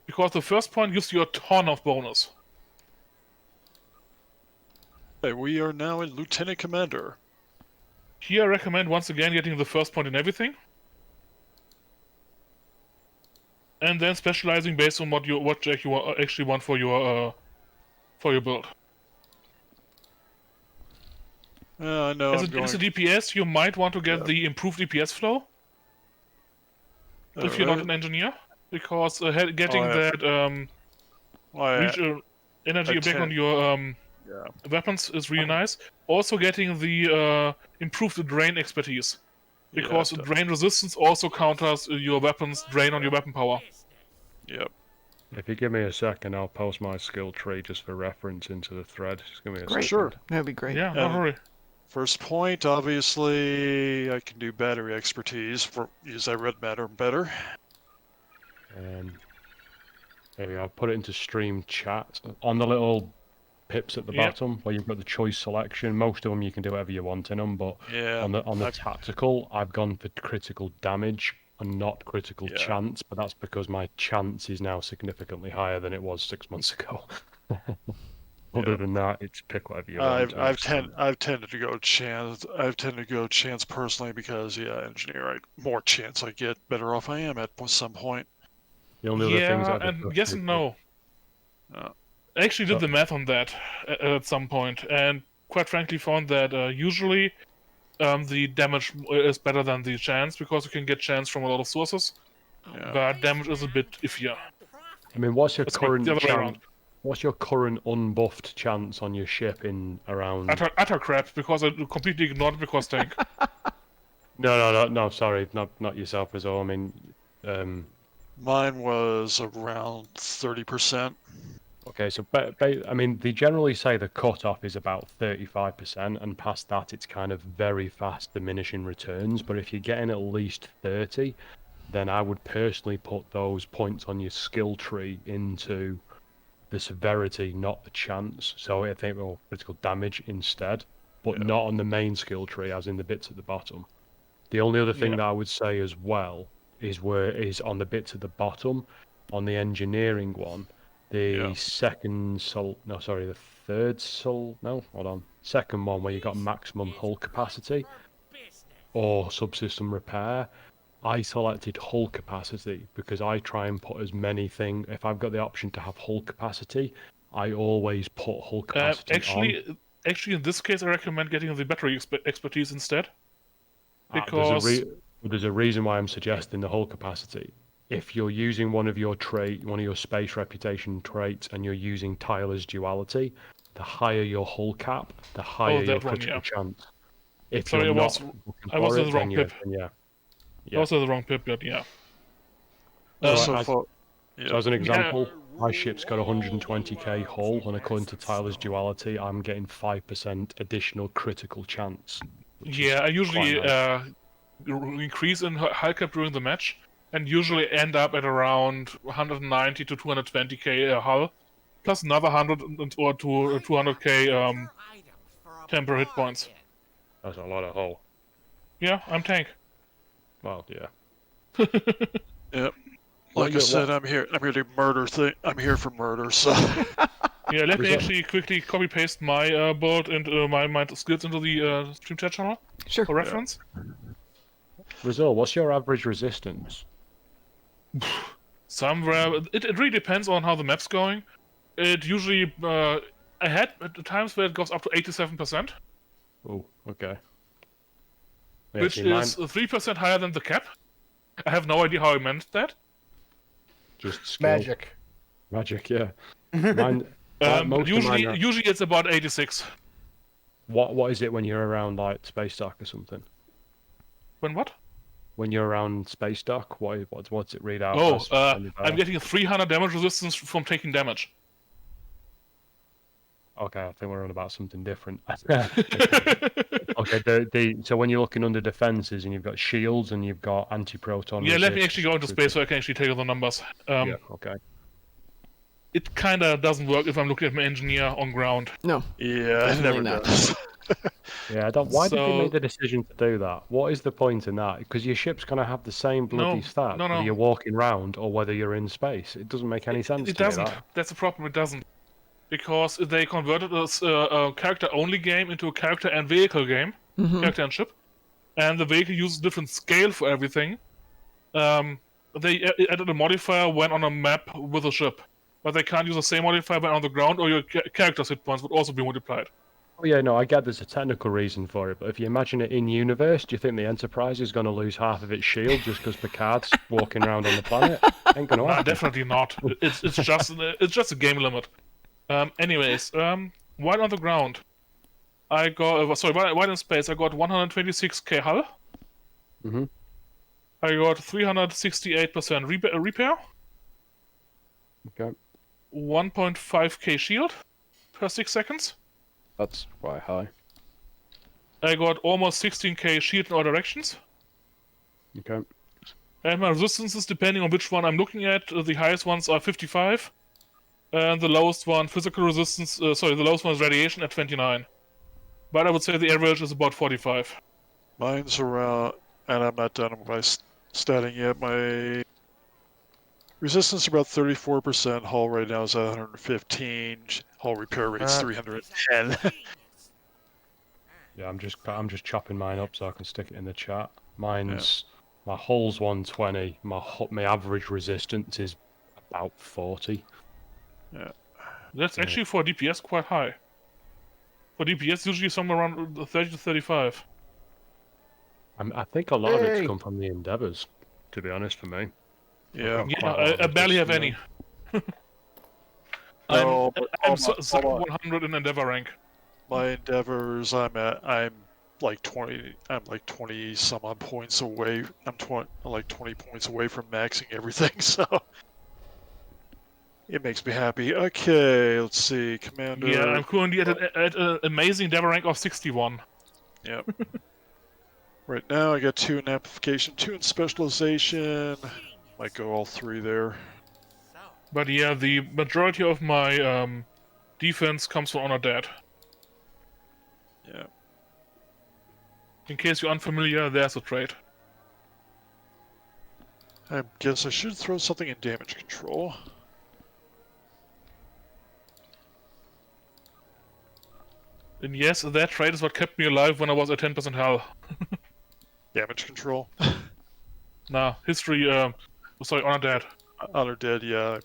Because the first point gives you a ton of bonus. Okay, we are now in Lieutenant Commander. Here I recommend once again getting the first point in everything. And then specializing based on what jack you actually want for your build. I know. As I'm going. a DPS, you might want to get the improved DPS flow if you're not an engineer, because getting that energy back on your weapons is really nice. Also getting the improved drain expertise, because drain resistance also counters your weapons drain on your weapon power. Yep. If you give me a second, I'll post my skill tree just for reference into the thread. Just give me a Great. second. Sure. That'd be great. Yeah, no hurry. First point, obviously, I can do battery expertise for use that red matter better. There we go. I'll put it into stream chat. On the little pips at the Yep. bottom where you've got the choice selection. Most of them you can do whatever you want in them, but Yeah. on the tactical, I've gone for critical damage and not critical chance, but that's because my chance is now significantly higher than it was 6 months ago. Other than that, it's pick whatever you want. I've tended to go chance. I've tended to go chance personally because engineer, more chance I get, better off I am at some point. The only other things Yeah, I've and yes and no. I actually did the math on that at some point, and quite frankly found that usually the damage is better than the chance, because you can get chance from a lot of sources, but damage is a bit iffier. I mean, what's your Let's current the other way chance? around. What's your current unbuffed chance on your ship in around? Utter crap, because I completely ignored it because tank. No. Sorry, not yourself as well. I mean, mine was around 30%. Okay, so I mean, they generally say the cutoff is about 35%, and past that, it's kind of very fast diminishing returns. But if you're getting at least 30, then I would personally put those points on your skill tree into the severity, not the chance. So I think, well, critical damage instead, but not on the main skill tree, as in the bits at the bottom. The only other thing that I would say as well is on the bits at the bottom, on the engineering one. The second second one where you got maximum hull capacity or subsystem repair. I selected hull capacity because I try and put as many things. If I've got the option to have hull capacity, I always put hull capacity on. Actually, in this case, I recommend getting the battery expertise instead. Because there's a reason why I'm suggesting the hull capacity. If you're using one of your space reputation traits, and you're using Tyler's duality, the higher your hull cap, the higher your critical chance. If Sorry, you're I was in the wrong pip. I was in the wrong pip, but yeah. So as an example, my ship's got 120k hull, and according to Tyler's duality, I'm getting 5% additional critical chance. Yeah, I usually increase in hull cap during the match, and usually end up at around 190 to 220k hull, plus another 100 or 200k temporary hit points. That's a lot of hull. Yeah, I'm tank. Well, yeah. Yep. Like I said, I'm here to murder I'm here for murder, so. Yeah, let me actually quickly copy paste my build and my skills into the stream chat channel. Sure. For reference. Rizal, what's your average resistance? Somewhere, it really depends on how the map's going. It usually, I had at times where it goes up to 87%. Oh, okay. Yeah, which is 3% higher than the cap. I have no idea how I managed that. Just skill. Magic, yeah. Mine, usually it's about 86. What is it when you're around like space dock or something? When what? When you're around space dock, what's it read out? Oh, I'm getting 300 damage resistance from taking damage. Okay, I think we're on about something different. Okay, so when you're looking under defenses and you've got shields and you've got anti-proton. Yeah, let me actually go into space so I can actually tell you the numbers. Yeah, okay. It kind of doesn't work if I'm looking at my engineer on ground. No. Yeah, it never does. Yeah, why did they make the decision to do that? What is the point in that? Because your ship's going to have the same bloody stats whether you're walking around or whether you're in space. It doesn't make any sense. It doesn't. That's the problem. It doesn't. Because they converted this a character-only game into a character and vehicle game, character and ship, and the vehicle uses different scale for everything. They added a modifier when on a map with a ship, but they can't use the same modifier when on the ground, or your character's hit points would also be multiplied. Oh yeah, no, I get there's a technical reason for it, but if you imagine it in universe, do you think the Enterprise is going to lose half of its shield just because Picard's walking around on the planet? Ain't going to happen. Definitely not. It's just a game limit. Anyways, while on the ground, I got while in space, I got 126k hull. I got 368% repair. Okay. 1.5k shield per 6 seconds. That's quite high. I got almost 16k shield in all directions. Okay. And my resistances, depending on which one I'm looking at, the highest ones are 55. And the lowest one, physical resistance, the lowest one is radiation at 29. But I would say the average is about 45. Mine's around, and I'm not done with my statting yet. My resistance is about 34%. Hull right now is at 115. Hull repair rate's 310. Yeah, I'm just chopping mine up so I can stick it in the chat. Mine's my hull's 120. My average resistance is about 40. Yeah. That's actually for DPS quite high. For DPS, usually somewhere around 30 to 35. I think a lot of it's come from the Endeavors, to be honest, for me. Yeah. I barely have any. I'm 100 in Endeavor rank. My Endeavors, I'm like 20 some odd points away. I'm like 20 points away from maxing everything, so it makes me happy. Okay, let's see, Commander. Yeah, I'm currently at an amazing Endeavor rank of 61. Yep. Right now, I got 2 in amplification, 2 in specialization. Might go all 3 there. But yeah, the majority of my defense comes from Honor Dead. Yeah. In case you're unfamiliar, there's a trait. I guess I should throw something in damage control. And yes, that trait is what kept me alive when I was at 10% health. Damage control? Nah, history, Honor Dead. Honor Dead, yeah.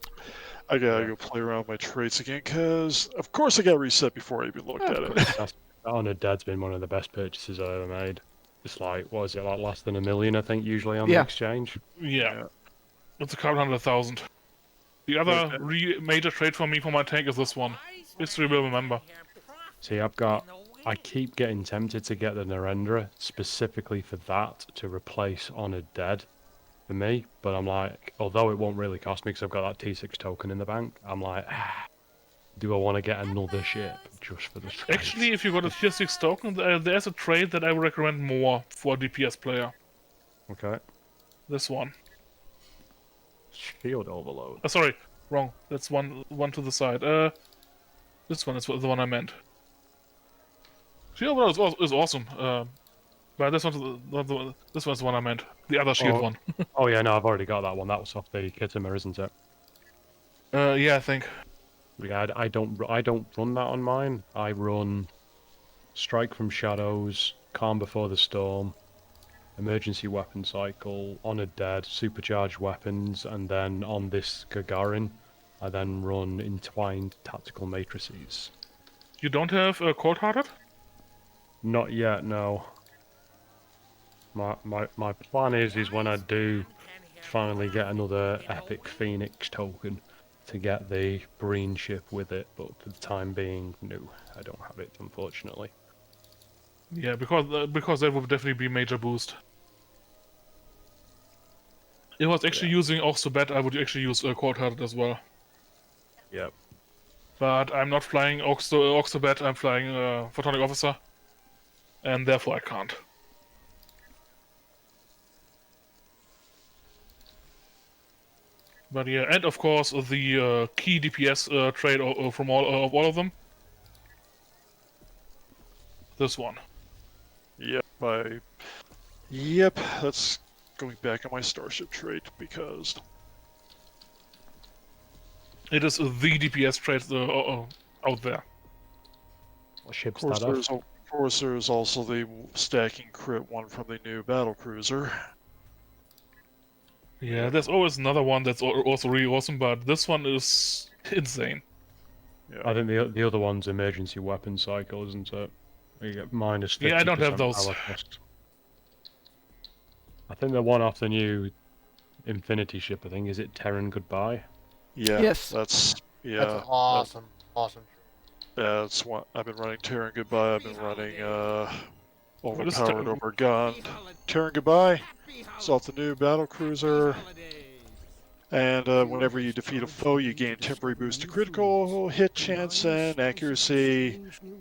I gotta go play around with my traits again, because of course I got reset before I even looked at it. Honor Dead's been one of the best purchases I've ever made. It's like, what is it, like less than $1 million, I think, usually on the exchange? Yeah. It's a couple 100,000. The other major trait for me for my tank is this one. History will remember. See, I keep getting tempted to get the Narendra specifically for that, to replace Honored Dead for me, but I'm like, although it won't really cost me because I've got that T6 token in the bank, I'm like, do I want to get another ship just for the trade? Actually, if you got a tier 6 token, there's a trade that I would recommend more for a DPS player. Okay. This one. Shield Overload. Sorry, wrong. That's one to the side. This one is the one I meant. Shield Overload is awesome. But this one's the one I meant. The other shield one. Oh yeah, no, I've already got that one. That was off the Khitomer, isn't it? Yeah, I think. Yeah, I don't run that on mine. I run Strike from Shadows, Calm Before the Storm, Emergency Weapon Cycle, Honored Dead, Supercharged Weapons, and then on this Gagarin, I then run Entwined Tactical Matrices. You don't have Cold Hearted? Not yet, no. My plan is when I do finally get another Epic Phoenix token to get the green ship with it, but for the time being, no, I don't have it, unfortunately. Yeah, because that would definitely be a major boost. If I was actually using Oxobet, I would actually use Cold Hearted as well. Yep. But I'm not flying Oxobet, I'm flying Photonic Officer, and therefore I can't. But yeah, and of course the key DPS trade from all of them. This one. Yep, that's going back on my Starship trait because it is the DPS trait out there. What ship's of that off? Of course, there's also the stacking crit one from the new battle cruiser. Yeah, there's always another one that's also really awesome, but this one is insane. Yeah. I think the other one's Emergency Weapon Cycle, isn't it? You get minus 50% yeah, I don't have those. power cost. I think the one off the new Infinity ship, I think, is it Terran Goodbye? Yeah, yes. That's awesome. Awesome. Yeah, that's what I've been running. Terran Goodbye. I've been running Overpowered Overgunned. Terran Goodbye. It's off the new battle cruiser. And whenever you defeat a foe, you gain temporary boost to critical hit chance and accuracy.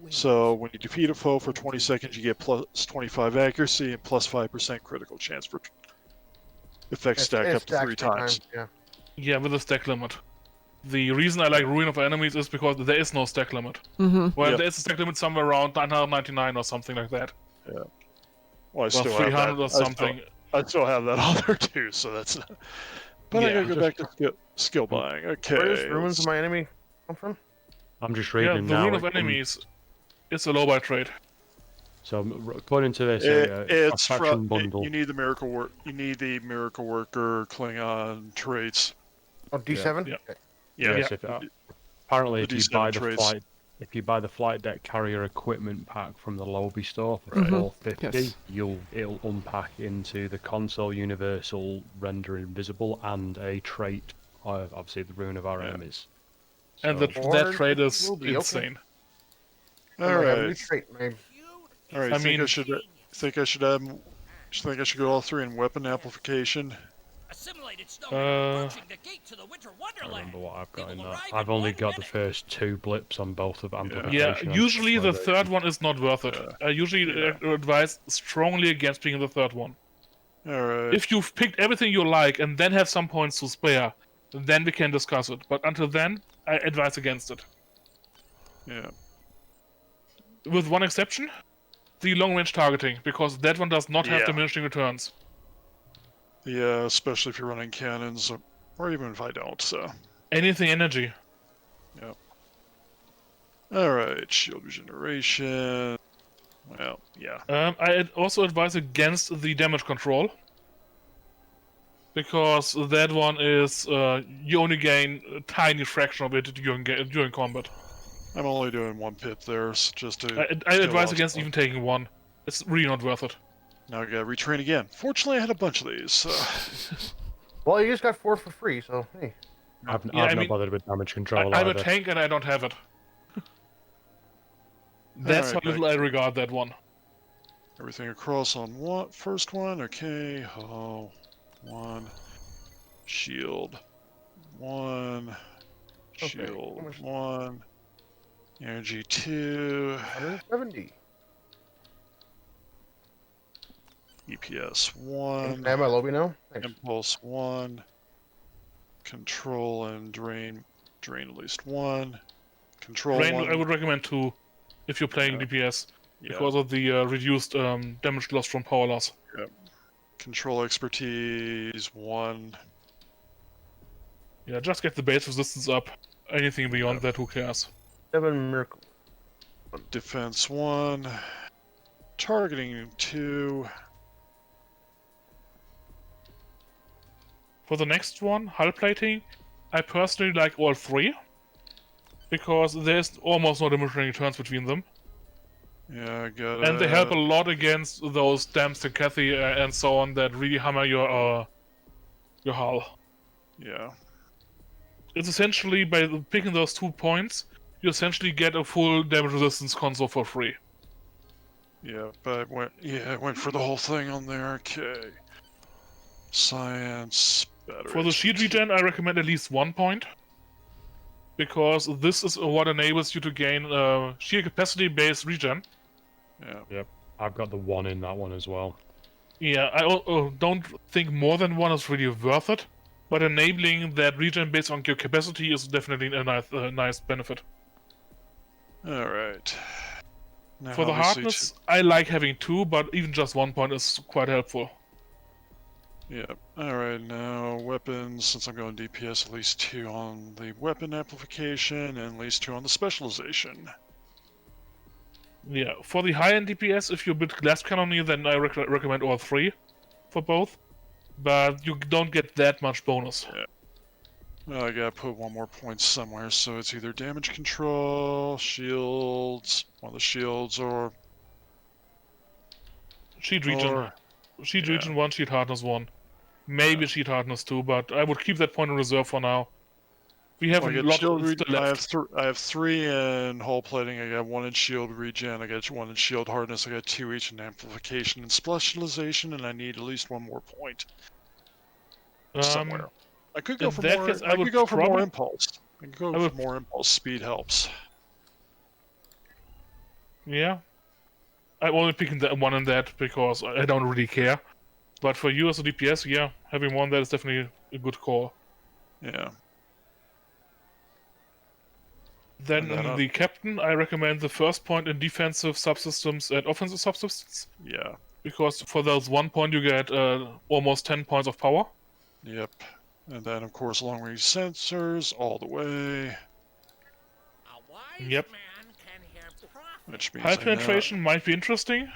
So when you defeat a foe for 20 seconds, you get plus 25 accuracy and plus 5% critical chance for effects stacked up to 3 times. Yeah. Yeah, with a stack limit. The reason I like Ruin of Enemies is because there is no stack limit. Well, Yep. there is a stack limit somewhere around 999 or something like that. Yeah. Well, I Or still have 300 that. or something. I still have that on there too, so that's. But I Yeah. gotta go back to skill buying. Okay. Where does ruins of my enemy come from? I'm just Yeah, reading the now. Ruin of Enemies, it's a low buy trade. So according to this, It's faction from. bundle. You need the miracle work. You need the miracle worker Klingon traits. Oh, D7? Yeah. Okay. Yeah. Yes, apparently, The if you D7 buy the traits. flight deck carrier equipment pack from the Lobby store for Right. $450, Yes. it'll unpack into the console universal render invisible and a trait, obviously the Rune of our enemies. And So- that trade Or is will be, okay. insane. All I might have a new right. trait, maybe. All right. I Think I mean- should. Think I should have. Think I should go all three in weapon amplification. Assimilated snow approaching the gate to the winter I wonderland. remember what I've got It in will that. arrive I've in only 1 got the minute. first 2 blips on both of amplification. Yeah, and usually the customization. third one is not worth it. I usually advise strongly against picking the third one. All right. If you've picked everything you like and then have some points to spare, then we can discuss it. But until then, I advise against it. Yeah. With one exception, the long-range targeting, because that one does not have Yeah. diminishing returns. Yeah, especially if you're running cannons, or even if I don't. So. Anything energy. All right. Shield regeneration. Well, yeah. I also advise against the damage control. Because that one is, you only gain a tiny fraction of it during combat. I'm only doing 1 pip there, so just to. I kill advise off against some. even taking one. It's really not worth it. Now I gotta retrain again. Fortunately, I had a bunch of these. So. Well, you just got 4 for free, so hey. I've Yeah, I not mean, bothered with damage control I'm a either. tank and I don't have it. That's Alright, how little I regard that one. Everything across on what? First one, okay. Oh, 1. Shield. 1. Okay, Shield. how much- 1. Energy 2. 170. EPS Can 1. I have my lobby now? Thanks. Impulse 1. Control and drain. Drain at least 1. Control Rain, 1. I would recommend 2 if you're playing Yeah. DPS Yeah. because of the reduced damage loss from power loss. Control expertise 1. Yeah, just get the base resistance up. Anything beyond that, who cares? 7 miracle. Defense 1. Targeting 2. For the next one, hull plating, I personally like all 3. Because there's almost no diminishing returns between them. Yeah, I got And they help a lot against those damn Cathy and so on that really hammer your hull. Yeah. It's essentially, by picking those 2 points, you essentially get a full damage resistance console for free. Yeah, but I went for the whole thing on there. Okay. Science. Battery For the shield regen, I recommend at least 1 point. Because this is what enables you to gain shield capacity based regen. Yeah. I've got the 1 in that one as well. Yeah, I don't think more than 1 is really worth it. But enabling that regen based on your capacity is definitely a nice benefit. All right. Now, For the obviously hardness, I like having 2, but even just 1 point is quite helpful. Yeah. All right. Now weapons. Since I'm going DPS, at least 2 on the weapon amplification, and at least 2 on the specialization. Yeah, for the high-end DPS, if you're a bit glass cannony, then I recommend all 3 for both. But you don't get that much bonus. Well, I gotta put 1 more point somewhere, so it's either damage control, shields, one of the shields, or Shield regen. Shield yeah. regen 1, shield hardness 1. Maybe shield hardness 2, but I would keep that point in reserve for now. We have Well, I a get lot shield still left. I have 3 in hull plating. I got 1 in shield regen. I got 1 in shield hardness. I got 2 each in amplification and specialization, and I need at least 1 more point somewhere. I could go in for that more. case, I would could go for more probably- impulse. I could go I would- for more impulse. Speed helps. Yeah. I'm only picking that 1 in that because I don't really care. But for you as a DPS, yeah, having 1 that is definitely a good call. Yeah. Then in the captain, I recommend the first point in defensive subsystems and offensive subsystems. Yeah. Because for those 1 point, you get almost 10 points of power. Yep. And then, of course, long-range sensors all the way. A wise Yep. man can hear prophecy. Which means High penetration might be interesting,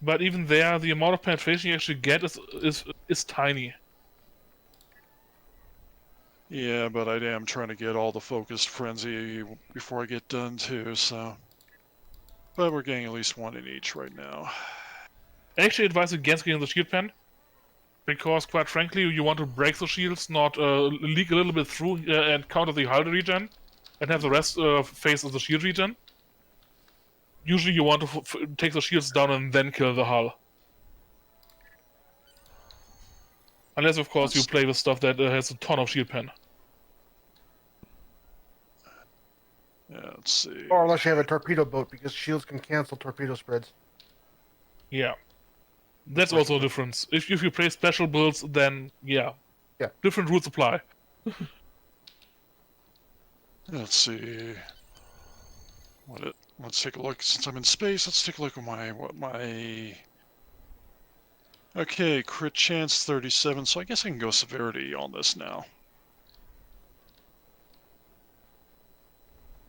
but even there, the amount of penetration you actually get is tiny. Yeah, but I am trying to get all the focused frenzy before I get done too, so. But we're getting at least one in each right now. I actually advise against getting the shield pen, because quite frankly, you want to break the shields, not leak a little bit through and counter the hull regen, and have the rest phase of the shield regen. Usually you want to take the shields down and then kill the hull. Unless, of course, you play with stuff that has a ton of shield pen. Yeah, let's see. Or unless you have a torpedo boat, because shields can cancel torpedo spreads. Yeah. That's also a difference. If you play special builds, then yeah. Yeah. Different rules apply. Let's see. Let's take a look. Since I'm in space, let's take a look at my. Okay, crit chance 37. So I guess I can go severity on this now.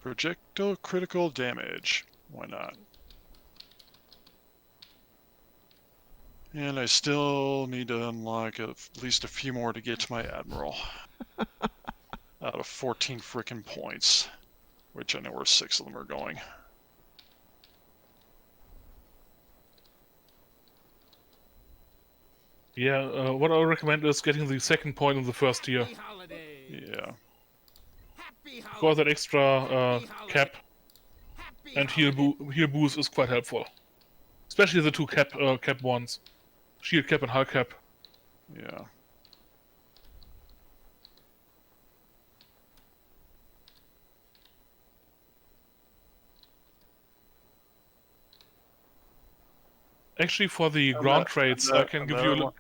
Projectile critical damage. Why not? And I still need to unlock at least a few more to get to my Admiral. Out of 14 frickin' points. Which I know where 6 of them are going. Yeah, what I recommend is getting the second point in the first tier. Happy holidays. Yeah. Happy Because that extra holidays. cap Happy and heal boost is quite helpful. Especially the two cap ones. Shield cap and hull cap. Yeah. Actually, for the ground trades, I can give you a little...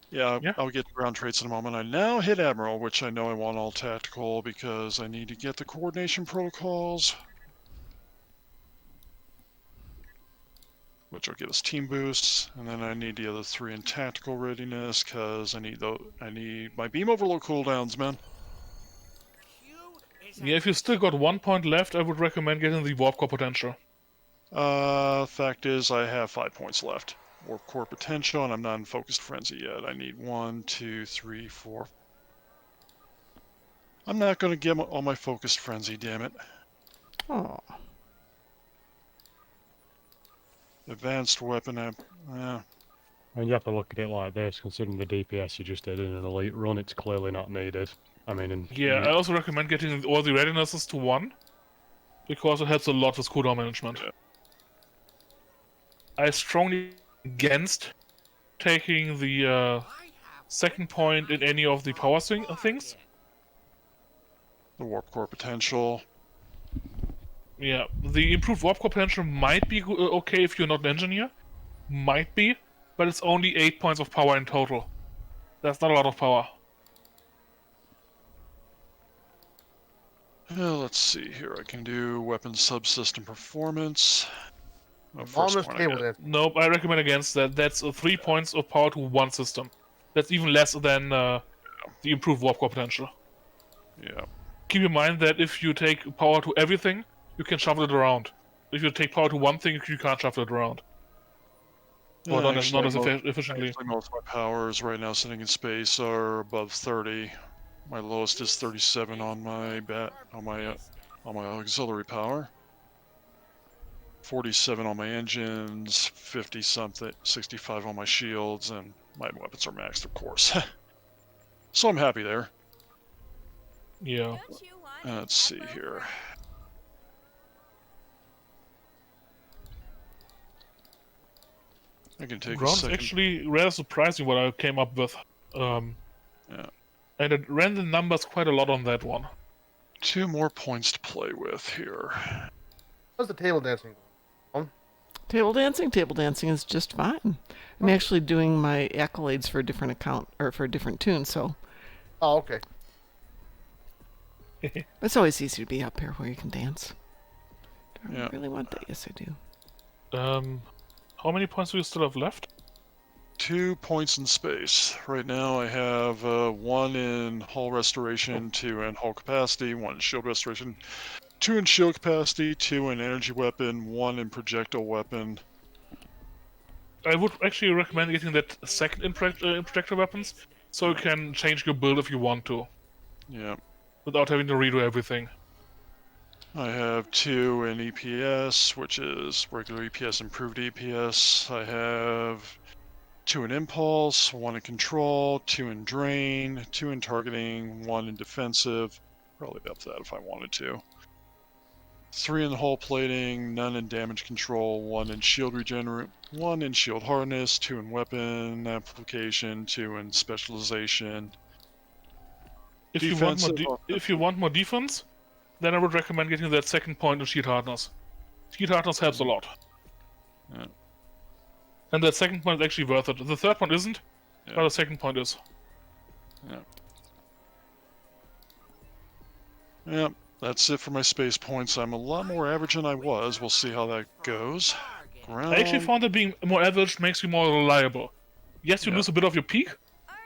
Yeah, Yeah. I'll get to ground traits in a moment. I now hit Admiral, which I know I want all tactical because I need to get the coordination protocols. Which will give us team boosts, and then I need the other 3 in tactical readiness because I need my beam overload cooldowns, man. Q is Yeah, if you still got 1 point left, I would recommend getting the warp core potential. Fact is, I have 5 points left. Warp core potential, and I'm not in focused frenzy yet. I need 1, 2, 3, 4. I'm not going to get all my focused frenzy, damn it. Oh. Advanced weapon And you have to look at it like this, considering the DPS you just did in an elite run, it's clearly not needed. I mean, Yeah, I also recommend getting all the readinesses to 1, because it helps a lot with cooldown management. Yeah. I strongly against taking the second point in any of the power things. the warp core potential. Yeah, the improved warp core potential might be okay if you're not an engineer. Might be, but it's only 8 points of power in total. That's not a lot of power. Let's see here. I can do weapon subsystem performance. Oh, On first this point I table, get. then. Nope, I recommend against that. That's 3 points of power to one system. That's even less than the improved warp core potential. Yeah. Keep in mind that if you take power to everything, you can shuffle it around. If you take power to one thing, you can't shuffle it around. Well, not as efficiently. Actually, most of my powers right now sitting in space are above 30. My lowest is 37 on my on my auxiliary power. 47 on my engines, 50 something, 65 on my shields, and my weapons are maxed, of course. So I'm happy there. Yeah. Let's see here. I can take a Ground's second. actually rather surprising what I came up with. Yeah. And it ran the numbers quite a lot on that one. 2 more points to play with here. How's the table dancing going? Table dancing is just fine. I'm actually doing my accolades for a different account or for a different tune, so Oh, okay. It's always easy to be up here where you can dance. Do I Yeah. really want that? Yes, I do. How many points do you still have left? 2 points in space. Right now I have 1 in hull restoration, 2 in hull capacity, 1 in shield restoration, 2 in shield capacity, 2 in energy weapon, 1 in projectile weapon. I would actually recommend getting that second in projectile weapons, so you can change your build if you want to, Yeah. without having to redo everything. I have 2 in EPS, which is regular EPS, improved EPS. I have 2 in impulse, 1 in control, 2 in drain, 2 in targeting, 1 in defensive. Probably up that if I wanted to. 3 in hull plating, none in damage control, 1 in shield regenerate, 1 in shield hardness, 2 in weapon application, 2 in specialization. If you want more defense, then I would recommend getting that second point of shield hardness. Shield hardness helps a lot. Yeah. And that second point is actually worth it. The third point isn't, Yeah. but the second point is. Yeah. Yep, that's it for my space points. I'm a lot more average than I was. We'll see how that goes. Ground. I actually found that being more average makes you more reliable. Yes, you Yeah. lose a bit of your peak,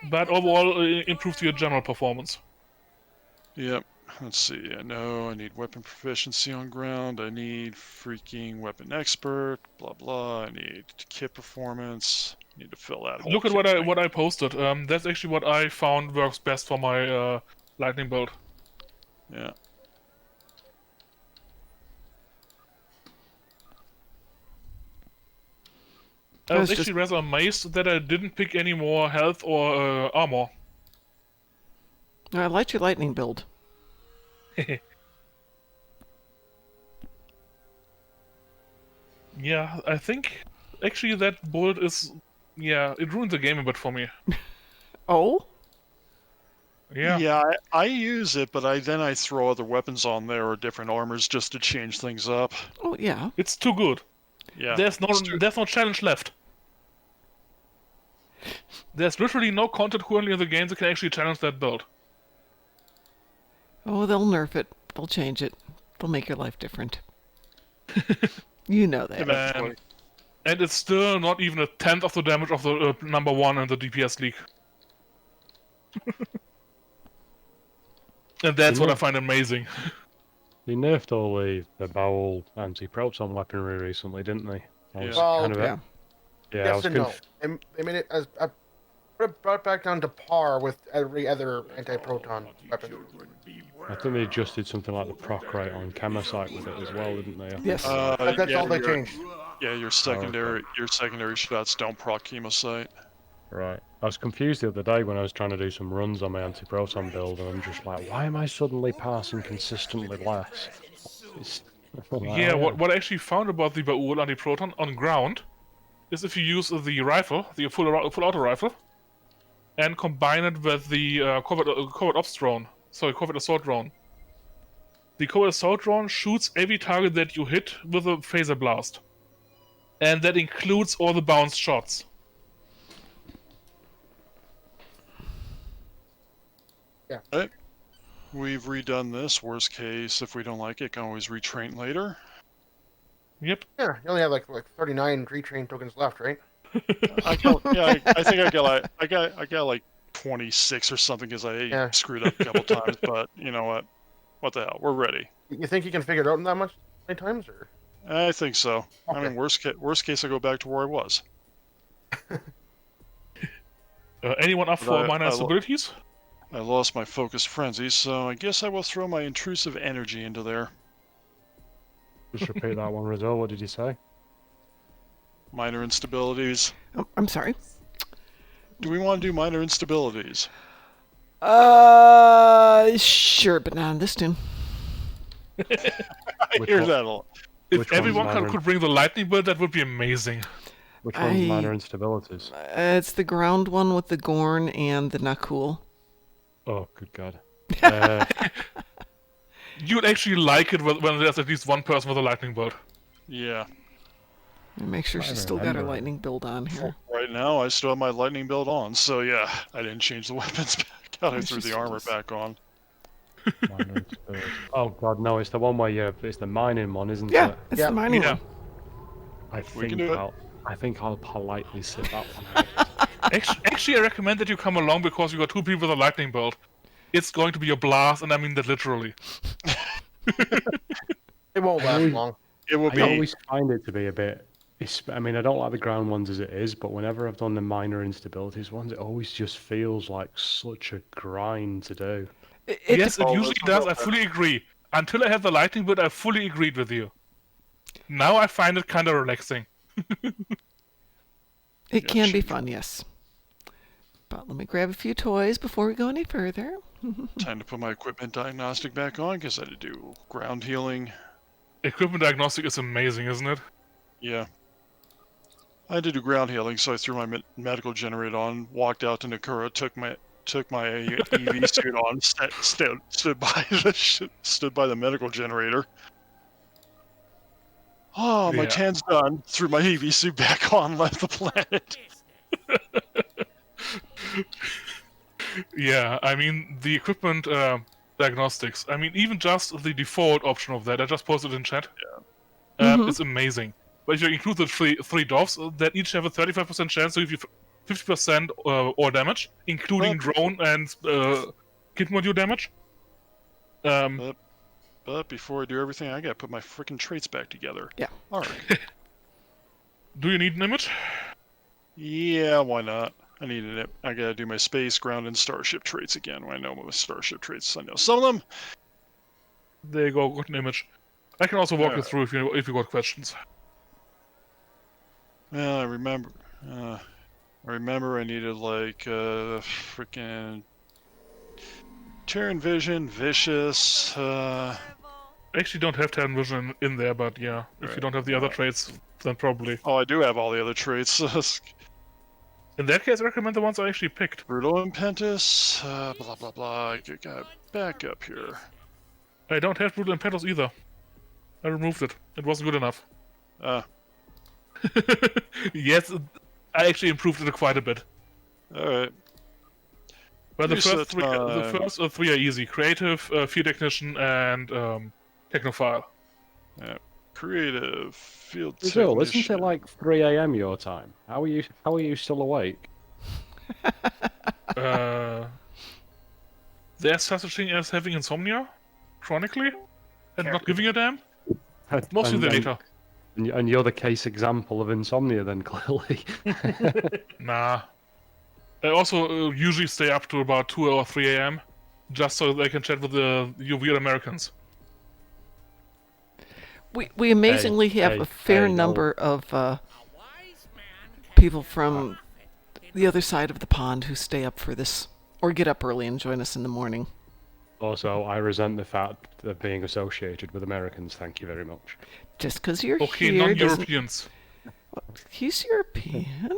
but overall improves your general performance. Yep. Let's see. I know I need weapon proficiency on ground. I need freaking weapon expert. Blah blah. I need kit performance. Need to fill that whole. Look at kit what I posted. That's actually what I found works best for my lightning build. Yeah. I was actually rather amazed that I didn't pick any more health or armor. I liked your lightning build. Yeah, I think actually that build is... Yeah, it ruined the game a bit for me. Oh? Yeah. Yeah, I use it, but then I throw other weapons on there or different armors just to change things up. Oh, yeah. It's too good. Yeah. There's no challenge left. There's literally no content currently in the game that can actually challenge that build. Oh, they'll nerf it. They'll change it. They'll make your life different. You know that. Eventually. And it's still not even a tenth of the damage of the number 1 in the DPS league. And that's what I find amazing. They nerfed all the bowel anti-proton weaponry recently, didn't they? I was Well, kind of yeah. Yeah, I Yes was and no. They made it as brought it back down to par with every other anti-proton weapon. I think they adjusted something like the proc rate on Camasite with it as well, didn't they? I think Yes. That's yeah, all they changed. Yeah, your secondary shots don't proc chemosite. Right. I was confused the other day when I was trying to do some runs on my anti-proton build, and I'm just like, why am I suddenly passing consistently less? Yeah, what I actually found about the Baul anti-proton on ground is if you use the rifle, the full auto rifle, and combine it with the covert ops drone, sorry, covert assault drone. The covert assault drone shoots every target that you hit with a phaser blast, and that includes all the bounced shots. Right. We've redone this. Worst case, if we don't like it, can always retrain later. Yep. Yeah, you only have like 39 retrain tokens left, right? I think I got like 26 or something because I screwed up a couple times. But you know what? What the hell? We're ready. You think you can figure it out in that many times, or? I think so. Okay. I mean, worst case, I go back to where I was. Anyone up for minor abilities? I lost my focus frenzy, so I guess I will throw my intrusive energy into there. Just repeat that one, Rizzo. What did you say? Minor instabilities. Oh, I'm sorry. Do we want to do minor instabilities? Sure, but not on this tune. I hear that a lot. If everyone could bring the lightning build, that would be amazing. Which one's minor instabilities? It's the ground one with the Gorn and the not cool. Oh, good God. You'd actually like it when there's at least one person with a lightning bolt. Yeah. Make sure she's still got her lightning build on here. Right now, I still have my lightning build on, so yeah, I didn't change the weapons back out. I threw the armor back on. Miner instability. Oh god, no! It's the one where it's the mining one, isn't Yeah, it? it's Yeah. the mining Yeah. one. We can do it. I think I'll politely sit that one out. Actually, I recommend that you come along because you got 2 people with a lightning bolt. It's going to be a blast, and I mean that literally. It won't last long. It will I be. always find it to be a bit. I mean, I don't like the ground ones as it is, but whenever I've done the minor instabilities ones, it always just feels like such a grind to do. Yes, it Oh, usually that's does. I fully agree. Until I had the lightning bolt, I fully agreed with you. Now I find it kind of relaxing. It can be Gotcha. fun, yes. But let me grab a few toys before we go any further. Time to put my equipment diagnostic back on because I had to do ground healing. Equipment diagnostic is amazing, isn't it? Yeah. I had to do ground healing, so I threw my medical generator on, walked out to Nakura, took my EV suit on, stood by the medical generator. Oh, my Yeah. tan's done. Threw my EV suit back on, left the planet. Yeah, I mean, the equipment diagnostics, I mean, even just the default option of that, I just posted in chat, it's amazing. But if you include the three doves that each have a 35% chance to give you 50% or damage, including drone and kit module damage. But before I do everything, I gotta put my freaking traits back together. Yeah. Alright. Do you need an image? Yeah, why not? I needed it. I gotta do my space, ground, and starship traits again. When I know my starship traits, I know some of them. There you go, got an image. I can also walk you through if you got questions. Well, I remember. I needed like freaking Terran Vision, Vicious. I actually don't have Terran Vision in there, but yeah, if you don't have the other traits, then probably. Oh, I do have all the other traits. In that case, I recommend the ones I actually picked. Brutal Impetus. Blah blah blah. I got back up here. I don't have Brutal Impetus either. I removed it. It wasn't good enough. Yes, I actually improved it quite a bit. Alright. But the Reset first three are easy: creative, field technician, and technophile. Yeah. Creative field Brazil, technician. isn't it like 3 a.m. your time? How are you still awake? There's such a thing as having insomnia, chronically, and not giving a damn. Mostly the later. And you're the case example of insomnia, then clearly. Nah. I also usually stay up to about 2 or 3 a.m. just so they can chat with you weird Americans. We amazingly have a fair no. number of A wise man can people from the other side of the pond who stay up for this, or get up early and join us in the morning. Also, I resent the fact of being associated with Americans. Thank you very much. Just because you're Okay, here doesn't... non-Europeans. He's European.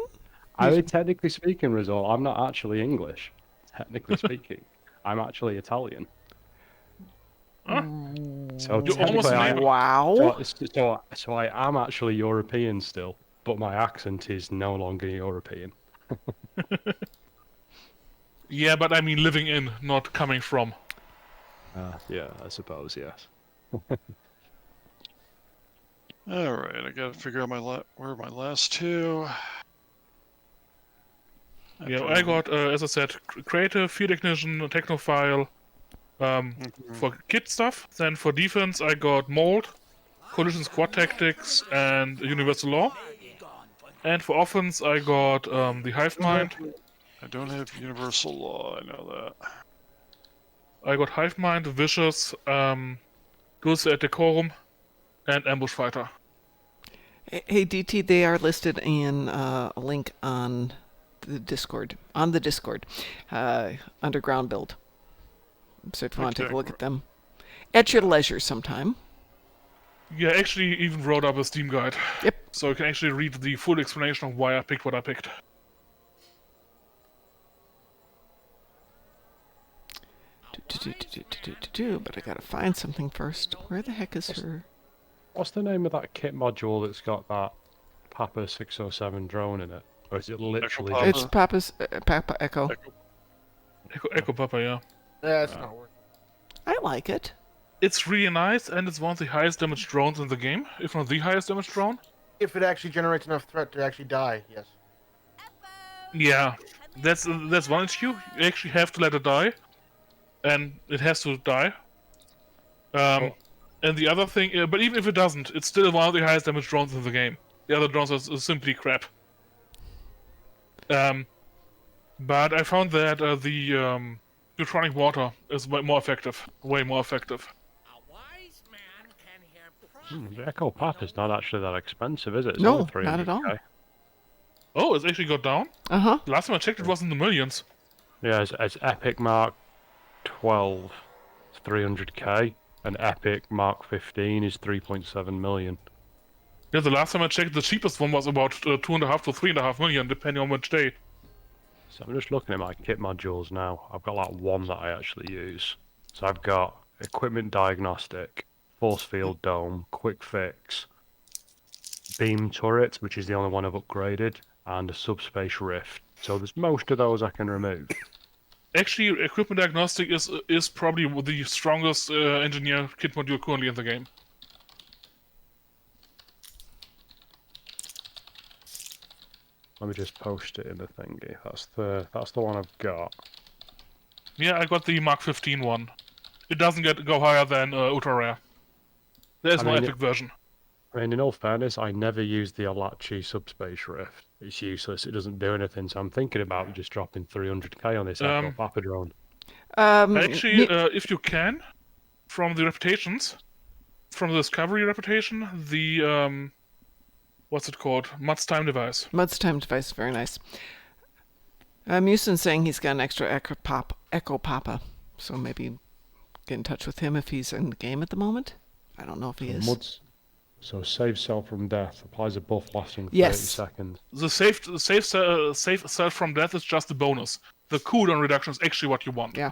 I mean, technically speaking, Rizal, I'm not actually English. Technically speaking, I'm actually Italian. Huh? So You're almost technically, an Wow. so I am actually European still, but my accent is no longer European. Yeah, but I mean living in, not coming from. Yeah, I suppose, yes. Alright, I gotta figure out where are my last two. Yeah, I got, as I said, creative, field technician, technophile, for kit stuff. Then for defense, I got mold, collision squad tactics, and universal law. And for offense, I got the hive mind. I don't have universal law, I know that. I got hive mind, vicious, dulce et decorum, and ambush fighter. Hey, DT, they are listed in a link on the Discord. Underground build. So if you want to take a look at them at your leisure sometime. Yeah, I actually even wrote up a Steam guide. Yep. So you can actually read the full explanation of why I picked what I picked. But I gotta find something first. Where the heck is her? What's the name of that kit module that's got that Papa 607 drone in it? Or is it literally Papa. It's Papa's Papa Echo. Echo Papa, yeah. Yeah, it's not working. I like it. It's really nice, and it's one of the highest damage drones in the game, if not the highest damage drone. If it actually generates enough threat to actually die, yes. Yeah, that's one issue. You actually have to let it die, and it has to die. And the other thing, but even if it doesn't, it's still one of the highest damage drones in the game. The other drones are simply crap. But I found that the neutronic water is way more effective. Way more effective. A wise man can hear The Echo Pap is not actually that expensive, is it? It's No, only 300K. not at all. Oh, it's actually got down? Uh-huh. Last time I checked, it was in the millions. Yeah, it's Epic Mark 12, it's 300K, and Epic Mark 15 is 3.7 million. Yeah, the last time I checked, the cheapest one was about 2.5 to 3.5 million, depending on which day. So I'm just looking at my kit modules now. I've got like one that I actually use. So I've got Equipment Diagnostic, Force Field Dome, Quick Fix, Beam Turret, which is the only one I've upgraded, and a Subspace Rift. So there's most of those I can remove. Actually, Equipment Diagnostic is probably the strongest engineer kit module currently in the game. Let me just post it in the thingy. That's the one I've got. Yeah, I got the Mark 15 one. It doesn't go higher than Ultra Rare. There's no Epic version. I mean, in all fairness, I never used the Alachi Subspace Rift. It's useless. It doesn't do anything. So I'm thinking about just dropping 300k on this Echo Papa drone. Actually, if you can, from the reputations, from the Discovery reputation, the what's it called? Mud's Time Device. Mud's Time Device, very nice. Muson's saying he's got an extra Echo Papa, so maybe get in touch with him if he's in the game at the moment. I don't know if he is. So save self from death applies a buff lasting 30 Yes. seconds. The save self from death is just a bonus. The cooldown reduction is actually what you want. Yeah.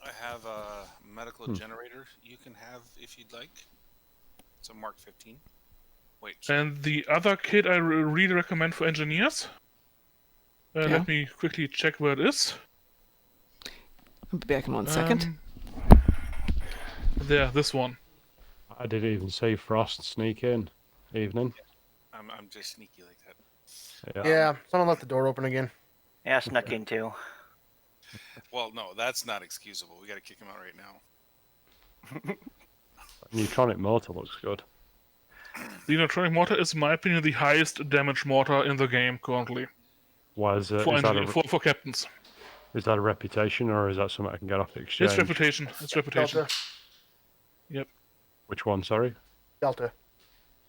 I have a medical generator you can have if you'd like. It's a Mark 15. Wait. And the other kit I really recommend for engineers. Let me quickly check where it is. I'll be back in 1 second. There, this one. I didn't even see Frost sneak in. Evening. I'm just sneaky like that. Yeah, someone left the door open again. Yeah, snuck in too. Well, no, that's not excusable. We gotta kick him out right now. Neutronic mortar looks good. The neutronic mortar is, in my opinion, the highest damage mortar in the game currently. Why is it? For captains. Is that a reputation, or is that something I can get off the exchange? It's reputation. It's reputation. Delta. Yep. Which one, sorry? Delta.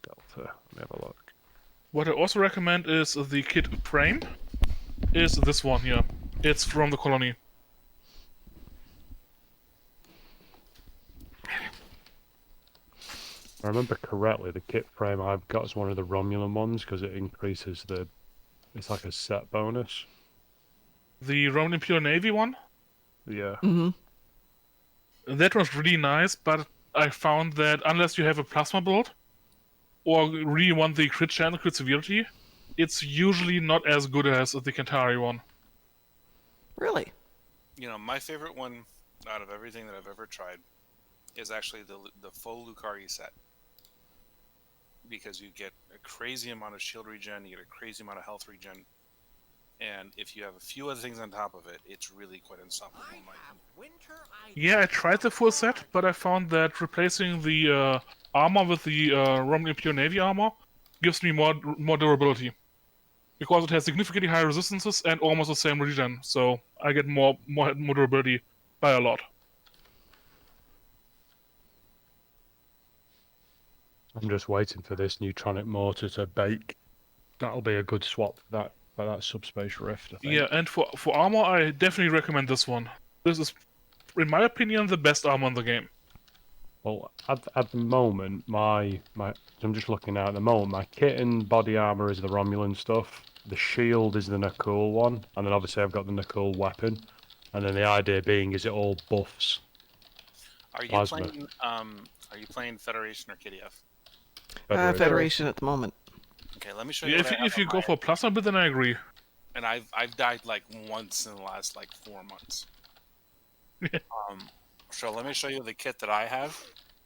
Delta. Let me have a look. What I also recommend is the kit frame. Is this one here. It's from the colony. If I remember correctly, the kit frame I've got is one of the Romulan ones because it increases the... It's like a set bonus. The Roman Imperial Navy one? Yeah. Mm-hmm. That one's really nice, but I found that unless you have a plasma build, or really want the crit chance, crit severity, it's usually not as good as the Kantari one. Really? You know, my favorite one out of everything that I've ever tried is actually the full Lucari set. Because you get a crazy amount of shield regen, you get a crazy amount of health regen, and if you have a few other things on top of it, it's really quite unstoppable. Yeah, I tried the full set, but I found that replacing the armor with the Roman Imperial Navy armor gives me more durability. Because it has significantly higher resistances and almost the same regen, so I get more durability by a lot. I'm just waiting for this neutronic mortar to bake. That'll be a good swap for that subspace rift, I think. Yeah, and for armor, I definitely recommend this one. This is, in my opinion, the best armor in the game. Well, at the moment, I'm just looking at the moment, my kit and body armor is the Romulan stuff. The shield is the Nakul one, and then obviously I've got the Nakul weapon. And then the idea being is it all buffs. Are you Plasma. playing Federation or KDF? Federation at the moment. Okay, let me show you. Yeah, what I have if you on go my- for plasma build, then I agree. and I've died like once in the last like 4 months. So let me show you the kit that I have.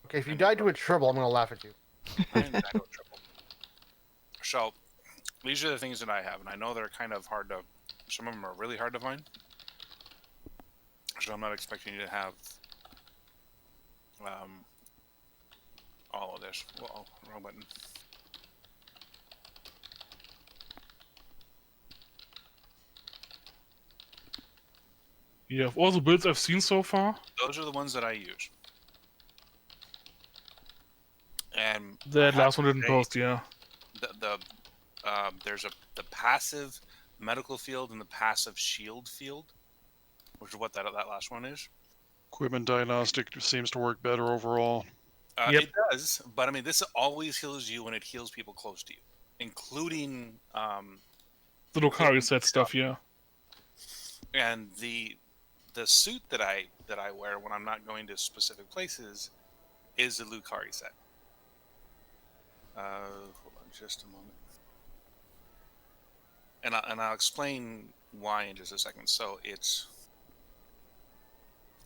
Okay, if you die to a trouble, I'm gonna laugh at you. I didn't die to a triple. So these are the things that I have, and I know they're kind of hard to. Some of them are really hard to find. So I'm not expecting you to have all of this. Whoa, wrong button. Yeah, of all the builds I've seen so far, Those are the ones that I use. And that last one didn't post, yeah. There's the passive medical field and the passive shield field, which is what that last one is. Equipment diagnostic seems to work better overall. Yep. It does, but I mean, this always heals you when it heals people close to you, including The Lucari set stuff, yeah. and the suit that I wear when I'm not going to specific places is the Lucari set. Hold on just a moment, and I'll explain why in just a second. So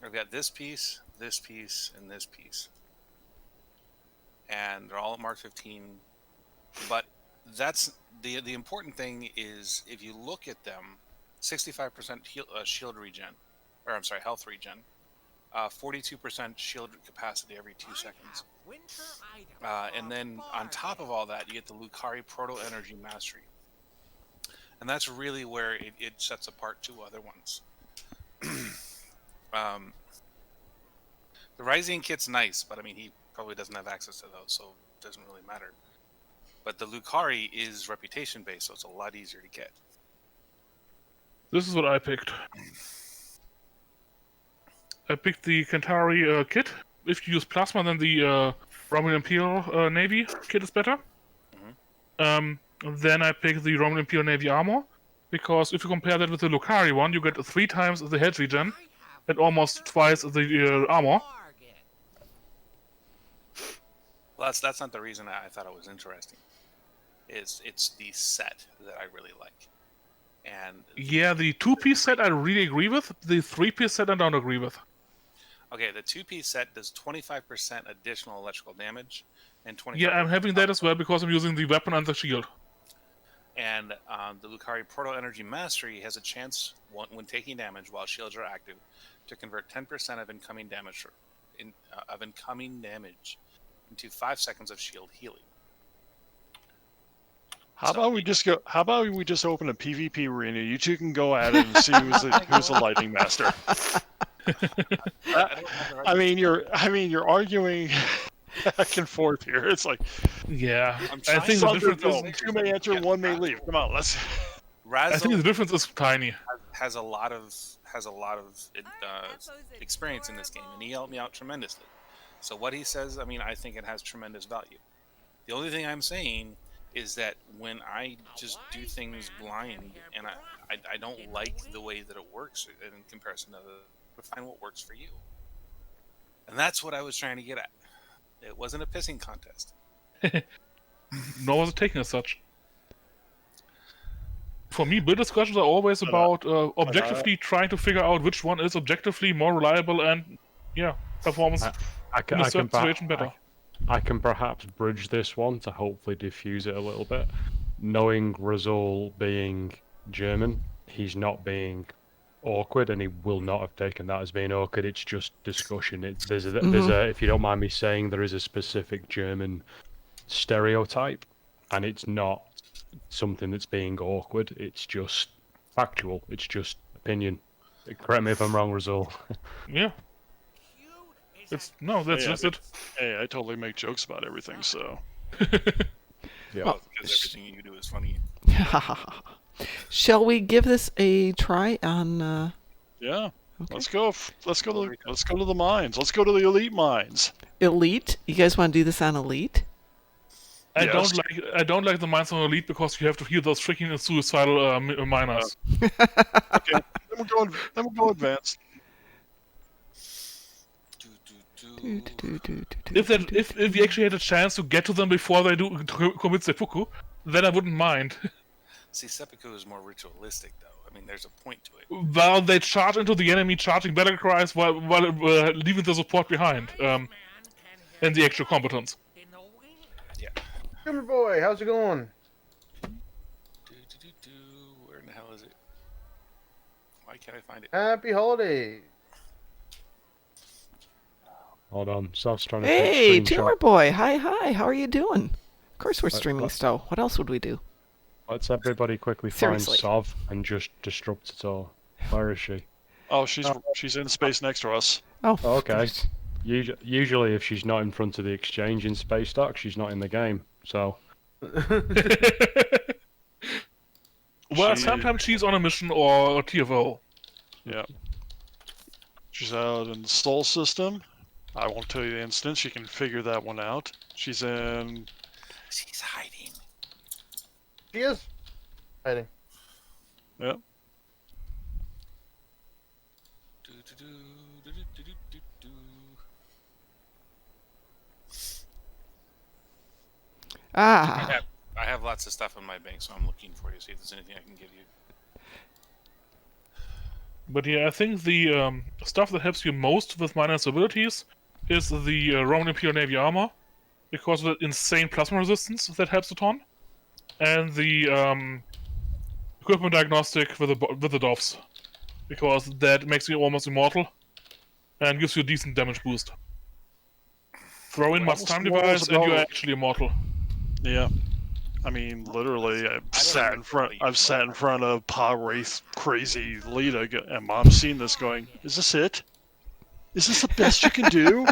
I've got this piece, and this piece, and they're all at Mark 15. But that's the important thing is if you look at them, 65% shield regen, or I'm sorry, health regen, 42% shield capacity every 2 seconds. And then on top of all that, you get the Lucari Proto Energy Mastery. And that's really where it sets apart 2 other ones. The Rising kit's nice, but I mean, he probably doesn't have access to those, so it doesn't really matter. But the Lucari is reputation based, so it's a lot easier to get. This is what I picked. I picked the Kantari kit. If you use plasma, then the Roman Imperial Navy kit is better. Then I picked the Roman Imperial Navy armor, because if you compare that with the Lucari one, you get 3 times the health regen and almost twice the armor. Well, that's not the reason I thought it was interesting. It's the set that I really like. And yeah, the 2-piece set I really agree with. The 3-piece set I don't agree with. Okay, the 2-piece set does 25% additional electrical damage, and 25%. Yeah, I'm having that as well because I'm using the weapon and the shield. And the Lucari Proto Energy Mastery has a chance, when taking damage while shields are active, to convert 10% of incoming damage into 5 seconds of shield healing. How about we just open a PvP arena? You two can go at it and see who's the lightning master. I mean, you're arguing back and forth here. It's like, yeah, I think the difference is 2 may enter, 1 may leave. Come on, let's. I think the difference is tiny. Has a lot of experience in this game, and he helped me out tremendously. So what he says, I mean, I think it has tremendous value. The only thing I'm saying is that when I just do things blind and I don't like the way that it works in comparison to find what works for you. And that's what I was trying to get at. It wasn't a pissing contest. Nor was it taken as such. For me, build discussions are always about objectively trying to figure out which one is objectively more reliable and, performance in a certain situation better. I can perhaps bridge this one to hopefully diffuse it a little bit. Knowing Razul being German, he's not being awkward, and he will not have taken that as being awkward. It's just discussion. There's a, if you don't mind me saying, there is a specific German stereotype, and it's not something that's being awkward. It's just factual. It's just opinion. Correct me if I'm wrong, Razul. Yeah. That's just it. Hey, I totally make jokes about everything, so. Yeah. Well, because everything you do is funny. Shall we give this a try on? Yeah. Okay. Let's go to the mines. Let's go to the elite mines. Elite? You guys want to do this on Elite? Yes. I don't like the mines on Elite because you have to heal those freaking and suicidal miners. Okay. Then we'll go advanced. If we actually had a chance to get to them before they commit seppuku, then I wouldn't mind. See, seppuku is more ritualistic, though. I mean, there's a point to it. Well, they charge into the enemy, charging battle cries while leaving the support behind. And the extra competence. Yeah. Timber boy, how's it going? Where in the hell is it? Why can't I find it? Happy holidays. Hold on, Seth's trying to Hey, take Tumor screenshot. Boy. Hi, hi. How are you doing? Of course we're streaming Stowe. What else would we do? Let's everybody quickly Seriously. find Sov and just disrupt it all. Where is she? Oh, she's in space next to us. Oh, Okay. Usually, if she's not in front of the exchange in space dock, she's not in the game. So. Well, sometimes she's on a mission or TFO. Yeah. She's out in the Sol system. I won't tell you the instance. You can figure that one out. She's in. She's hiding. She is hiding. Yep. Ah. I have lots of stuff in my bank, so I'm looking for you. See if there's anything I can give you. But yeah, I think the stuff that helps you most with minus abilities is the Roman Imperial Navy armor, because of the insane plasma resistance that helps a ton, and the equipment diagnostic with the DOFs, because that makes you almost immortal and gives you a decent damage boost. Throw in much time device and you're actually immortal. Yeah. I mean, literally, I've sat in front of Pod Wraith crazy Lita, and Mom's seen this going, is this it? Is this the best you can do?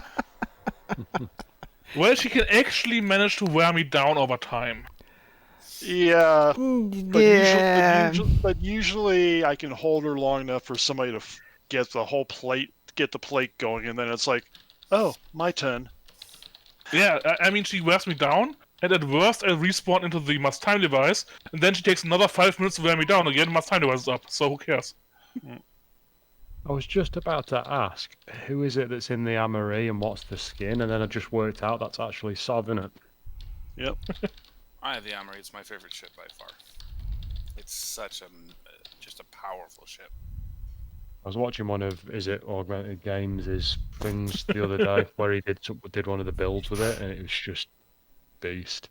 Well, she can actually manage to wear me down over time. Yeah. Yeah. But usually I can hold her long enough for somebody to get the plate going, and then it's like, oh, my turn. Yeah, I mean, she wears me down, and at worst I respawn into the must time device, and then she takes another 5 minutes to wear me down again, must time device is up, so who cares? I was just about to ask, who is it that's in the armory and what's the skin? And then I just worked out that's actually Sov, innit? Yep. I have the Armory. It's my favorite ship by far. It's such just a powerful ship. I was watching one of Augmented Games' things the other day where he did one of the builds with it, and it was just beast.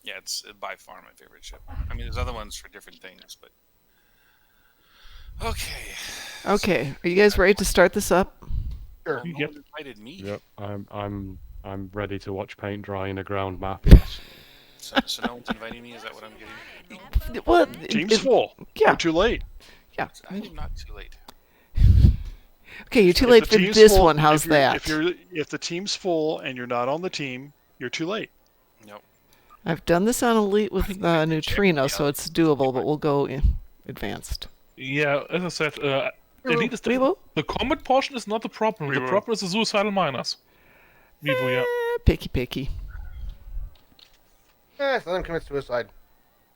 Yeah, it's by far my favorite ship. I mean, there's other ones for different things, but okay. Okay, are you guys ready to start this up? Sure. No one invited me. Yep, I'm ready to watch paint dry in a ground map. Yes. So no one's inviting me. Is that what I'm getting? Well, Team's full. Yeah. You're too late. Yeah. I'm not too late. Okay, you're too late for this one. How's that? If the team's full and you're not on the team, you're too late. Nope. I've done this on Elite with Neutrino, so it's doable, but we'll go in advanced. Yeah, as I said, Elite is the combat portion is not the problem. The problem is the suicidal miners. Vivo, yeah. Picky. Let them commit suicide.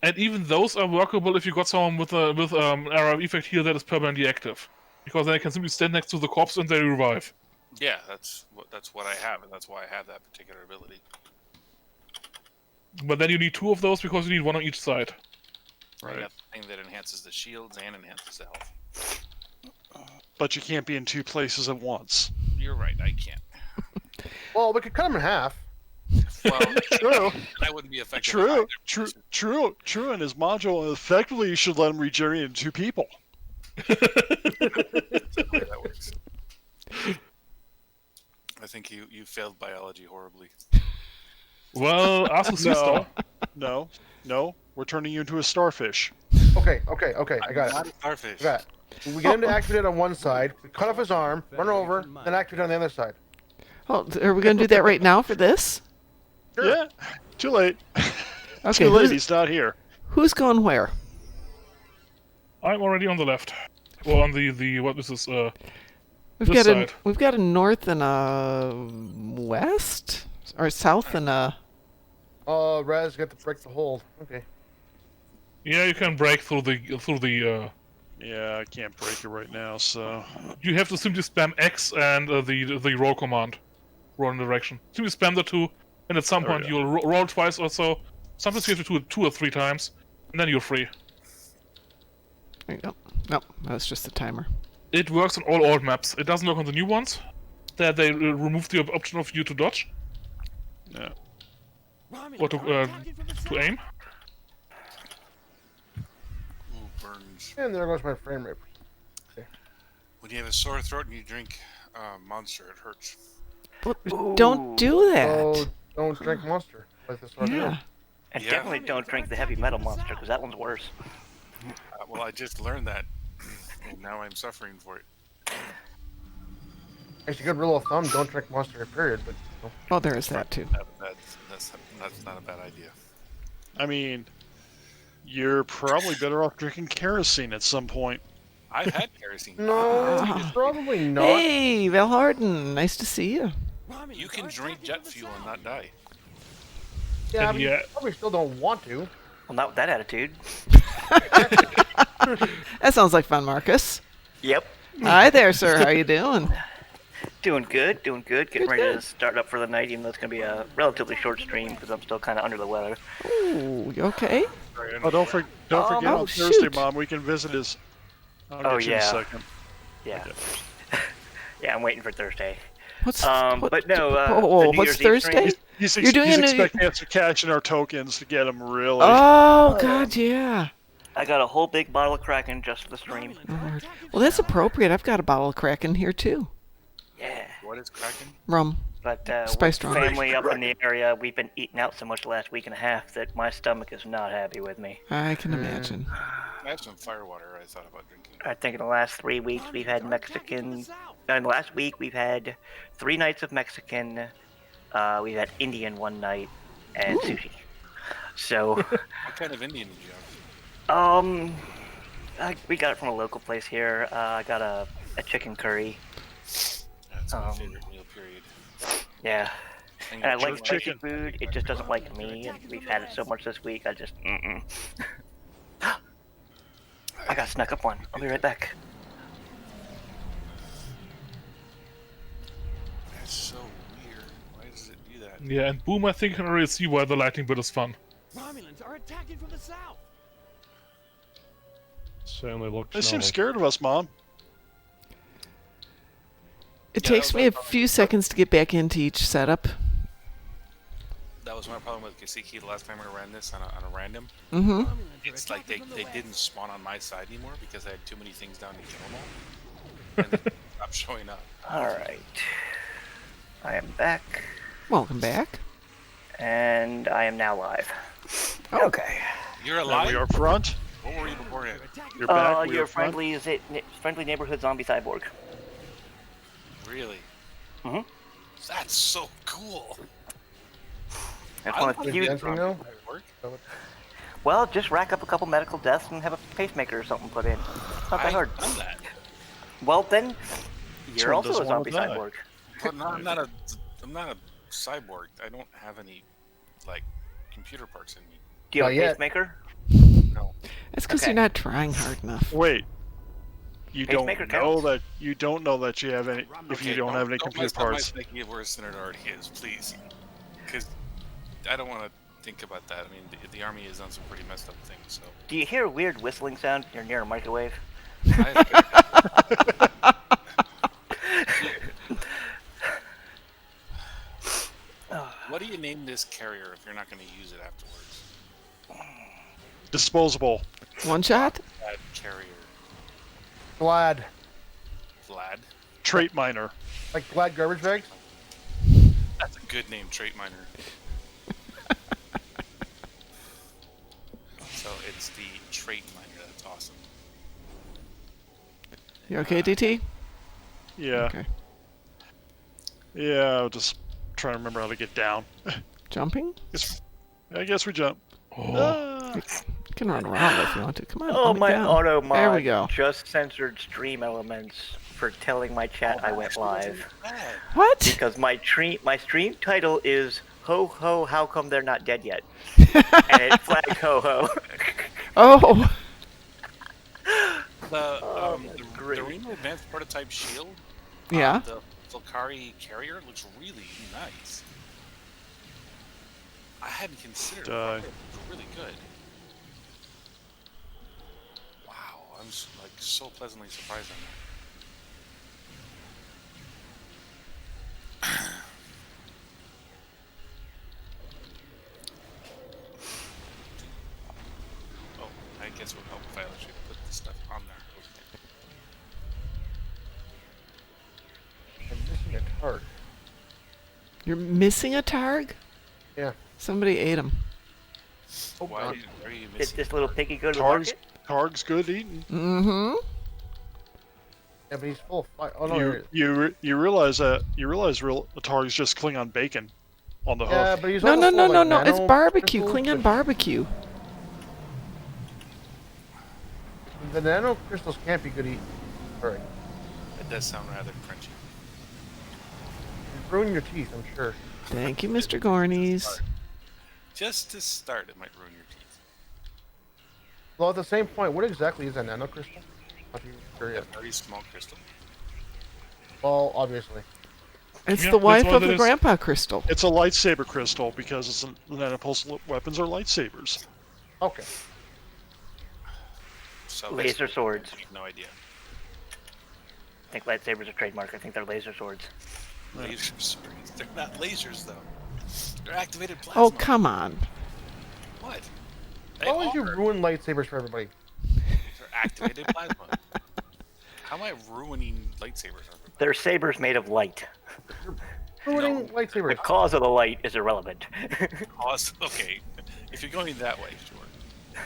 And even those are workable if you got someone with area of effect here that is permanently active, because then they can simply stand next to the corpse and they revive. Yeah, that's what I have, and that's why I have that particular ability. But then you need 2 of those because you need 1 on each side. Right. I got the thing that enhances the shields and enhances the health. But you can't be in 2 places at once. You're right, I can't. Well, we could cut them in half. Well, True. I wouldn't be effective. True. In his module, effectively, you should let him regenerate into 2 people. That works. I think you failed biology horribly. Well, ask the sea star. No. We're turning you into a starfish. Okay. I got Not it. a starfish. I got it. We get him to activate on one side, we cut off his arm, run over, then activate on the other side. Oh, are we going to do that right now for this? Sure. Yeah. Too late. Okay. Too late. He's not here. Who's going where? I'm already on the left. Well, on the what is this? We've side. got a north and a west, or south and a. Raz got to break the hold. Okay. Yeah, you can break through the. Yeah, I can't break it right now, so. You have to simply spam X and the roll command, roll in direction. Simply spam the 2, and at some point you'll roll twice or so. Sometimes you have to do it 2 or 3 times, and then you're free. There you go. Nope, that was just the timer. It works on all old maps. It doesn't work on the new ones. That they removed the option of you to dodge Yeah. or to aim. Ooh, burns. And there goes my frame rate. When you have a sore throat and you drink Monster, it hurts. Don't do that. Oh, don't drink Monster. Like this one. Yeah. And Yeah. definitely don't drink the heavy metal monster, because that one's worse. Well, I just learned that, and now I'm suffering for it. It's a good rule of thumb. Don't drink Monster. Period. But Oh, there is that too. That's not a bad idea. I mean, you're probably better off drinking kerosene at some point. I've had kerosene. no, probably not. Hey, Val Harden, nice to see you. You can drink jet fuel and not die. Yeah, And but you yeah. probably still don't want to. Well, not with that attitude. That sounds like fun, Marcus. Yep. Hi there, sir. How you doing? Doing good, doing good. Getting Good, ready good. to start up for the night, even though it's going to be a relatively short stream because I'm still kind of under the weather. Ooh, you okay? Oh, don't forget oh, on Thursday, shoot. Mom. We can visit his. I'll Oh, get you in a yeah. second. Yeah. Yeah, I'm waiting for Thursday. What's But no, oh, the New what's Year's Eve Thursday? stream- You're doing he's a new- expecting us to cash in our tokens to get him, really. Oh God, yeah. I got a whole big bottle of Kraken just for the stream. Oh, Lord. Well, that's appropriate. I've got a bottle of Kraken here too. Yeah. What is Kraken? Rum. But Spiced with rum. family up in the area, we've been eating out so much the last week and a half that my stomach is not happy with me. I can imagine. I have some firewater I thought about drinking. I think in the last 3 weeks we've had Mexican. In the last week we've had 3 nights of Mexican. We've had Indian one night and sushi. So, What kind of Indian did you have? we got it from a local place here. I got a chicken curry. That's my favorite meal, period. Yeah. And And I your like jerk spicy chicken. food. It just doesn't like me. And we've had it so much this week. I just. I got snuck up one. I'll be right back. That's so weird. Why does it do that? Yeah, and Boom, I think, can already see why the lightning bit is fun. Romulans are attacking from the south. Certainly looks. They seem normal. scared of us, Mom. It Yeah, takes me a few seconds to get back into each setup. That was my problem with Kasiki the last time I ran this on a random. Mm-hmm. It's like they didn't spawn on my side anymore because I had too many things down to kill them all. And they stopped showing up. Alright. I am back. Welcome back. And I am now live. Oh. Okay. You're Now alive? we are front. What were you beforehand? You're back. We Your are front. friendly neighborhood zombie cyborg. Really? Mhm. That's so cool. That's I one of love the it. few. Dancing now? Work? Well, just rack up a couple medical deaths and have a pacemaker or something put in. Not that I've hard. done that. Well, then you're one also a doesn't wanna zombie die. cyborg. But no, I'm not a cyborg. I don't have any like computer parts in me. Do you have Not a yet. pacemaker? No. That's because Okay. you're not trying hard enough. Wait. You don't Pacemaker know counts? that you don't know that you have any if you don't have any computer mess up my parts. making it worse than it already is, please. Because I don't want to think about that. I mean, the army has done some pretty messed up things. So Do you hear a weird whistling sound? You're near a microwave. What do you name this carrier if you're not going to use it afterwards? Disposable. One shot? Vlad carrier. Glad. Vlad. Trait miner. Like Glad garbage bags? That's a good name, trait miner. So it's the trait miner. That's awesome. You okay, DT? Yeah. Okay. Yeah, I'll just trying to remember how to get down. Jumping? I guess we jump. Oh. Ah. You can run around if you want to. Come on. Oh, let me my down. auto mod There we go. just censored stream elements for telling my chat I went live. What? Because my stream title is Ho Ho, how come they're not dead yet? And it flagged Ho Ho. Oh. The Reno Advanced Prototype Shield. Yeah. The Volcari carrier looks really nice. I hadn't considered it. It looks really good. Wow, so pleasantly surprising. Oh, I guess it would help if I actually put this stuff on there. I'm missing a card. You're missing a targ? Yeah. Somebody ate him. Oh, Why God. are you Did missing? this little piggy go to the Targ's, market? Targ's good eating. Mm-hmm. Yeah, but he's full of fire. Oh, no. You realize that the Targ's just Klingon bacon on the Yeah, hoof. but he's No, also no, full no, of, no, like, no. It's nano barbecue. crystals, Klingon but barbecue. The nano crystals can't be good eating. Alright. It does sound rather crunchy. You ruin your teeth, I'm sure. Thank you, Mr. Gornies. Just to start, it might ruin your teeth. Well, at the same point, what exactly is a nano crystal? Not even sure A yet. very small crystal. Well, obviously. It's Yeah, the that's wife all of it the is. grandpa crystal. It's a lightsaber crystal because it's nanopulse weapons are lightsabers. Okay. So Laser swords. I have no idea. I think lightsabers are trademark. I think they're laser swords. Laser swords. They're not lasers though. They're activated plasma. Oh, come on. What? They Why would you are. ruin lightsabers for everybody? They're activated plasma. How am I ruining lightsabers? They're sabers made of light. Ruining The lightsabers. cause of the light is irrelevant. Awesome. Okay, if you're going that way, sure.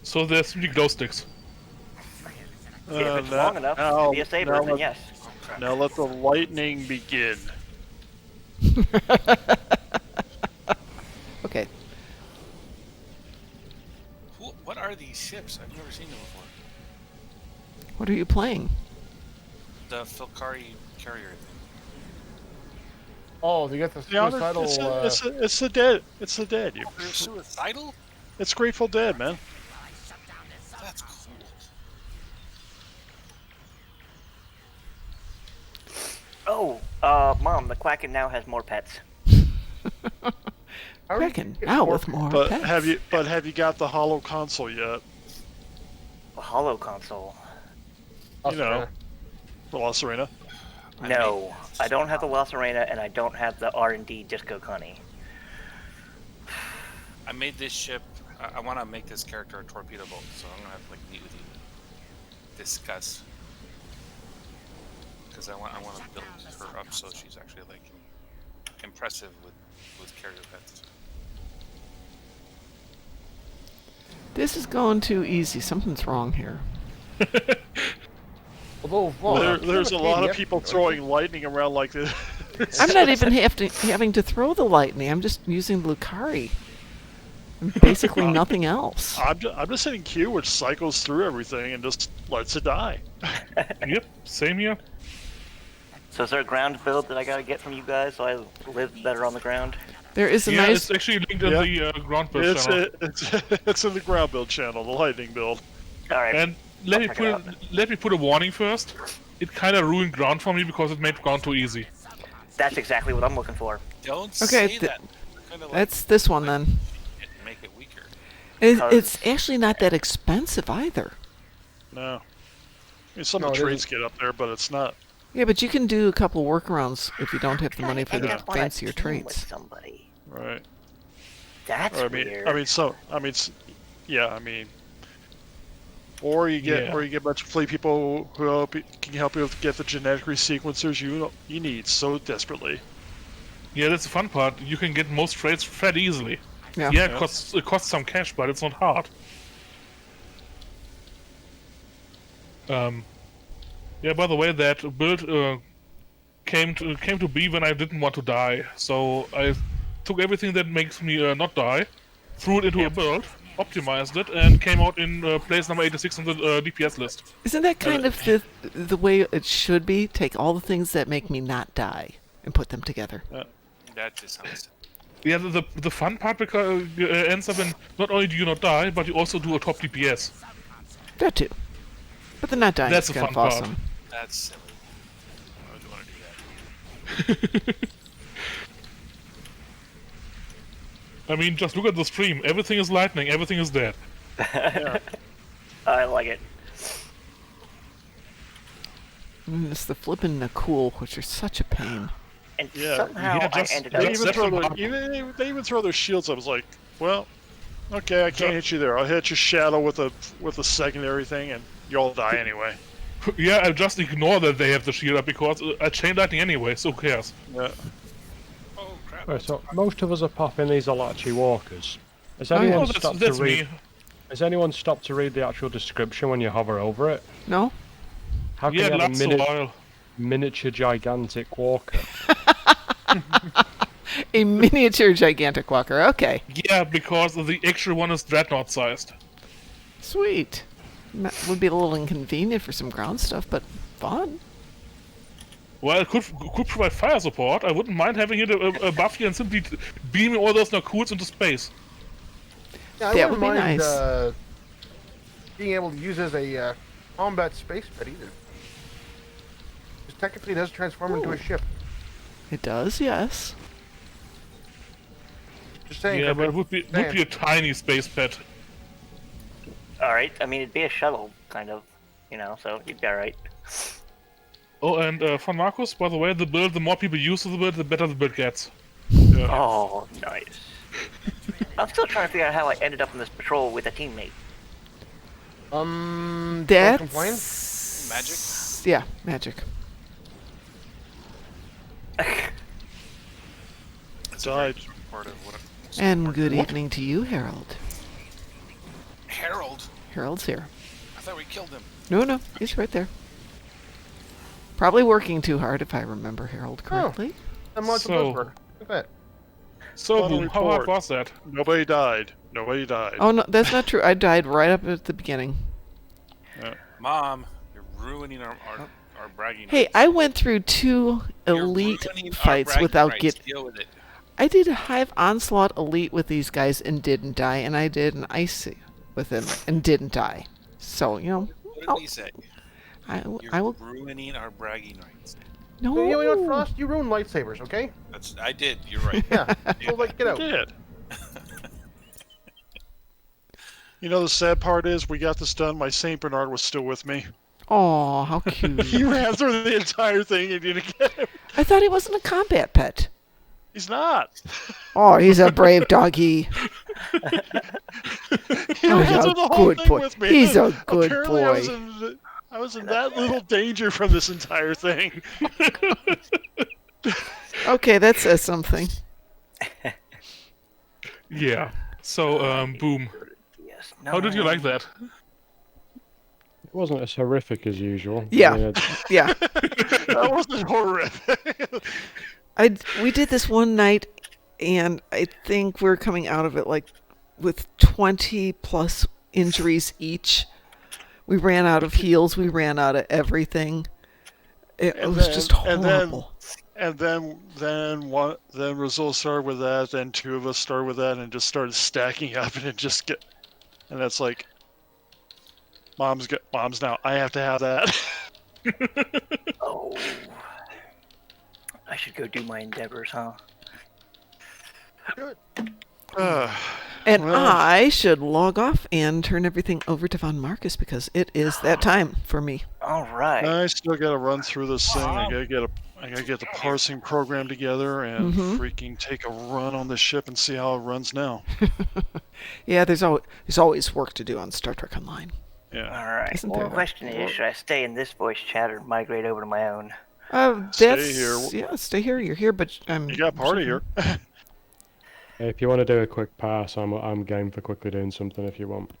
So there's 3 glow sticks. if it's long enough to be a saber, then yes. Oh, crap. Now let the lightning begin. Okay. What are these ships? I've never seen them before. What are you playing? The Filkari carrier thing. Oh, they get the Yeah, suicidal. it's the dead. It's the dead. They're suicidal? It's Grateful Dead, man. That's cool. Oh, Mom, the Quacken now has more pets. Kraken, now with more But pets. have you got the Hollow console yet? A hollow console. You know, the La Serena. No, I don't have the La Serena, and I don't have the R&D Disco Connie. I made this ship. I want to make this character a torpedo boat, so I'm gonna have to meet with you, discuss, because I want to build her up so she's actually impressive with carrier pets. This is going too easy. Something's wrong here. There's a lot of people throwing lightning around like this. I'm not even having to throw the lightning. I'm just using Lucari. Basically nothing else. I'm just hitting Q, which cycles through everything and just lets it die. Yep, same here. So is there a ground build that I gotta get from you guys so I live better on the ground? There is a Yeah, nice. it's actually linked in the ground build channel. It's in the ground build channel, the lightning build. Alright. And let me put a warning first. It kind of ruined ground for me because it made ground too easy. That's exactly what I'm looking for. Don't Okay, say that. Kinda that's this one then. make it weaker. It's actually not that expensive either. No. I mean, some of the trades get up there, but it's not. Yeah, but you can do a couple workarounds if you don't have the money for the wanna fancier team with traits. somebody. Right. That's weird. Or you get a bunch of fleet people who can help you get the genetic resequencers you need so desperately. Yeah, that's the fun part. You can get most trades fed easily. Yeah. Yeah, it costs some cash, but it's not hard. Yeah, by the way, that build came to be when I didn't want to die. So I took everything that makes me not die, threw it into a build, optimized it, and came out in place number 86 on the DPS list. Isn't that kind of the way it should be? Take all the things that make me not die and put them together. That just sounds. Yeah, the fun part because ends up in not only do you not die, but you also do a top DPS. That too. But the not dying That's is the kind of fun part. awesome. That's silly. Why would you want to do that? I mean, just look at the stream. Everything is lightning. Everything is dead. I like it. And it's the flippin' cool, which are such a pain. And Yeah, somehow I ended up. They even throw their shields. I was like, well, okay, I can't hit you there. I'll hit your shadow with a secondary thing, and you all die anyway. Yeah, I just ignore that they have the shield up because I chain lightning anyway, so who cares? Yeah. Oh crap! Right, so most of us are popping these Alachi walkers. Has anyone stopped to read? Has anyone stopped to read the actual description when you hover over it? No. How can you have a miniature gigantic walker? A miniature gigantic walker. Okay. Yeah, because the actual one is dreadnought sized. Sweet. That would be a little inconvenient for some ground stuff, but fun. Well, it could provide fire support. I wouldn't mind having it above you and simply beaming all those Nakuts into space. Yeah, that would be nice. Being able to use as a combat space pet either. Because technically it does transform into a ship. It does, yes. Just saying. Yeah, but it would be a tiny space pet. Alright, I mean, it'd be a shuttle, kind of, so you'd be alright. Oh, and Von Marcus, by the way, the more people use the build, the better the build gets. Yeah. Oh, nice. I'm still trying to figure out how I ended up in this patrol with a teammate. That's... Magic? Yeah, magic. Died. And good evening to you, Harold. Harold? Harold's here. I thought we killed him. No, he's right there. Probably working too hard, if I remember Harold correctly. I'm on some work. Look at that. So, how hard was that? Nobody died. Oh, no, that's not true. I died right up at the beginning. Yeah. Mom, you're ruining our bragging Hey, rights. I went through 2 elite fights without getting... Deal with it. I did a Hive Onslaught Elite with these guys and didn't die, and I did an Icy with them and didn't die. So, What did we say? I will... ruining our bragging rights. No. You know what, Frost? You ruined lightsabers, okay? I did. You're right. Yeah. So, get out. You did. You know, the sad part is, we got this done. My Saint Bernard was still with me. Oh, how cute. He ran through the entire thing and didn't get him. I thought he wasn't a combat pet. He's not. Oh, he's a brave doggy. He ran through the whole thing with me. He's a good Apparently boy. I was in that little danger from this entire thing. Okay, that says something. Yeah. So, boom. Yes, How did you like that? It wasn't as horrific as usual. Yeah. I mean, Yeah. That wasn't horrific. We did this one night, and I think we're coming out of it with 20 plus injuries each. We ran out of heals. We ran out of everything. It was just horrible. And then Rizal started with that. Then 2 of us started with that, and just started stacking up, and and that's like, mom's now. I have to have that. Oh. I should go do my endeavors, huh? And I should log off and turn everything over to Von Marcus because it is that time for me. All right. I still got to run through this thing. I gotta get the parsing program together and freaking take a run on the ship and see how it runs now. Yeah, there's always work to do on Star Trek Online. Yeah. All right. Isn't Well, there? the question is, should I stay in this voice chat or migrate over to my own? Stay here. Yeah, stay here. You're here, but You got party here. if you want to do a quick pass, I'm game for quickly doing something if you want.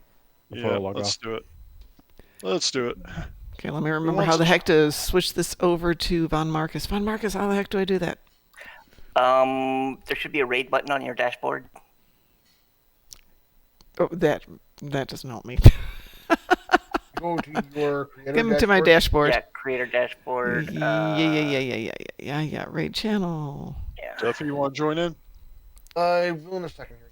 Before I log let's off. do it. Let's do it. Okay, let me remember how the heck to switch this over to Von Marcus. Von Marcus, how the heck do I do that? There should be a raid button on your dashboard. Oh, that doesn't help me. Go to your creator Come to my dashboard. Yeah, creator dashboard. Yeah. Raid channel. Yeah. Duffy, you want to join in? I will in a second here.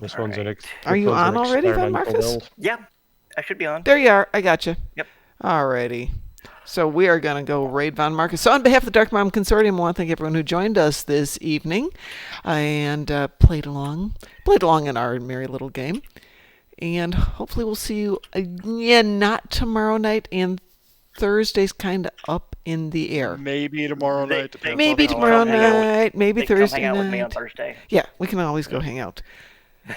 This one's an Are you on already, Von Marcus? Build. Yeah, I should be on. There you are. I got you. Yep. Alrighty. So we are going to go raid Von Marcus. So on behalf of the Darkmom Consortium, I want to thank everyone who joined us this evening and played along in our merry little game. And hopefully we'll see you again, not tomorrow night, and Thursday's kind of up in the air. Maybe tomorrow night. Depends maybe on how tomorrow night, maybe Thursday come hang out night. with me on Thursday. Yeah, we can always go hang out.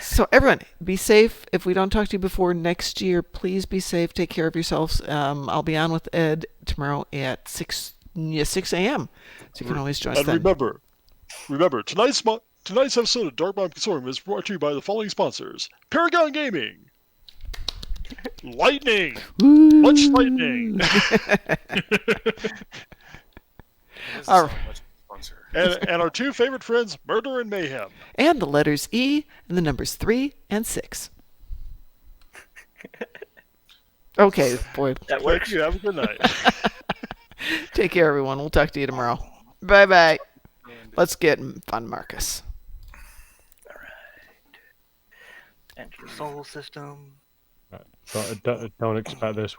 So everyone, be safe. If we don't talk to you before next year, please be safe. Take care of yourselves. I'll be on with Ed tomorrow at 6 a.m. So you can always join us and then. Remember, tonight's episode of Darkmom Consortium is brought to you by the following sponsors: Paragon Gaming, Lightning, much lightning, Our- and our two favorite friends, Murder and Mayhem. And the letters E and the numbers 3 and 6. Okay, boy. That works. Thank you. Have a good night. Take care, everyone. We'll talk to you tomorrow. Bye-bye. Let's get fun, Marcus. All right. Enter the soul system. Don't expect this